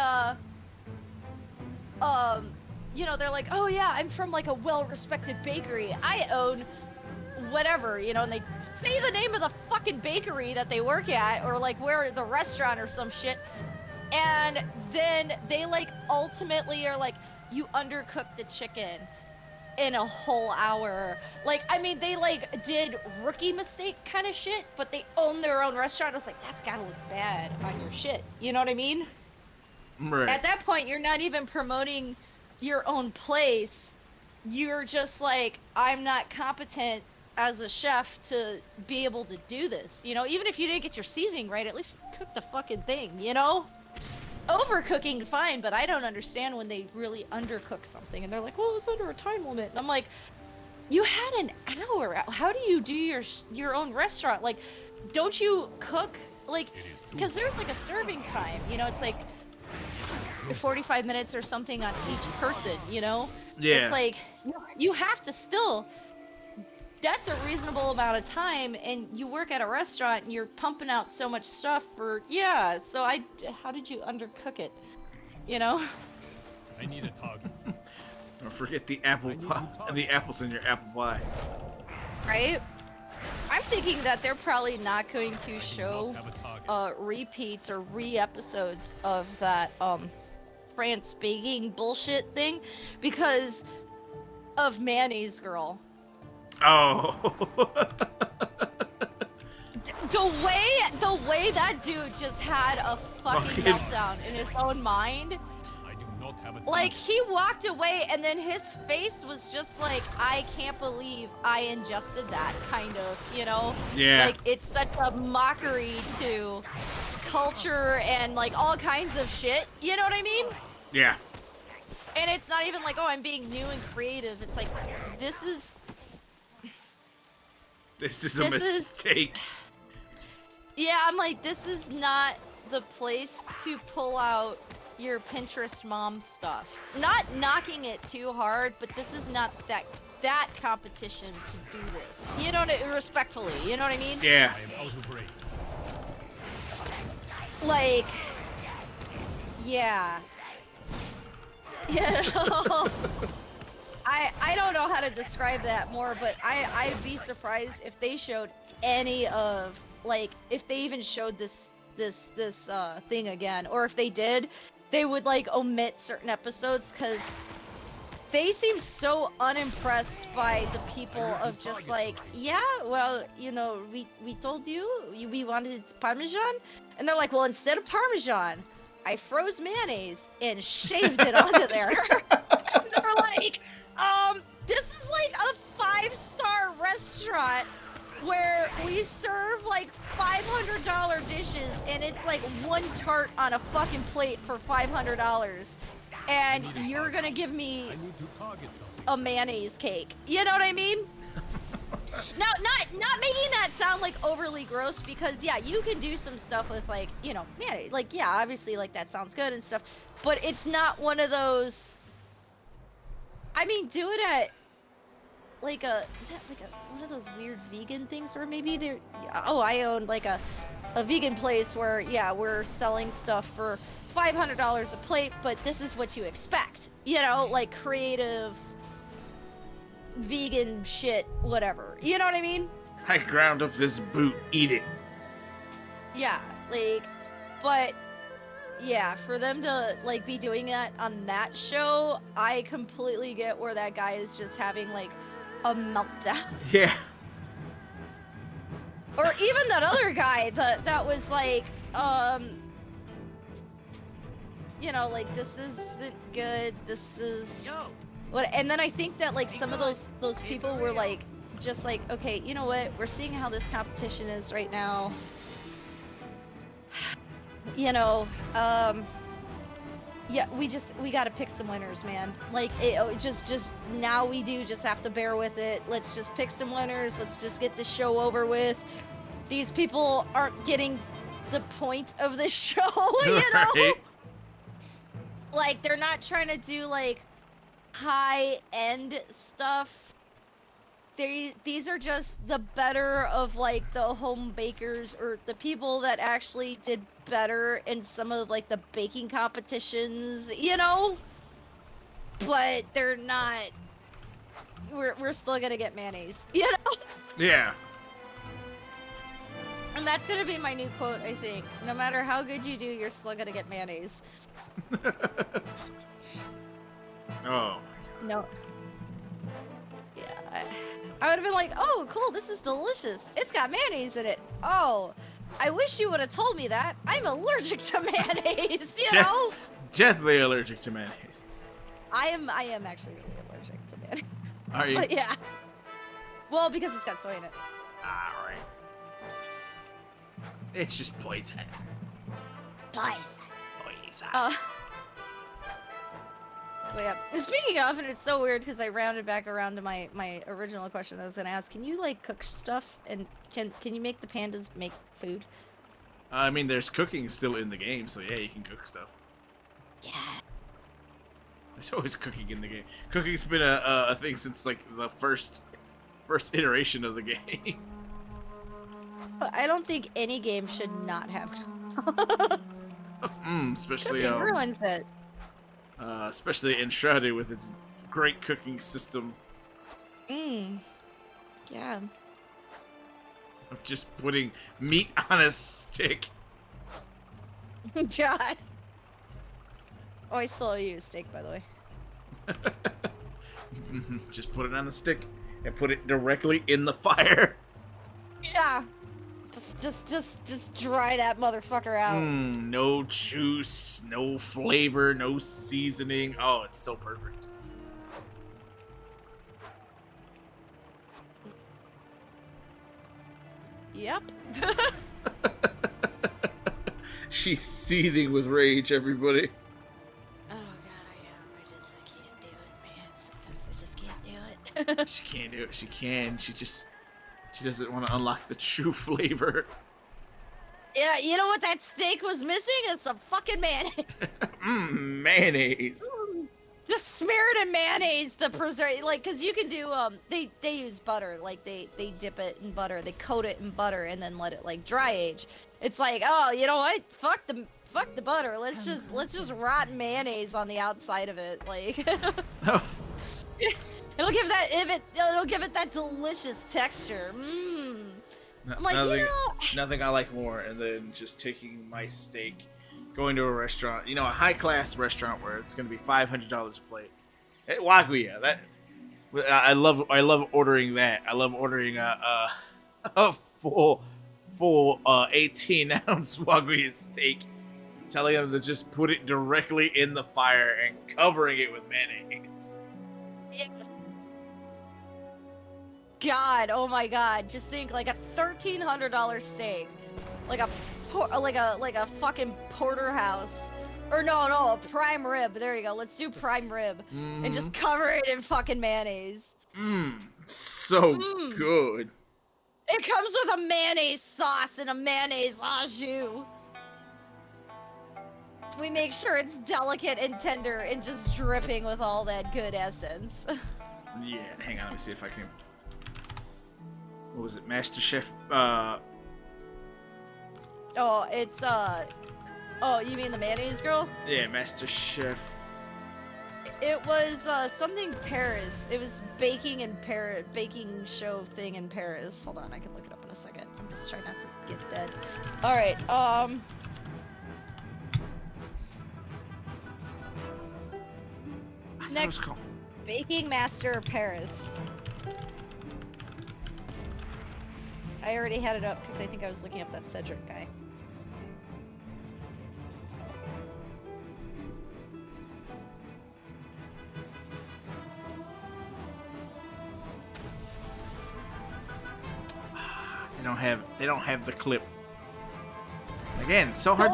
you know, they're like, oh yeah, I'm from like a well-respected bakery. I own whatever, you know, and they say the name of the fucking bakery that they work at, or like where the restaurant or some shit. And then they like ultimately are like, you undercooked the chicken in a whole hour. Like, I mean, they like did rookie mistake kind of shit, but they own their own restaurant. I was like, that's gotta look bad on your shit. You know what I mean? Right. At that point, you're not even promoting your own place. You're just like, I'm not competent as a chef to be able to do this. You know, even if you didn't get your seasoning right, at least cook the fucking thing, you know? Overcooking, fine, but I don't understand when they really undercook something and they're like, well, it was under a time limit. And I'm like, you had an hour. How do you do your own restaurant? Like, don't you cook? Like, because there's like a serving time, you know, it's like 45 minutes or something on each person, you know? Yeah. It's like, you have to still, that's a reasonable amount of time, and you work at a restaurant and you're pumping out so much stuff for, yeah, so how did you undercook it? You know? I need a target. Don't forget the apple pie, the apples in your apple pie. Right? I'm thinking that they're probably not going to show repeats or re-episodes of that France baking bullshit thing because of Mayonnaise Girl. Oh. The way that dude just had a fucking meltdown in his own mind. I do not have a Like, he walked away and then his face was just like, I can't believe I ingested that, kind of, you know? Yeah. Like, it's such a mockery to culture and like all kinds of shit, you know what I mean? Yeah. And it's not even like, oh, I'm being new and creative. It's like, this is a mistake. Yeah, I'm like, this is not the place to pull out your Pinterest mom stuff. Not knocking it too hard, but this is not that competition to do this. You know what I, respectfully, you know what I mean? Yeah. I am out of break. Like, yeah. You know? I don't know how to describe that more, but I'd be surprised if they showed any of, like, if they even showed this thing again, or if they did, they would like omit certain episodes because they seem so unimpressed by the people of just like, yeah, well, you know, we told you we wanted Parmesan, and they're like, well, instead of Parmesan, I froze mayonnaise and shaved it onto there. And they're like, this is like a 5-star restaurant where we serve like $500 dishes and it's like one tart on a fucking plate for $500, and you're gonna give me a mayonnaise cake. You know what I mean? Now, not making that sound like overly gross, because yeah, you can do some stuff with like, you know, mayonnaise. Like, yeah, obviously like that sounds good and stuff, but it's not one of those. I mean, do it at like one of those weird vegan things, or maybe they're, oh, I own like a vegan place where, yeah, we're selling stuff for $500 a plate, but this is what you expect, you know, like creative vegan shit, whatever, you know what I mean? I ground up this boot, eat it. Yeah, like, but yeah, for them to like be doing that on that show, I completely get where that guy is just having like a meltdown. Yeah. Or even that other guy that was like, you know, like, this isn't good, this is what, and then I think that like some of those people were like, just like, okay, you know what, we're seeing how this competition is right now, you know, yeah, we gotta pick some winners, man. Like, just now we do just have to bear with it. Let's just pick some winners. Let's just get the show over with. These people aren't getting the point of the show, you know? Right. Like, they're not trying to do like high-end stuff. These are just the better of like the home bakers, or the people that actually did better in some of like the baking competitions, you know? But they're not, we're still gonna get mayonnaise, you know? Yeah. And that's gonna be my new quote, I think. No matter how good you do, you're still gonna get mayonnaise. Oh. No. Yeah, I would have been like, oh, cool, this is delicious. It's got mayonnaise in it. Oh, I wish you would have told me that. I'm allergic to mayonnaise, you know? Deathly allergic to mayonnaise. I am actually really allergic to mayonnaise. Are you? But yeah. Well, because it's got soy in it. Alright. It's just poison. Poison. Poison. But yeah. Speaking of, and it's so weird because I rounded back around to my original question that I was gonna ask. Can you like cook stuff, and can you make the pandas make food? I mean, there's cooking still in the game, so yeah, you can cook stuff. Yeah. There's always cooking in the game. Cooking's been a thing since like the first iteration of the game. But I don't think any game should not have. Especially Cooking ruins it. Especially Enshrouded with its great cooking system. Yeah. Of just putting meat on a stick. God. Oh, I still owe you a steak, by the way. Just put it on the stick and put it directly in the fire. Yeah. Just dry that motherfucker out. No juice, no flavor, no seasoning. Oh, it's so perfect. Yep. She's seething with rage, everybody. Oh god, I am. I can't do it, man. Sometimes I just can't do it. She can't do it. She can. She doesn't want to unlock the true flavor. Yeah, you know what that steak was missing? Is some fucking mayonnaise. Mayonnaise. Just smear it in mayonnaise to preserve, like, cause you can do they use butter, like they dip it in butter, they coat it in butter, and then let it like dry age. It's like, oh, you know what? Fuck the butter. Let's just rot mayonnaise on the outside of it, like. It'll give it that delicious texture. I'm like, nothing I like more than just taking my steak, going to a restaurant, a high-class restaurant where it's going to be $500 a plate. At Waguya, I love ordering that. I love ordering a full 18-ounce Waguya steak, telling them to just put it directly in the fire and covering it with mayonnaise. Yes. God, oh my God! Just think, like a $1,300 steak, like a fucking porterhouse, or no, a prime rib. There you go. Let's do prime rib, and just cover it in fucking mayonnaise. So good. It comes with a mayonnaise sauce and a mayonnaise au jus. We make sure it's delicate and tender and just dripping with all that good essence. Yeah, hang on, let me see if I can. What was it, Master Chef? Oh, it's oh, you mean the mayonnaise girl? Yeah, Master Chef. It was something Paris. It was baking show thing in Paris. Hold on, I can look it up in a second. I'm just trying not to get dead. All right, next, Baking Master Paris. I already had it up because I think I was looking up that Cedric guy. They don't have the clip. Again, it's so hard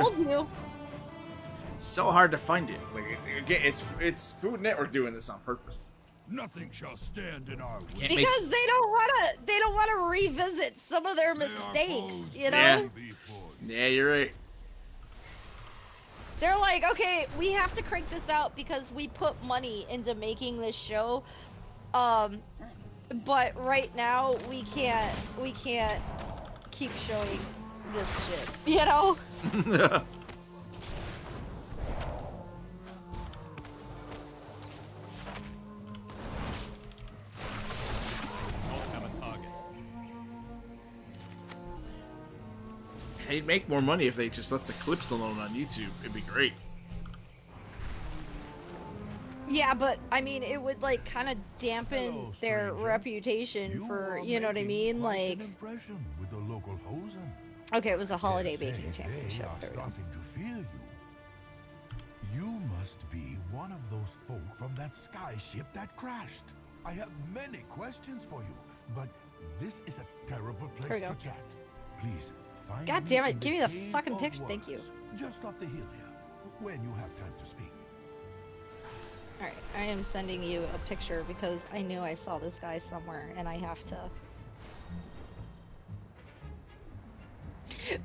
so hard to find it. Like again, it's Food Network doing this on purpose. Nothing shall stand in our way. Because they don't want to revisit some of their mistakes, you know? Yeah, you're right. They're like, okay, we have to crank this out because we put money into making this show. But right now we can't keep showing this shit, you know? They'd make more money if they just left the clips alone on YouTube. It'd be great. Yeah, but I mean, it would like kind of dampen their reputation for, you know what I mean? Like, with the local hosen. okay, it was a holiday baking championship. There we go. Starting to fear you. You must be one of those folk from that sky ship that crashed. I have many questions for you, but this is a terrible Here place we go. to chat. Please find God me damn in it! Give me the Cave fucking of picture. Thank you. Worms, just up the hill here, when you have time to speak. All right, I am sending you a picture because I knew I saw this guy somewhere, and I have to.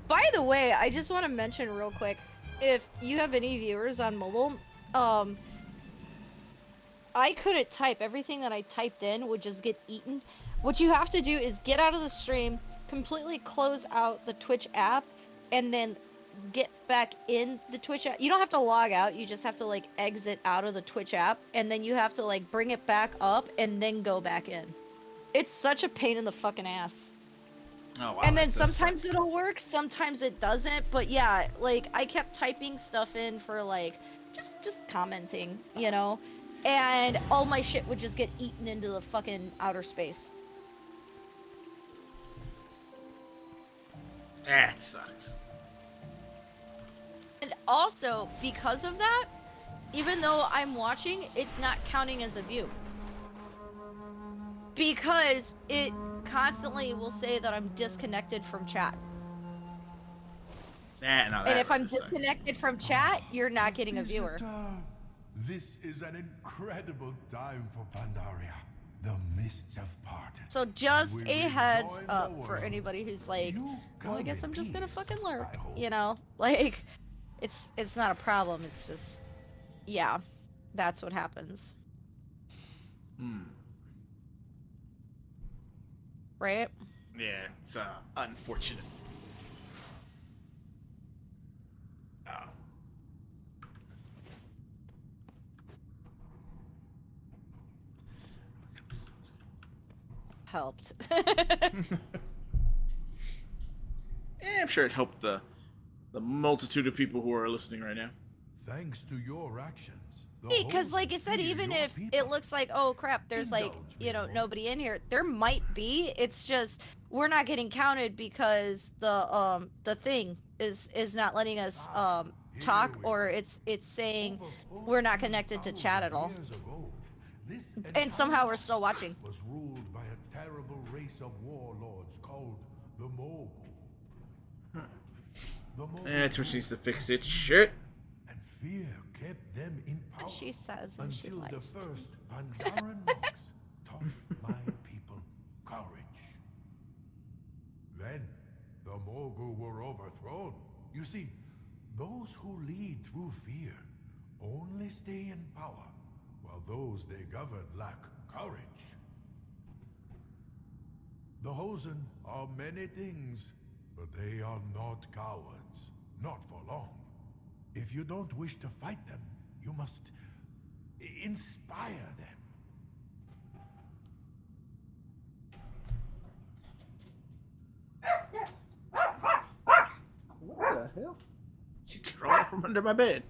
By the way, I just want to mention real quick, if you have any viewers on mobile, I couldn't type. Everything that I typed in would just get eaten. What you have to do is get out of the stream, completely close out the Twitch app, and then get back in the Twitch app. You don't have to log out, you just have to like exit out of the Twitch app, and then you have to like bring it back up and then go back in. It's such a pain in the fucking ass. Oh, wow, And then that does sometimes it'll work, sometimes it doesn't, but yeah, like I kept typing stuff in for like just commenting, you know, and all my shit would just get eaten into the fucking outer space. That sucks. And also, because of that, even though I'm watching, it's not counting as a view. Because it constantly will say that I'm disconnected from chat. And if I'm disconnected from chat, you're not getting a viewer. This is an incredible time for Pandaria. The mists have parted. So just a heads up for anybody who's like, well, I guess I'm just gonna fucking lurk, you know? Like, it's not a problem, it's just, yeah, that's what happens. Right? Yeah, it's unfortunate. Helped. I'm sure it helped the multitude of people who are listening right now. Thanks to your actions. Because like I said, even if it looks like, oh crap, there's like, you know, nobody in here, there might be, it's just we're not getting counted because the thing is not letting us talk, or it's saying we're not connected to chat at all. And somehow we're still watching. Was ruled by a terrible race of warlords called the Mogul. That's where she needs to fix it. Shit. And fear kept them in power. She says and she until the likes. first Pandaran monks taught my people courage. Then the Mogul were overthrown. You see, those who lead through fear only stay in power, while those they govern lack courage. The Hosen are many things, but they are not cowards. Not for long. If you don't wish to fight them, you must inspire them. What the hell? She crawled from under my bed.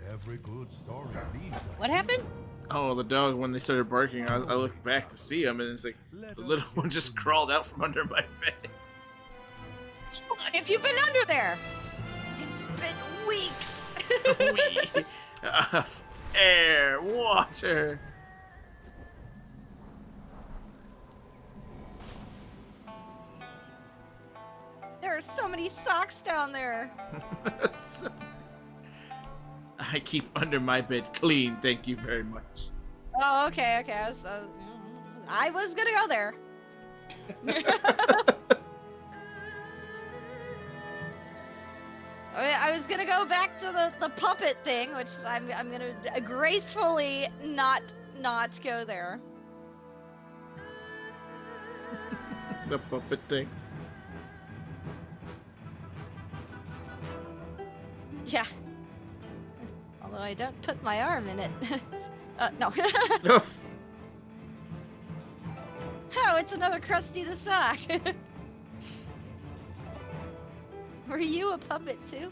Every good story leads. What happened? Oh, the dog, when they started barking, I looked back to see him, and it's like, the little one just crawled out from under my bed. If you've been under there, it's been weeks. Air, water. There are so many socks down there. I keep under my bed clean, thank you very much. Oh, okay. I was gonna go there. I was gonna go back to the puppet thing, which I'm gonna gracefully not go there. The puppet thing. Yeah. Although I don't put my arm in it. No. Oh, it's another Krusty the Sock. Were you a puppet too?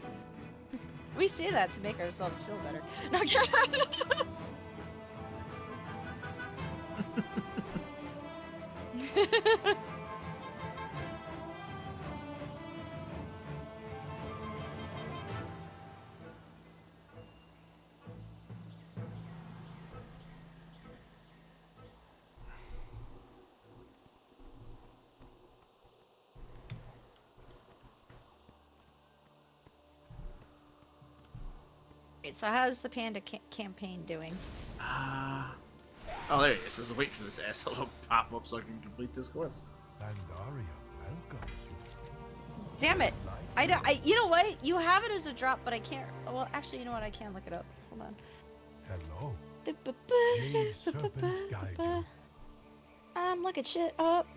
We say that to make ourselves feel better. No, so how's the panda campaign doing? Oh, there he is. Just wait for this asshole to pop up so I can complete this quest. Pandaria welcomes you. Damn it! You know what? You have it as a drop, but I can't. Well, actually, you know what? I can look it up. Hold on. Hello. Jade Serpent guide you. I'm looking shit up.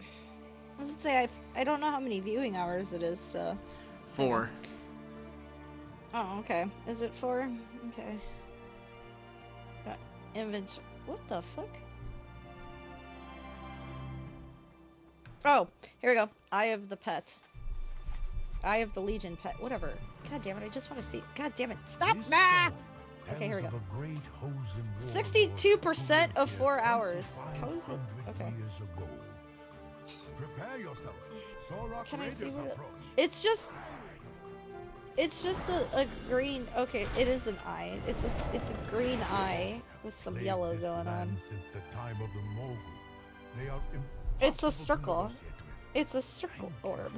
I was gonna say I don't know how many viewing hours it is. So. 4. Oh, okay. Is it 4? Okay. Inventory. What the fuck? Oh, here we go. Eye of the pet. Eye of the Legion pet. Whatever. God damn it! I just want to see. God damn it! Stop! Ah! Okay, here we go. 62% of 4 hours. How is it? Okay. Prepare yourself. Can I see what it... It's just a green. Okay, it is an eye. It's a green eye with some yellow going on. Since the time of the Mogul. They are it's a circle. It's a circle orb.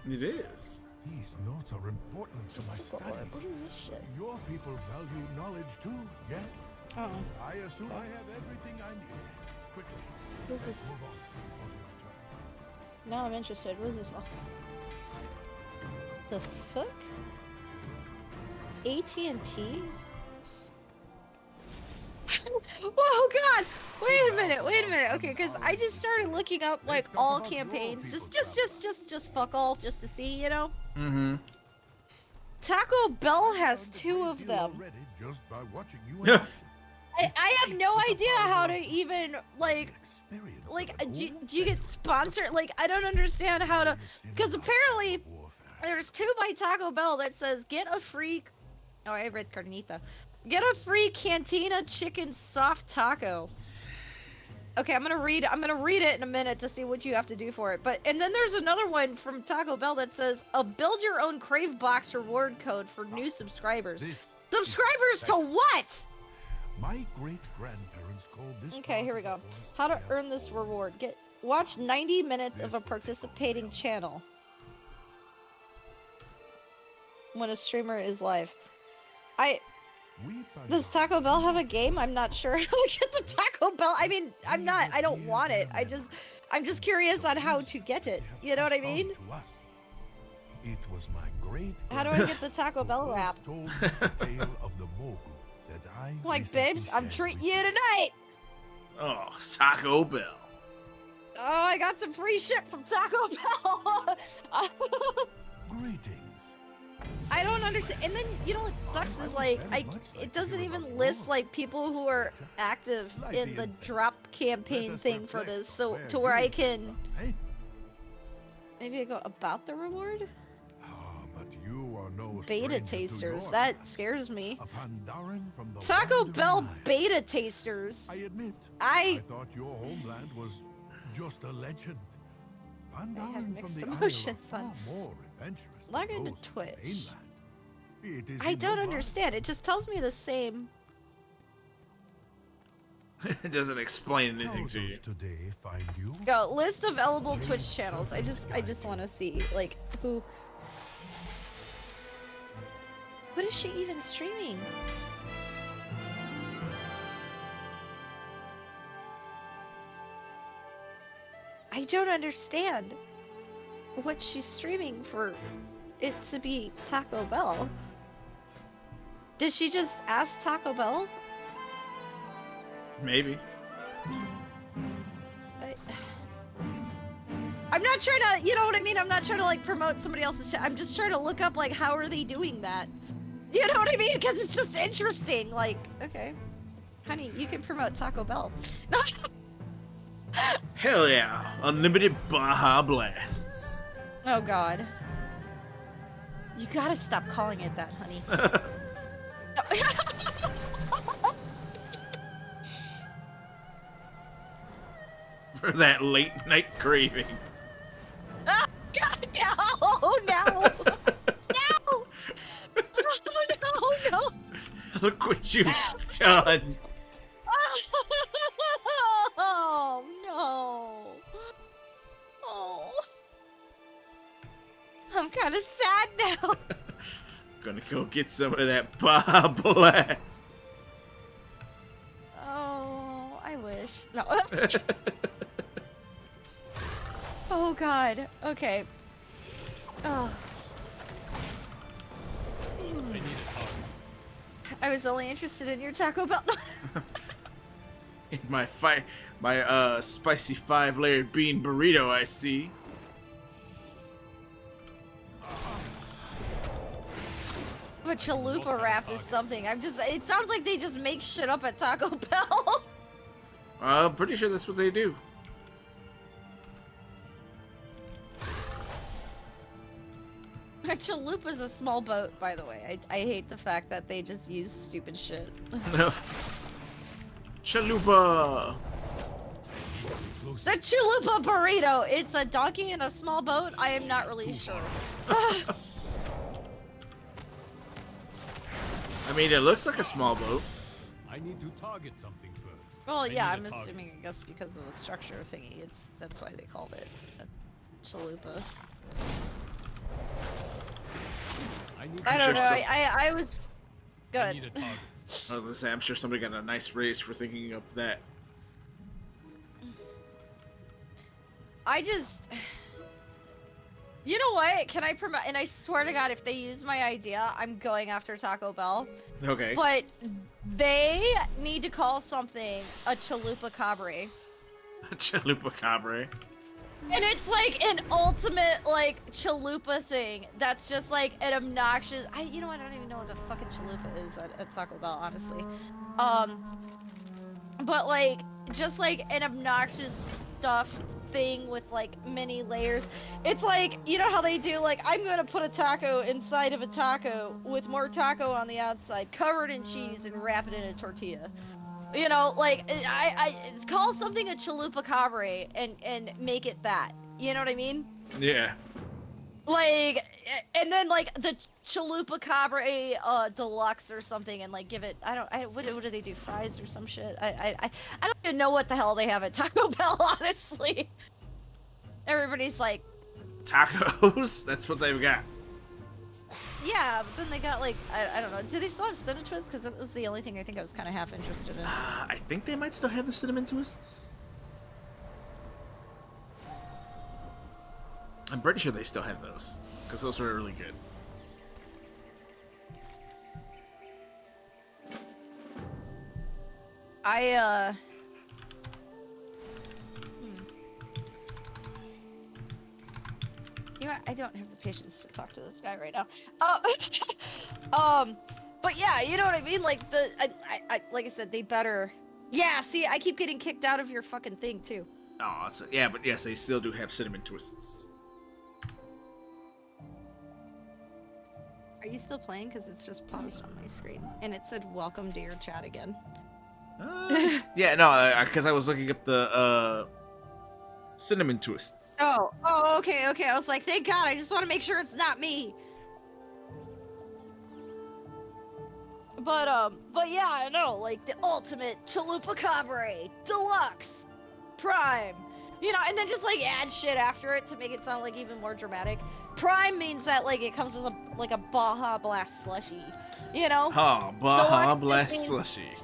It is. These notes are important It's to a my circle studies. orb. What is this shit? Your people value knowledge too, yes? Oh. I assume I have everything I need. Quickly. This is. Move on. Now I'm interested. What is this? Oh. The fuck? AT&T? Whoa, God! Wait a minute. Okay, because I just started looking up like all campaigns, just fuck all, just to see, you know. Mm-hmm. Taco Bell has 2 of them. Just by watching you I have no idea how to even like do you get sponsored? Like I don't understand how to, because apparently there's 2 by Taco Bell that says get a free. Oh, I read carnita. Get a free Cantina chicken soft taco. Okay, I'm gonna read it in a minute to see what you have to do for it. And then there's another one from Taco Bell that says a build your own Crave Box reward code for new subscribers. Subscribers to what? My great grandparents called this. Okay, here we go. How to earn this reward. Watch 90 minutes of a participating channel when a streamer is live. Does Taco Bell have a game? I'm not sure how to get the Taco Bell. I mean, I don't want it. I'm just curious on how to get it. You know what I mean? It was my great. How do I get the Taco Bell wrap? Like, babes, I'm treating you tonight. Oh, Taco Bell. Oh, I got some free shit from Taco Bell. Greetings. I don't understand. And then, you know what sucks is like, it doesn't even list like people who are active in the drop campaign thing for this, so to where I can maybe I go about the reward. But you are no beta tasters. That scares me. From the Taco Bell beta tasters. I admit. I thought your homeland was just a legend. I have mixed emotions on. Log into Twitch. I don't understand. It just tells me the same. It doesn't explain anything to you. Today find you? Go list available Twitch channels. I just want to see like who. What is she even streaming? I don't understand what she's streaming for it to be Taco Bell. Did she just ask Taco Bell? Maybe. I'm not trying to, you know what I mean? I'm not trying to like promote somebody else's shit. I'm just trying to look up like how are they doing that? You know what I mean? Because it's just interesting. Like, okay, honey, you can promote Taco Bell. No. Hell yeah. Unlimited Baja Blasts. Oh god. You gotta stop calling it that, honey. For that late night craving. Ah, god, no! No! No! No! Look what you've done. Oh no! Oh, I'm kind of sad now. Gonna go get some of that Baja Blast. Oh, I wish. No. Oh god. Okay. Oh. I need a target. I was only interested in your Taco Bell. In my spicy 5-layered bean burrito, I see. But chalupa wrap is something. It sounds like they just make shit up at Taco Bell. I'm pretty sure that's what they do. A chalupa's a small boat, by the way. I hate the fact that they just use stupid shit. Chalupa! The chalupa burrito! It's a donkey in a small boat? I am not really sure. I mean, it looks like a small boat. I need to target something first. Well, yeah, I I'm need a target. assuming, I guess, because of the structure thingy. That's why they called it a chalupa. I don't know. I was good. I need a target. I was gonna say, I'm sure somebody got a nice raise for thinking of that. I just... You know what? Can I promote? And I swear to God, if they use my idea, I'm going after Taco Bell. Okay. But they need to call something a chalupa cabre. Chalupa cabre. And it's like an ultimate, like, chalupa thing that's just like an obnoxious... you know what? I don't even know what the fucking chalupa is at Taco Bell, honestly. But like, just like an obnoxious stuffed thing with like many layers. It's like, you know how they do, like, I'm gonna put a taco inside of a taco with more taco on the outside, covered in cheese, and wrap it in a tortilla. You know, like, I call something a chalupa cabre and make it that. You know what I mean? Yeah. Like, and then like the chalupa cabre deluxe or something, and like give it, what do they do, fries or some shit? I don't even know what the hell they have at Taco Bell, honestly. Everybody's like, tacos? That's what they've got. yeah, but then they got like, I don't know, do they still have cinnamon twists? Because that was the only thing I think I was kind of half interested in. I think they might still have the cinnamon twists. I'm pretty sure they still have those, because those were really good. You know, I don't have the patience to talk to this guy right now. But yeah, you know what I mean? Like, like I said, they better... Yeah, see, I keep getting kicked out of your fucking thing, too. Oh, yeah, but yes, they still do have cinnamon twists. Are you still playing? Because it's just paused on my screen. And it said, welcome to your chat again. Yeah, no, because I was looking up the, cinnamon twists. Oh, okay. I was like, thank God, I just want to make sure it's not me. But yeah, I know, like, the ultimate chalupa cabre, deluxe, prime, you know, and then just, like, add shit after it to make it sound, like, even more dramatic. Prime means that, like, it comes with, like, a Baja Blast slushie, you know? Oh, Baja Deluxe Blast just means, slushie.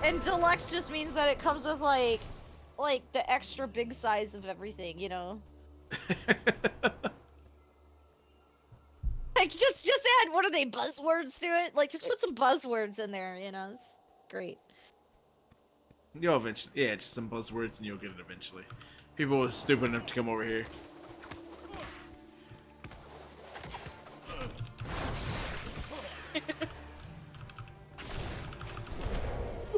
And deluxe just means that it comes with, like the extra big size of everything, you know? Like, just add, what are they, buzzwords to it? Like, just put some buzzwords in there, you know? It's great. You'll eventually, yeah, just some buzzwords and you'll get it eventually. People are stupid enough to come over here.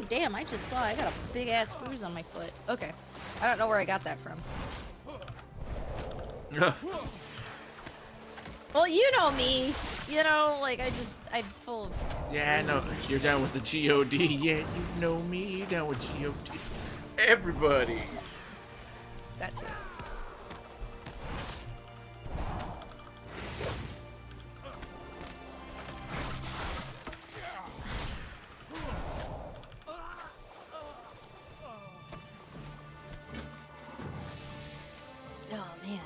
damn, I just saw I got a big ass bruise on my foot. Okay. I don't know where I got that from. Well, you know me. You know, like, I'm full of... Yeah, I know. You're down with the GOD. Yeah, you know me. You're down with GOD. Everybody. That too. Oh, man.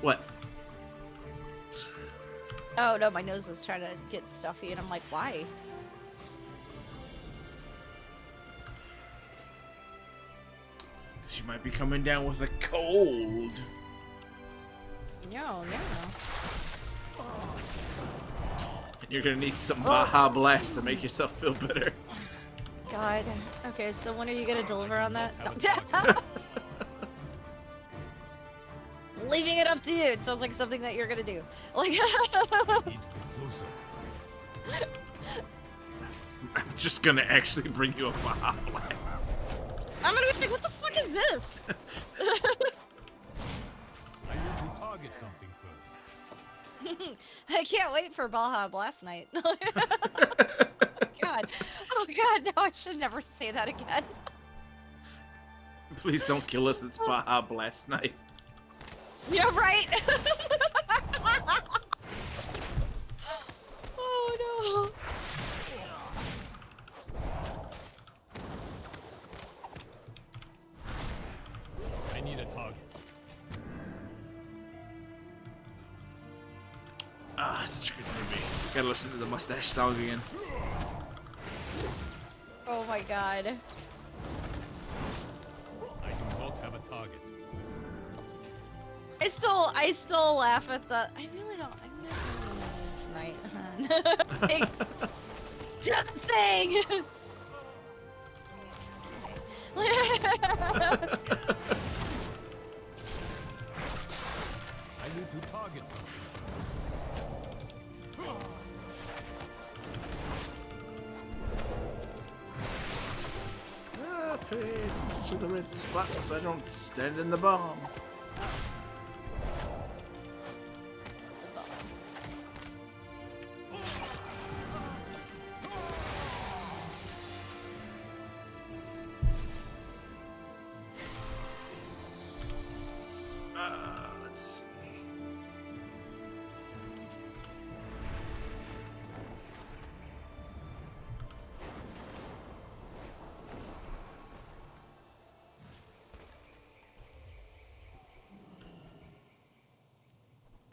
What? Oh, no, my nose is trying to get stuffy, and I'm like, why? She might be coming down with a cold. No. And you're gonna need some Baja Blast to make yourself feel better. God. Okay, so when are you gonna deliver on that? No. Leaving it up to you. It sounds like something that you're gonna do. Like. I'm just gonna actually bring you a Baja Blast. I'm gonna be like, what the fuck is this? I need to target something first. I can't wait for Baja Blast night. Oh god. Oh god, no, I should never say that again. Please don't kill us, it's Baja Blast night. Yeah, right? Oh no. I need a target. Ah, such a good movie. Gotta listen to the mustache song again. Oh my god. I do not have a target. I still laugh at the. I really don't. I'm not really tonight. Like, thing. I need to target something. Ah, pay attention to the red spots. I don't stand in the bomb. Let's see.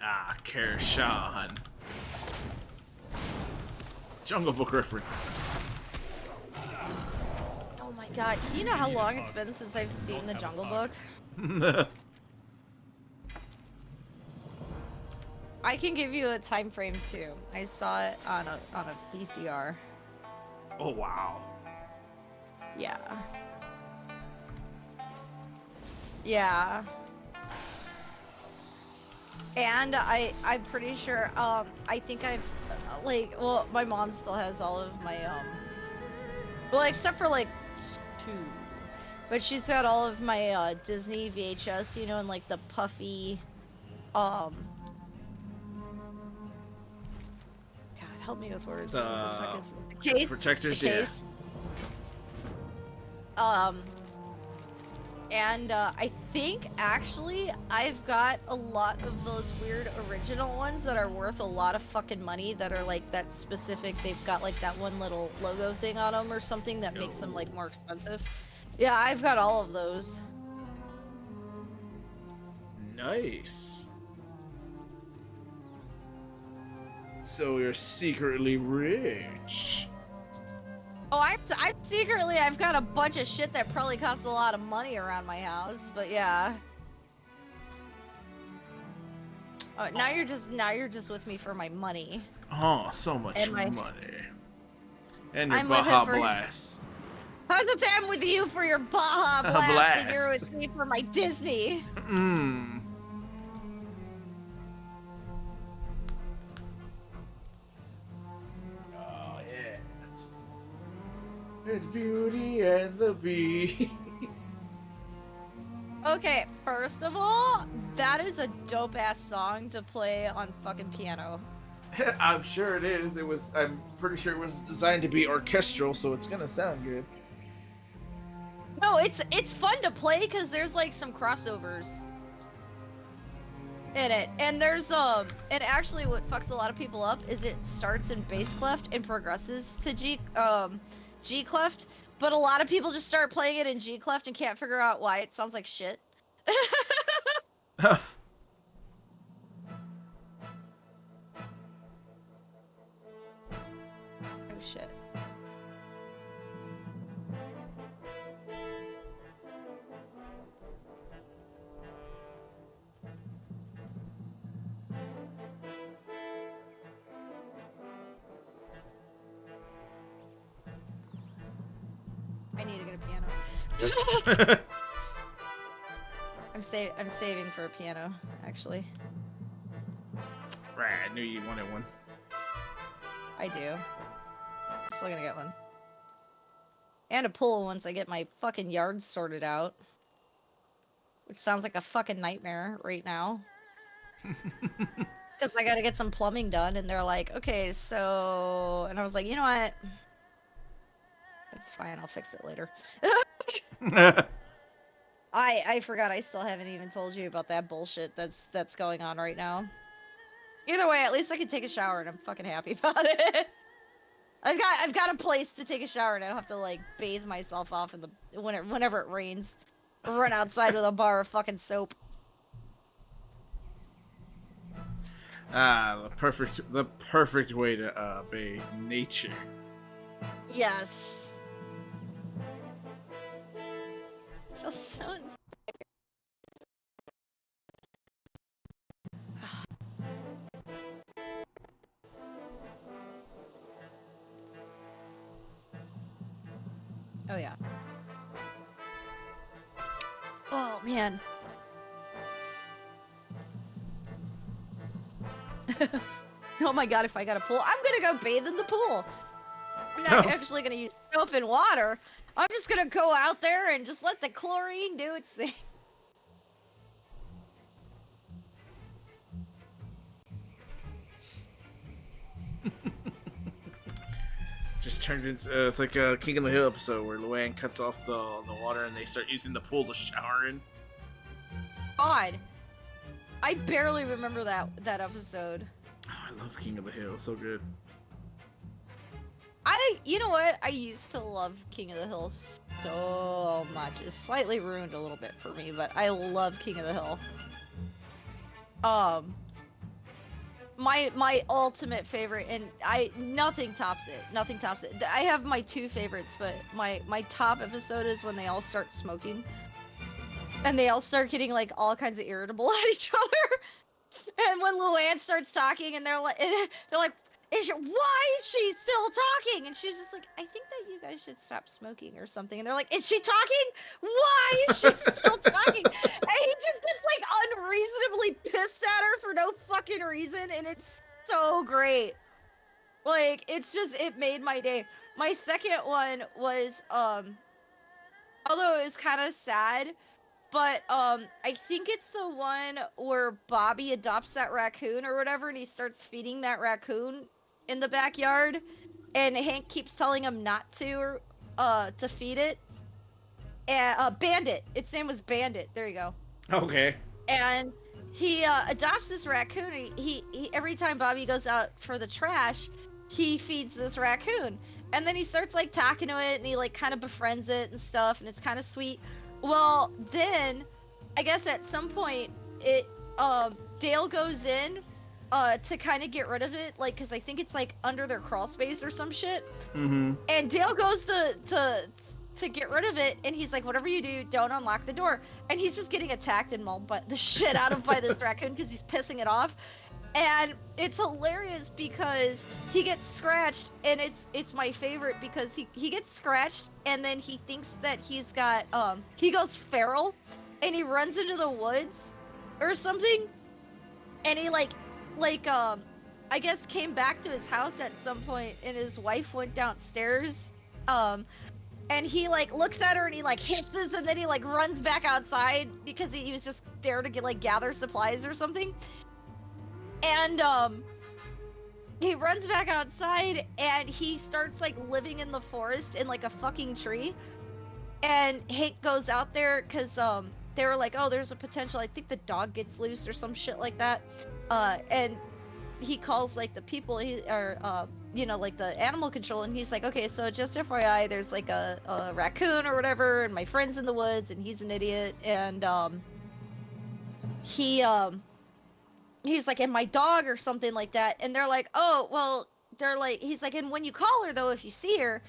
Ah, Kershawn. Jungle Book reference. Oh my god. Do you know how long it's been since I've seen the Jungle Book? I can give you a time frame too. I saw it on a VCR. Oh wow. Yeah. Yeah. And I'm pretty sure I think I've well, my mom still has all of my well, except for like 2. But she's got all of my Disney VHS, you know, and like the puffy God, help me with words. What the fuck is it? The case? Protectors, the case. Yeah. And I think actually I've got a lot of those weird original ones that are worth a lot of fucking money that are like that specific. They've got like that one little logo thing on them or something that makes them like more expensive. Yeah, I've got all of those. Nice. So you're secretly rich. Oh, I'm secretly, I've got a bunch of shit that probably costs a lot of money around my house, but yeah. Oh, now you're just with me for my money. Oh, so much And my- money. And your I'm with Baja him for- Blast. How's the time with you for your Baja Blast, Blast. and you're with me for my Disney? It's Beauty and the Beast. Okay, first of all, that is a dope ass song to play on fucking piano. I'm sure it is. I'm pretty sure it was designed to be orchestral, so it's gonna sound good. No, it's fun to play because there's like some crossovers in it, and there's and actually what fucks a lot of people up is it starts in bass clef and progresses to G clef, but a lot of people just start playing it in G clef and can't figure out why it sounds like shit. Oh shit. I need to get a piano. I'm saving for a piano, actually. Right, I knew you wanted one. I do. Still gonna get one. And a pool once I get my fucking yard sorted out. Which sounds like a fucking nightmare right now. Because I gotta get some plumbing done, and they're like, okay, so... And I was like, you know what? That's fine, I'll fix it later. I forgot I still haven't even told you about that bullshit that's going on right now. Either way, at least I can take a shower and I'm fucking happy about it. I've got a place to take a shower and I don't have to like bathe myself off in the whenever it rains. Or run outside with a bar of fucking soap. Ah, the perfect way to obey nature. Yes. I feel so inspired. Oh yeah. Oh man. Oh my god, if I got a pool, I'm gonna go bathe in the pool. I'm not actually gonna use soap and water. I'm just gonna go out there and just let the chlorine do its thing. Just turned into it's like a King of the Hill episode where Luann cuts off the water and they start using the pool to shower in. God, I barely remember that episode. Oh, I love King of the Hill, so good. You know what? I used to love King of the Hill so much. It's slightly ruined a little bit for me, but I love King of the Hill. My ultimate favorite, and nothing tops it. Nothing tops it. I have my two favorites, but my top episode is when they all start smoking, and they all start getting like all kinds of irritable at each other. And when Luann starts talking, and they're like, why is she still talking? And she's just like, I think that you guys should stop smoking or something. And they're like, is she talking? Why is she still talking? And he just gets like unreasonably pissed at her for no fucking reason. And it's so great. Like, it's just, it made my day. My second one was, although it was kind of sad, but I think it's the one where Bobby adopts that raccoon or whatever, and he starts feeding that raccoon in the backyard, and Hank keeps telling him not to feed it. And Bandit, its name was Bandit. There you go. Okay. And he adopts this raccoon. He every time Bobby goes out for the trash, he feeds this raccoon, and then he starts like talking to it, and he like kind of befriends it and stuff, and it's kind of sweet. Well, then, I guess at some point, Dale goes in, to kind of get rid of it, like, because I think it's, like, under their crawl space or some shit. Mm-hmm. And Dale goes to get rid of it, and he's like, whatever you do, don't unlock the door. And he's just getting attacked and mauled by the shit out of by this raccoon because he's pissing it off. And it's hilarious because he gets scratched, and it's my favorite because he gets scratched, and then he thinks that he's got he goes feral, and he runs into the woods or something, and he like I guess came back to his house at some point, and his wife went downstairs And he like looks at her and he like hisses and then he like runs back outside because he was just there to get like gather supplies or something. And he runs back outside and he starts like living in the forest in like a fucking tree. And Hank goes out there because they were like, oh, there's a potential, I think the dog gets loose or some shit like that. And he calls like the people you know, like the animal control, and he's like, okay, so just FYI, there's like a raccoon or whatever, and my friend's in the woods, and he's an idiot, and he's like, and my dog or something like that, and they're like, oh, well, they're like, he's like, and when you call her though, if you see her,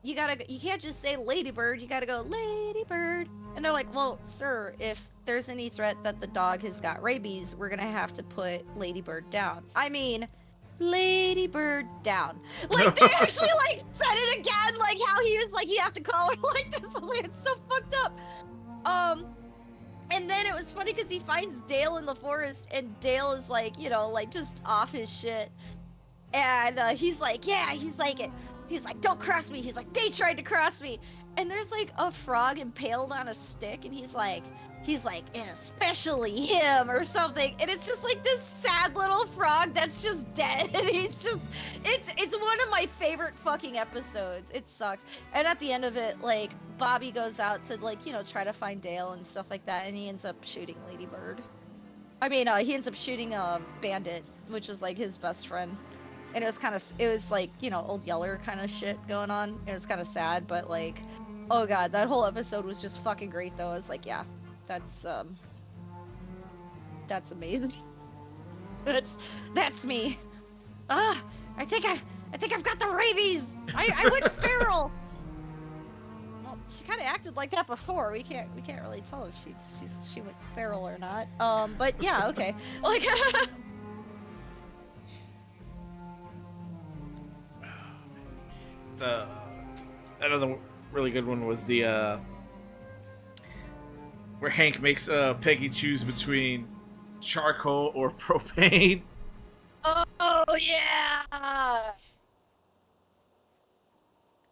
you can't just say Ladybird, you gotta go Ladybird, and they're like, well, sir, if there's any threat that the dog has got rabies, we're gonna have to put Ladybird down. I mean, Ladybird down. Like, they actually, like, said it again, like, how he was like, you have to call her like this. I was like, it's so fucked up. And then it was funny because he finds Dale in the forest, and Dale is like, you know, like, just off his shit. And he's like, yeah, he's like, don't cross me. He's like, they tried to cross me. And there's like a frog impaled on a stick, and he's like, and especially him or something. And it's just like this sad little frog that's just dead. And he's just, it's one of my favorite fucking episodes. It sucks. And at the end of it, like, Bobby goes out to, like, you know, try to find Dale and stuff like that, and he ends up shooting Ladybird. I mean, he ends up shooting Bandit, which was like his best friend. And it was like, you know, Old Yeller kind of shit going on. It was kind of sad, but like, oh god, that whole episode was just fucking great though. I was like, yeah, that's amazing. That's me. I think I've got the rabies. I went feral. Well, she kind of acted like that before. We can't really tell if she went feral or not. But yeah, okay. Like another really good one was the where Hank makes Peggy choose between charcoal or propane. Oh yeah,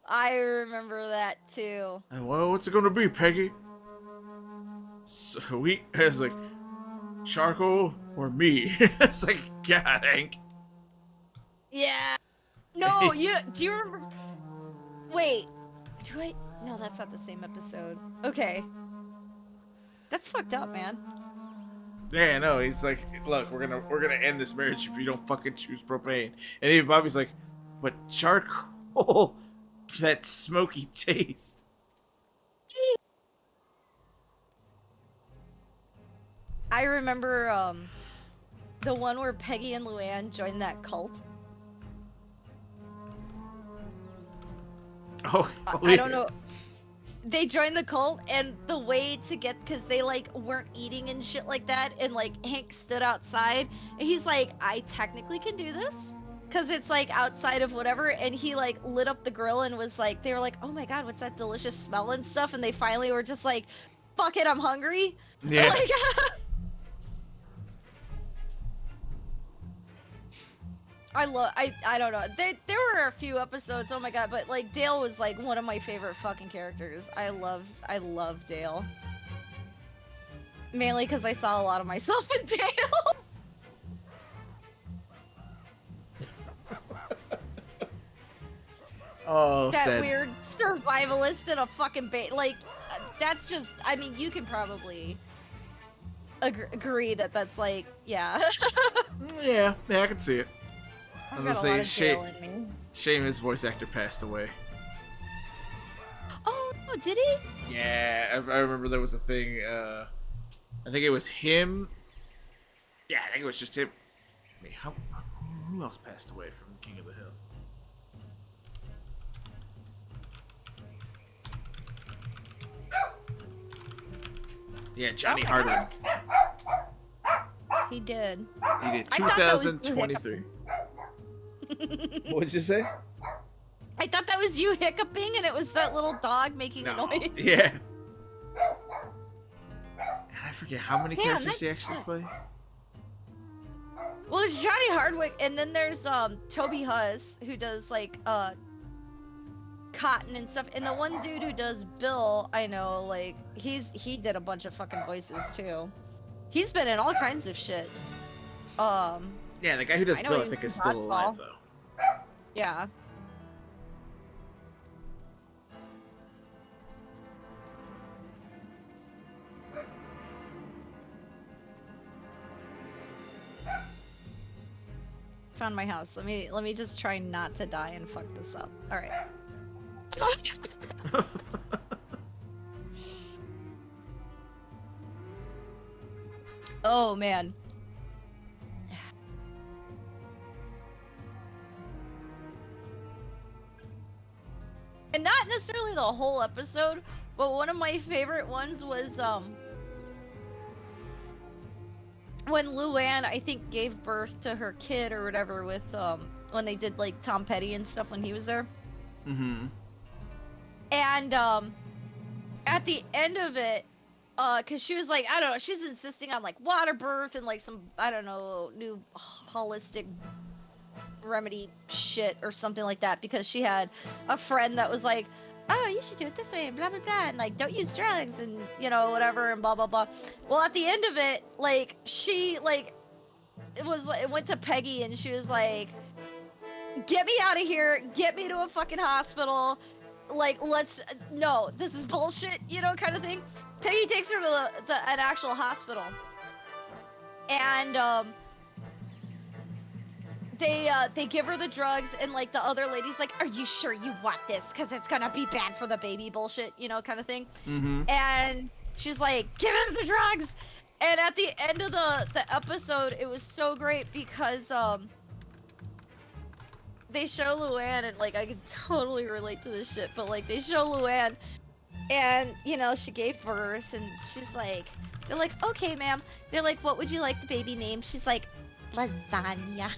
I remember that too. Well, what's it gonna be, Peggy? Sweet. It's like charcoal or me. It's like, God, Hank. Yeah. No, do you remember? Wait, no, that's not the same episode. Okay. That's fucked up, man. Yeah, no, he's like, look, we're gonna end this marriage if you don't fucking choose propane. And even Bobby's like, but charcoal, that smoky taste. I remember the one where Peggy and Luann joined that cult. Oh, I don't know. They joined the cult, and the way to get, because they like weren't eating and shit like that, and like Hank stood outside, and he's like, I technically can do this, because it's like outside of whatever, and he like lit up the grill and was like, they were like, oh my god, what's that delicious smell and stuff, and they finally were just like, fuck it, I'm hungry. Yeah. Like, I don't know. There were a few episodes, oh my god, but like Dale was like one of my favorite fucking characters. I love Dale. Mainly because I saw a lot of myself in Dale. Oh, that sad. weird survivalist in a fucking like, that's just, I mean, you can probably agree that that's like, yeah. Yeah, I can see it. I I've was got gonna a lot of say, Dale in me. shame his voice actor passed away. Oh, did he? Yeah, I remember there was a thing, I think it was him. Yeah, I think it was just him. I mean, who else passed away from King of the Hill? Yeah, Johnny Hardwick. He did. He did. I thought that was 2023. What'd you say? I thought that was you hiccuping, and it was that little dog making a noise. Yeah. And I forget how many Damn, characters he actually played. Well, it's Johnny Hardwick, and then there's Toby Huss, who does like Cotton and stuff. And the one dude who does Bill, I know, like, he did a bunch of fucking voices too. He's been in all kinds of shit. Yeah, the guy who does Bill, I think, is still alive though. Yeah. Found my house. Let me just try not to die and fuck this up. All right. Oh man. And not necessarily the whole episode, but one of my favorite ones was when Luann, I think, gave birth to her kid or whatever with when they did like Tom Petty and stuff when he was there. Mm-hmm. And at the end of it, cause she was like, I don't know, she's insisting on like water birth and like some, I don't know, new holistic remedy shit or something like that, because she had a friend that was like, oh, you should do it this way and blah blah blah, and like don't use drugs and you know whatever and blah blah blah. Well, at the end of it, like she like it went to Peggy and she was like, get me out of here, get me to a fucking hospital, like no, this is bullshit, you know, kind of thing. Peggy takes her to an actual hospital, and they give her the drugs, and like the other lady's like, are you sure you want this, because it's gonna be bad for the baby, bullshit, you know, kind of thing. Mm-hmm. And she's like, give her the drugs. And at the end of the episode, it was so great because they show Luann, and like I can totally relate to this shit, but like they show Luann, and you know she gave birth, and she's like, they're like, okay ma'am, they're like, what would you like the baby name? She's like, lasagna.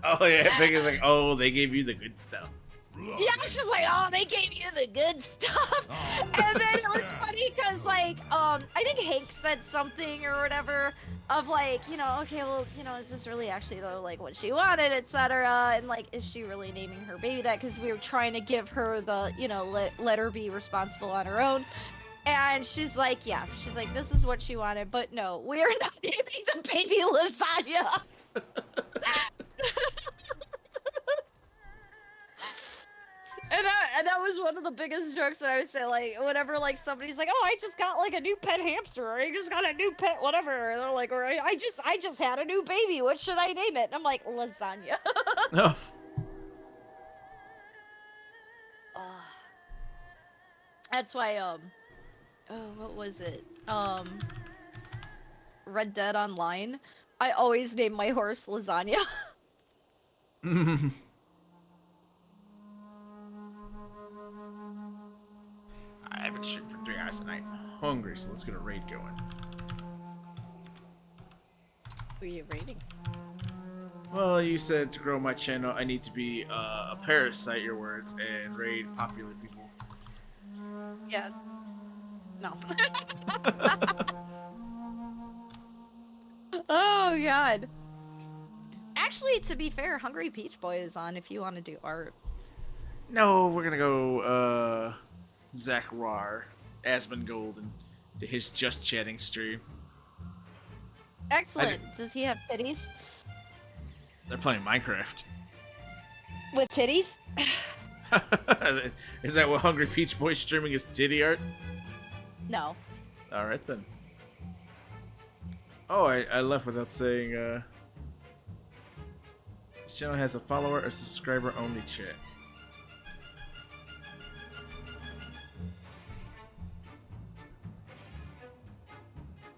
Oh yeah, Peggy's like, oh, they gave you the good stuff. Yeah, she's like, oh, they gave you the good stuff. And then it was funny because, like, I think Hank said something or whatever of like, you know, okay, well, you know, is this really actually though like what she wanted, etc. And like, is she really naming her baby that? Because we were trying to give her the, you know, let her be responsible on her own. And she's like, yeah, she's like, this is what she wanted, but no, we're not naming the baby lasagna. And that was one of the biggest jokes that I would say, like, whenever, like, somebody's like, oh, I just got, like, a new pet hamster, or I just got a new pet whatever, and they're like, or I just had a new baby, what should I name it? And I'm like, lasagna. Oh. That's why, oh, what was it? Red Dead Online, I always name my horse Lasagna. I've been shooting for 3 hours tonight. I'm hungry, so let's get a raid going. Who are you raiding? Well, you said to grow my channel, I need to be a parasite, your words, and raid popular people. Yeah. No. Oh, God. Actually, to be fair, Hungry Peach Boy is on if you want to do art. No, we're gonna go, Zach Rar, Asmongold, and to his Just Chatting stream. Excellent. Does he have titties? They're playing Minecraft. With titties? Is that what Hungry Peach Boy's streaming is, titty art? No. Alright then. Oh, I left without saying, this channel has a follower or subscriber only chat.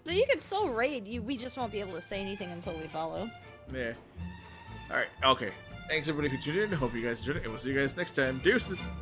So you can still raid, we just won't be able to say anything until we follow. Yeah. Alright, okay. Thanks everybody who tuned in. Hope you guys enjoyed it, and we'll see you guys next time. Deuces!